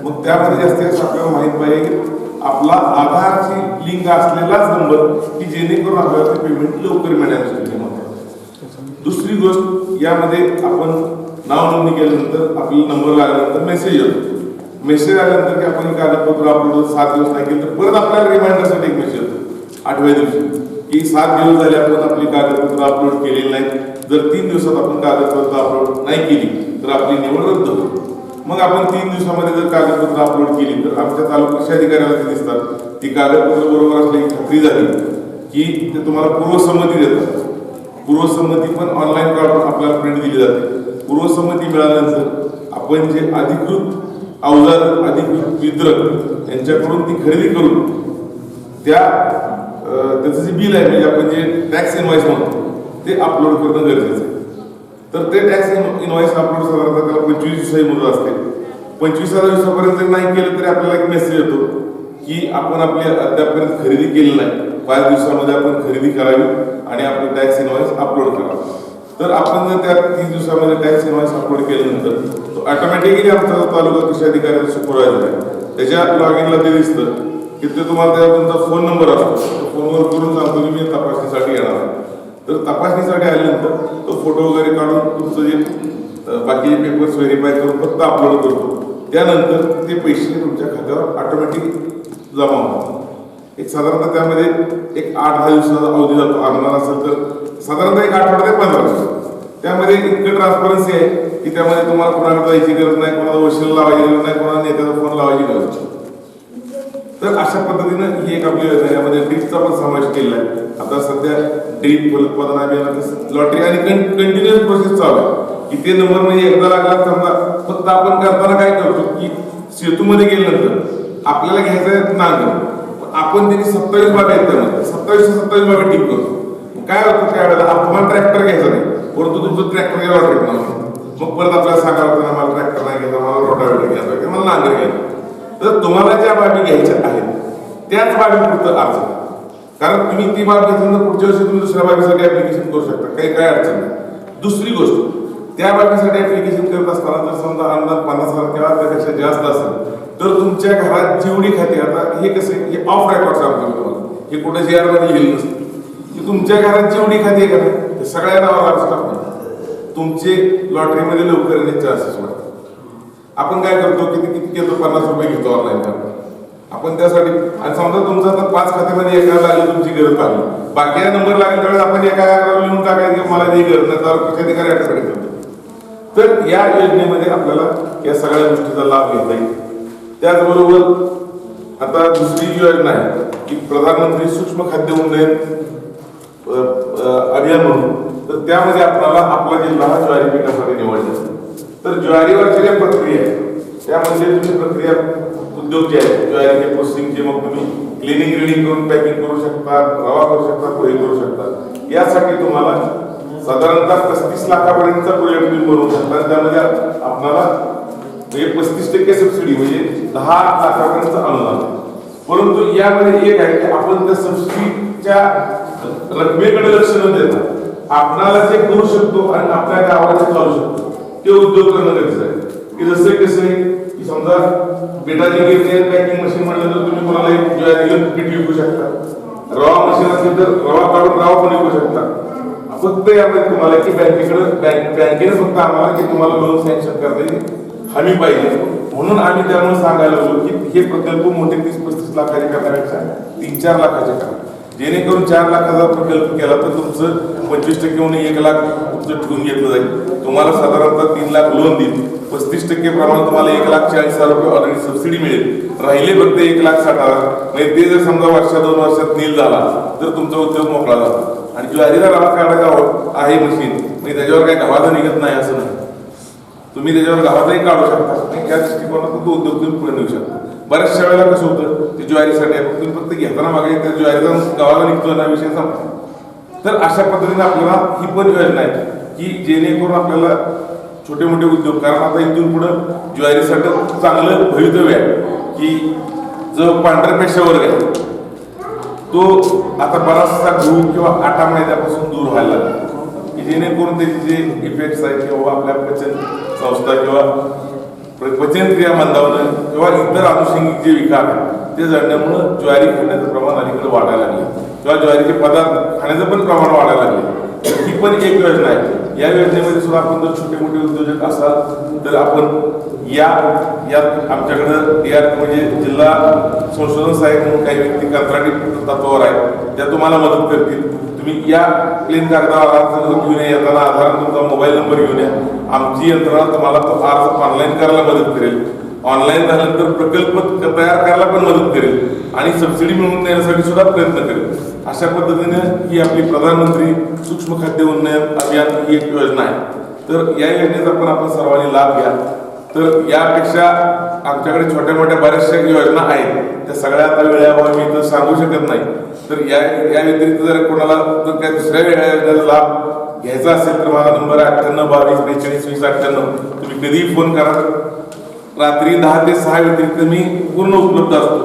Speaker 6: मग त्यामध्ये जास्तीत जास्त आपल्याला माहित पाहिजे की आपला आधारची लिंक असलेलाच नंबर की जेणेकरून आपल्याला ते पेमेंट लवकर मिळण्यासाठी. दुसरी गोष्ट, यामध्ये आपण नाव नोंदणी केल्यानंतर आपल्याला नंबर लागल्यानंतर मेसेज येतो. मेसेज आल्यानंतर की आपण कागदपत्र अपलोड 7 दिवस नाही केलं तर परत आपल्याला रिमाइंडरसाठी एक मेसेज येतो 8व्या दिवशी की 7 दिवस झाले आपण आपली कागदपत्र अपलोड केलेली नाही. जर 3 दिवसात आपण कागदपत्र अपलोड नाही केली तर आपली निवड रद्द होते. मग आपण 3 दिवसामध्ये जर कागदपत्र अपलोड केली तर आमच्या तालुका कृषी अधिकाऱ्याला ते दिसतात. ती कागदपत्र बरोबर असल्याची खात्री झाली की ते तुम्हाला पूर्वसंमती देतात. पूर्वसंमती पण ऑनलाईन काढून आपल्याला प्रिंट दिली जाते. पूर्वसंमती मिळाल्यानंतर आपण जे अधिकृत अवजार, अधिकृत वितरक यांच्याकडून ती खरेदी करून त्याचं जे बिल आहे, म्हणजे आपण जे टॅक्स इनवॉइस म्हणतो ते अपलोड करणं गरजेचं आहे. तर ते टॅक्स इनवॉइस अपलोड साधारणतः त्याला 25 दिवसाची मुदत असते. 25व्या दिवसापर्यंत जर नाही केलं तरी आपल्याला एक मेसेज येतो की आपण आपली अद्यापर्यंत खरेदी केली नाही, 5 दिवसामध्ये आपण खरेदी करावी आणि आपलं टॅक्स इनवॉइस अपलोड करावं. तर आपण जर त्या 30 दिवसामध्ये टॅक्स इनवॉइस अपलोड केल्यानंतर तो ऑटोमॅटिकली आमचा तालुका कृषी अधिकाऱ्याचा सुपरवायझर आहे, त्याच्या लॉगिनला ते दिसतं की ते तुम्हाला त्यावर तुमचा फोन नंबर असतो. फोनवर करून सांगतो की मी तपासणीसाठी येणार आहे. तर तपासणीसाठी आल्यानंतर तो फोटो वगैरे काढून तुमचं जे बाकीचे पेपर्स व्हेरीफाय करून फक्त अपलोड करतो. त्यानंतर ते पैसे तुमच्या खात्यावर ऑटोमॅटिक जमा होतात. एक साधारणतः त्यामध्ये एक 8-10 दिवसाचा अवधी जातो. आणणार असेल तर साधारणतः एक 8 ते 15 दिवस. त्यामध्ये इतकं ट्रान्सपरन्सी आहे की त्यामध्ये तुम्हाला कोणाकडे जायची गरज नाही, कोणाला वशिला लावायची गरज नाही, कोणाला नेत्याचा फोन लावायची गरज नाही. तर अशा पद्धतीनं ही एक आपली योजना, यामध्ये ड्रीपचा पण समावेश केलेला आहे. आता सध्या ड्रीप फलोत्पादन अभियानात लॉटरी आणि कंटिन्युअस प्रोसेस चालू आहे की ते नंबर म्हणजे एकदा लागला समजा, फक्त आपण करताना काय करतो की सेतूमध्ये गेल्यानंतर आपल्याला घ्यायचं आहे नांगर, आपण त्याची 27 बाबी आहेत, त्यामध्ये 27 बाबी टिक करतो. काय होतं त्यावेळेला तुम्हाला ट्रॅक्टर घ्यायचा नाही, परंतु तुमचं ट्रॅक्टर घ्यायला ट्रॅक्टर नव्हतं. मग परत आपल्याला सांगावं लागतं मला ट्रॅक्टर नाही घ्यायचा, मला रोटावेटर घ्यायचा किंवा मला नांगर घ्यायचा. तर तुम्हाला ज्या बाबी घ्यायच्या आहेत त्याच बाबीपुरतं अर्ज करा. कारण तुम्ही ती बाब घेतल्यानंतर पुढच्या वर्षी तुम्ही दुसऱ्या बाबीसाठी ऍप्लिकेशन करू शकता, काही काय अडचण नाही. दुसरी गोष्ट, त्या बाबीसाठी ऍप्लिकेशन करत असताना जर समजा अनुदान 50,000 किंवा त्यापेक्षा जास्त असेल तर तुमच्या घरात जेवढी खाती, आता हे कसे हे ऑफ रेकॉर्ड सांगतो तुम्हाला, हे कुठे जी आर मध्ये लिहिलं नसतं की तुमच्या घरात जेवढी खाती आहे का नाही ते सगळ्या नावावर अर्ज टाकतात. तुमचे लॉटरीमध्ये लवकर येण्याचे चान्सेस वाढतात. आपण काय करतो किती घेतो, 50 रुपये घेतो ऑनलाईन करतो आपण त्यासाठी. आणि समजा तुमचं आता 5 खात्यामध्ये एका लागली तुमची गरज लागली, बाकी नंबर लागेल त्यावेळेस आपण एका लिहून टाकायचं की मला ही गरज नाही, तर कृषी अधिकारी ऑटोमॅटिक करतो. तर या योजनेमध्ये आपल्याला या सगळ्या गोष्टीचा लाभ घेता येईल. त्याचबरोबर आता दुसरी योजना आहे की प्रधानमंत्री सूक्ष्म खाद्य उन्नयन अभियान म्हणून. तर त्यामध्ये आपल्याला आपला जिल्हा ज्वारी पिकासाठी निवडला. तर ज्वारीवरच्या ज्या प्रक्रिया आहे त्यामध्ये तुम्ही प्रक्रिया उद्योग जे आहेत ज्वारीचे प्रोसेसिंगचे, मग तुम्ही क्लिनिंग रिडिंग करून पॅकिंग करू शकता, रवा करू शकता, पोहे करू शकता. यासाठी तुम्हाला साधारणतः 35 लाखापर्यंतचा प्रोजेक्ट तुम्ही बनवू शकता. त्यामध्ये आपल्याला 35% सबसिडी म्हणजे 10 लाखापर्यंतचं अनुदान. परंतु यामध्ये एक आहे की आपण त्या सबसिडीच्या रकमेकडे लक्ष न देता आपणाला जे करू शकतो आणि आपल्या गावाला जे चालू शकतो ते उद्योग करणं गरजेचं आहे. की जसे कसे की समजा बेटाची गिरणी पॅकिंग मशीन म्हणलं तर तुम्ही कोणाला एक ज्वारी पीठ विकू शकता, रवा मशीन असेल तर रवा काढून रवा पण विकू शकता. फक्त यामध्ये तुम्हाला की बँकेने फक्त आम्हाला की तुम्हाला लोन सँक्शन करण्याची हमी पाहिजे. म्हणून आम्ही त्यामुळे सांगायला लागलो की हे प्रकल्प मोठे 30-35 लाखाचे करण्यापेक्षा 3-4 लाखाचे करा. जेणेकरून 4 लाखाचा प्रकल्प केला तर तुमचं 25% म्हणून 1 लाख तुमचं ठेवून घेतलं जाईल. तुम्हाला साधारणतः 3 लाख लोन देईल. 35% प्रमाणे तुम्हाला 1,40,000 रुपये ऑलरेडी सबसिडी मिळेल. राहिले फक्त 1,60,000. म्हणजे ते जर समजा वर्षा 2 वर्षात नील झाला तर तुमचा उद्योग मोकळा झाला. आणि ज्वारीला गावात काढायचं आहे मशीन, म्हणजे त्याच्यावर काही गव्हाचं निघत नाही असं नाही. तुम्ही त्याच्यावर गव्हाचंही काढू शकता आणि त्या दृष्टिकोनातून तो उद्योग तुम्ही पुढे नेऊ शकता. बऱ्याचशा वेळेला कसं होतं ते ज्वारीसाठी आहे, तुम्ही फक्त घेताना मागे त्या ज्वारीचा गव्हाला निघतो ना विषय संपला. तर अशा पद्धतीने आपल्याला ही पण योजना आहे की जेणेकरून आपल्याला छोटे मोठे उद्योग, कारण आता इथून पुढं ज्वारीसाठी चांगलं भवितव्य आहे की जो पांढऱ्या पेशा वर्ग आहे तो आता बराचसा गहू किंवा आटा मैद्यापासून दूर व्हायला लागला, की जेणेकरून त्याचे जे इफेक्ट्स आहेत किंवा आपल्या पचन संस्था किंवा पचनक्रिया मंदावणं किंवा इतर अनुषंगिक जे विकार आहेत ते जळण्यामुळं ज्वारी खाण्याचं प्रमाण अलीकडे वाढायला लागले किंवा ज्वारीचे पदार्थ खाण्याचं पण प्रमाण वाढायला लागले. ही पण एक योजना आहे. या योजनेमध्ये सुद्धा आपण जर छोटे मोठे उद्योजक असाल तर आपण यात आमच्याकडं म्हणजे जिल्हा संशोधन सहाय्यक म्हणून काही व्यक्ती कंत्राटी तत्वावर आहेत, त्या तुम्हाला मदत करतील. तुम्ही या प्लेन कागदावर घेऊन येताना आधार तुमचा मोबाईल नंबर घेऊन या. आमची यंत्रणा तुम्हाला तो अर्ज ऑनलाईन करायला मदत करेल. ऑनलाईन झाल्यानंतर प्रकल्प तयार करायला पण मदत करेल आणि सबसिडी मिळवून देण्यासाठी सुद्धा प्रयत्न करेल. अशा पद्धतीने ही आपली प्रधानमंत्री सूक्ष्म खाद्य उन्नयन अभियान ही एक योजना आहे. तर या योजनेचा पण आपण सर्वांनी लाभ घ्या. तर यापेक्षा आमच्याकडे छोट्या मोठ्या बऱ्याचशा योजना आहेत, त्या सगळ्या आता वेळेअभावी मी तर सांगू शकत नाही. तर या व्यतिरिक्त जर कोणाला जर त्या दुसऱ्या वेगळ्या योजनेचा लाभ घ्यायचा असेल तर माझा नंबर आहे 9822422098. तुम्ही कधीही फोन करा. रात्री 10 ते 6 व्यतिरिक्त मी पूर्ण उपलब्ध असतो.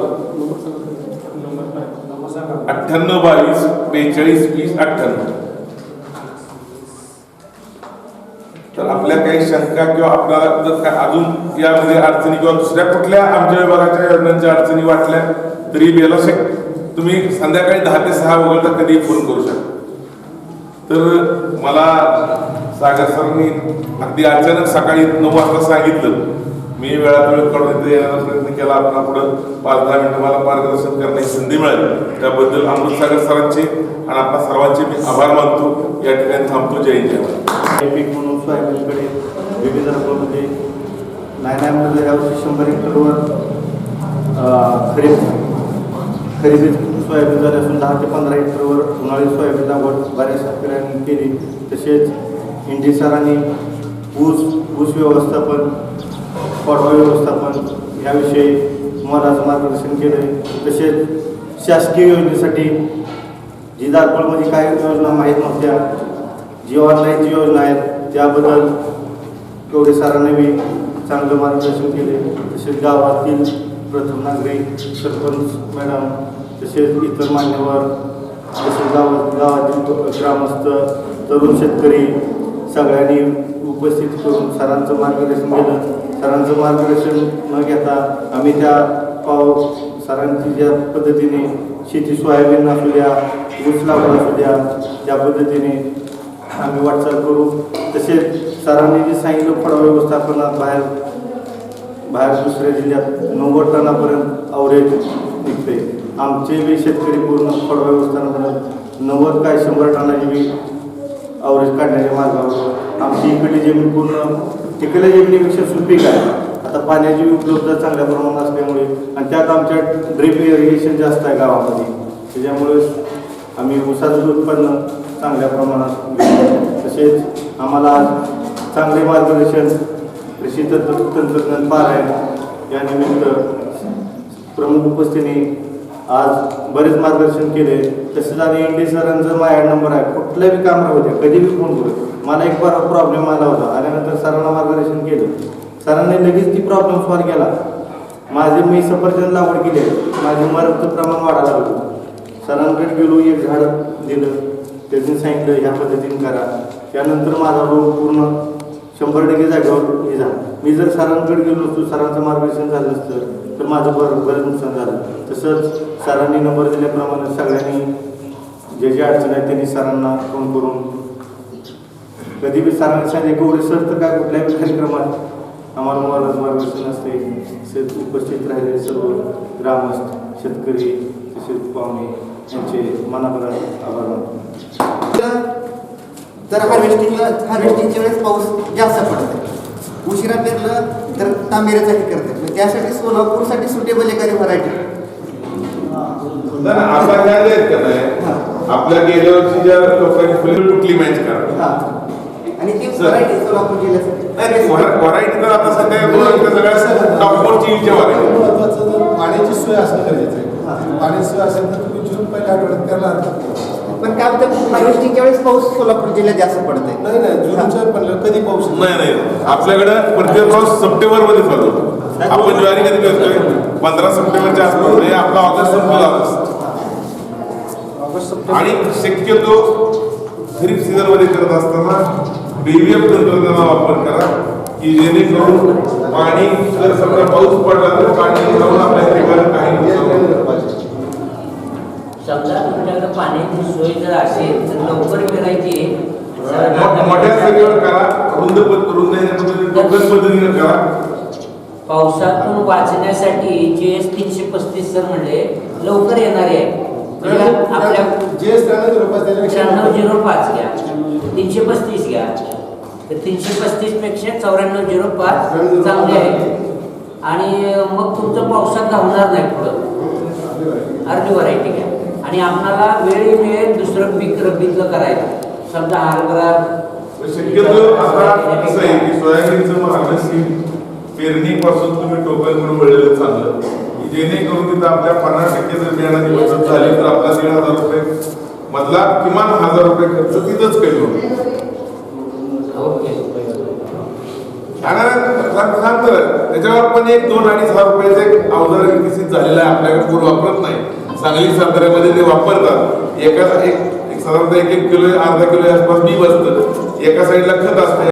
Speaker 6: 9822422098. तर आपल्या काही शंका किंवा आपल्याला जर काय अजून यामध्ये अडचणी किंवा दुसऱ्या कुठल्या आमच्या विभागाच्या योजनांच्या अडचणी वाटल्या तरी बेलाशक तुम्ही संध्याकाळी 10 ते 6 वगळता कधीही फोन करू शकता. तर मला सागर सरांनी अगदी अचानक सकाळी 9 वाजता सांगितलं. मी वेळात वेळ काढून इथे येण्याचा प्रयत्न केला. आपण पुढं 5-10 मिनिटं मला मार्गदर्शन करण्याची संधी मिळाली. त्याबद्दल अमृत सागर सरांचे आणि आपल्या सर्वांचे मी आभार मानतो. या ठिकाणी थांबतो. जय जय.
Speaker 5: पीक म्हणून सोयाबीनकडे विविध रकमेमध्ये नायनामध्ये यावर्षी 100 हेक्टरवर खरीप सोयाबीन झाले असून 10 ते 15 हेक्टरवर उन्हाळी सोयाबीन लागवड बऱ्याच शेतकऱ्यांनी केली. तसेच इंडी सरांनी ऊस व्यवस्थापन, पडवा व्यवस्थापन याविषयी मोलाचं मार्गदर्शन केले. तसेच शासकीय योजनेसाठी जी दारपळमध्ये काही योजना माहीत नव्हत्या, जी ऑनलाईनची योजना आहेत त्याबद्दल कवडे सरांनी मी चांगलं मार्गदर्शन केले. तसेच गावातील प्रथम नागरिक, सरपंच मॅडम, तसेच इतर मान्यवर, तसेच गावातील ग्रामस्थ, तरुण शेतकरी सगळ्यांनी उपस्थित करून सरांचं मार्गदर्शन केलं. सरांचं मार्गदर्शन न घेता आम्ही त्या सरांची ज्या पद्धतीने शेती सोयाबीन असू द्या, ऊस लागवड असू द्या, त्या पद्धतीने आम्ही वाटचाल करू. तसेच सरांनी जे सांगितलं फळ व्यवस्थापनात बाहेर दुसऱ्या जिल्ह्यात 90 टनापर्यंत अवरेज निघते. आमचे बी शेतकरी पूर्ण फळ व्यवस्थापनात 90 काय 100 टनाची बी अवरेज काढण्याच्या मार्गावर. आमची इकडली जमीन पूर्ण तिकडल्या जमिनीपेक्षा सुपीक आहे. आता पाण्याची उपलब्धता चांगल्या प्रमाणात असल्यामुळे आणि त्यात आमच्या ड्रिप इरिगेशन जास्त आहे गावामध्ये, त्याच्यामुळे आम्ही ऊसाचं उत्पन्न चांगल्या प्रमाणात घेतो. तसेच आम्हाला आज चांगले मार्गदर्शन कृषी तंत्रज्ञान पारायण या निमित्त प्रमुख उपस्थितीने आज बरेच मार्गदर्शन केले. तसेच आणि इंडी सरांचा माझ्या नंबर आहे, कुठल्याही काम राहू द्या, कधी बी फोन करू. मला एक बार प्रॉब्लेम आला होता, आल्यानंतर सरांना मार्गदर्शन केलं. सरांनी लगेच ती प्रॉब्लेम सॉल्व केला. मी सफरचंद लागवड केली आहे, माझे मरचं प्रमाण वाढायला लागलं. सरांकडे गेलो, एक झाड दिलं, त्यांनी सांगितलं ह्या पद्धतीने करा. त्यानंतर माझा रोग पूर्ण 100% जागेवर हे झालं. मी जर सरांकडे गेलो नसतो, सरांचं मार्गदर्शन झालं नसतं तर माझं बरंच नुकसान झालं. तसंच सरांनी नंबर दिल्याप्रमाणे सगळ्यांनी जे अडचण आहे त्यांनी सरांना फोन करून कधी बी सरांनी सांगितले की सर तर काय कुठल्याही कार्यक्रमात आम्हाला मार्गदर्शन असते. उपस्थित राहिलेले सर्व ग्रामस्थ, शेतकरी,
Speaker 1: तसेच पाहुणे यांचे मनापासून आभार मानतो.
Speaker 8: तर हार्वेस्टिंगच्या वेळेस पाऊस जास्त पडतो, उशिरा पेरलं तर तांबेऱ्यासाठी करतात. मग त्यासाठी सोलापूरसाठी सुटेबल एखादी व्हरायटी
Speaker 6: असा काय आहेत का नाही आपल्या गेल्या वर्षी ज्या लोकांनी फुले तुटली मॅच करा
Speaker 8: आणि ती व्हरायटी सोलापूर जिल्ह्यासाठी
Speaker 6: व्हरायटी तर आता सगळ्या टॉपवरची व्हरायटी.
Speaker 3: महत्वाचं जर पाण्याची सोय असणं गरजेचं आहे. पाण्याची सोय असेल तर तुम्ही जून पहिल्या आठवड्यात करणार.
Speaker 8: पण काय होतं हार्वेस्टिंगच्या वेळेस पाऊस सोलापूर जिल्ह्यात जास्त पडतोय.
Speaker 3: नाही जूनच्या पण कधी पाऊस
Speaker 6: नाही आपल्याकडं प्रत्येक पाऊस सप्टेंबर मध्ये चालू. आपण ज्वारी कधी करतोय 15 सप्टेंबरच्या आसपास म्हणजे आपला ऑगस्ट संपला. आणि शक्यतो खरीप सीझन मध्ये करत असताना BVF तंत्रज्ञानाचा वापर करा की जेणेकरून पाणी जर समजा पाऊस पडला तर पाणी जाऊन आपल्या पिकाला काही नुकसान होणार पाहिजे.
Speaker 2: समजा तुमच्याकडे पाण्याची सोय जर असेल तर लवकर पेरायची.
Speaker 6: मोठ्या सगळ्यावर करा, रुंद पद्धतीने करा.
Speaker 2: पावसातून वाचण्यासाठी GS 335 सर म्हणजे लवकर येणारे आहे. म्हणजे आपल्या
Speaker 3: जे स्टँडर्ड रुपये त्याच्यापेक्षा
Speaker 2: 9605 घ्या, 335 घ्या. तर 335 पेक्षा 9405 चांगले आहे. आणि मग तुमचं पावसात धावणार नाही पुढं. अर्धी व्हरायटी घ्या आणि आपल्याला वेळी मिळेल दुसरं पीक रब्बीतलं करायचं. समजा हरभरा
Speaker 6: शक्यतो आता कसं आहे की सोयाबीनचं हार्वेस्टिंग पेरणीपासून तुम्ही टोकनकडून वळलेलं चांगलं की जेणेकरून तिथं आपल्या 50% जर बियाणाची बचत झाली तर आपला 1,500 रुपये मधला किमान 1,000 रुपये खर्च तिथंच कमी होतो. सांगतो त्याच्यावर पण 1-2-2.5 हजार रुपयाचे एक अवजार विकसित झालेलं आहे. आपल्याकडे पूर वापरत नाही. सांगली साताऱ्यामध्ये ते वापरतात. एक साधारणतः 1 किलो 1/2 किलो आसपास बी बसतं. एका साईडला खत असतं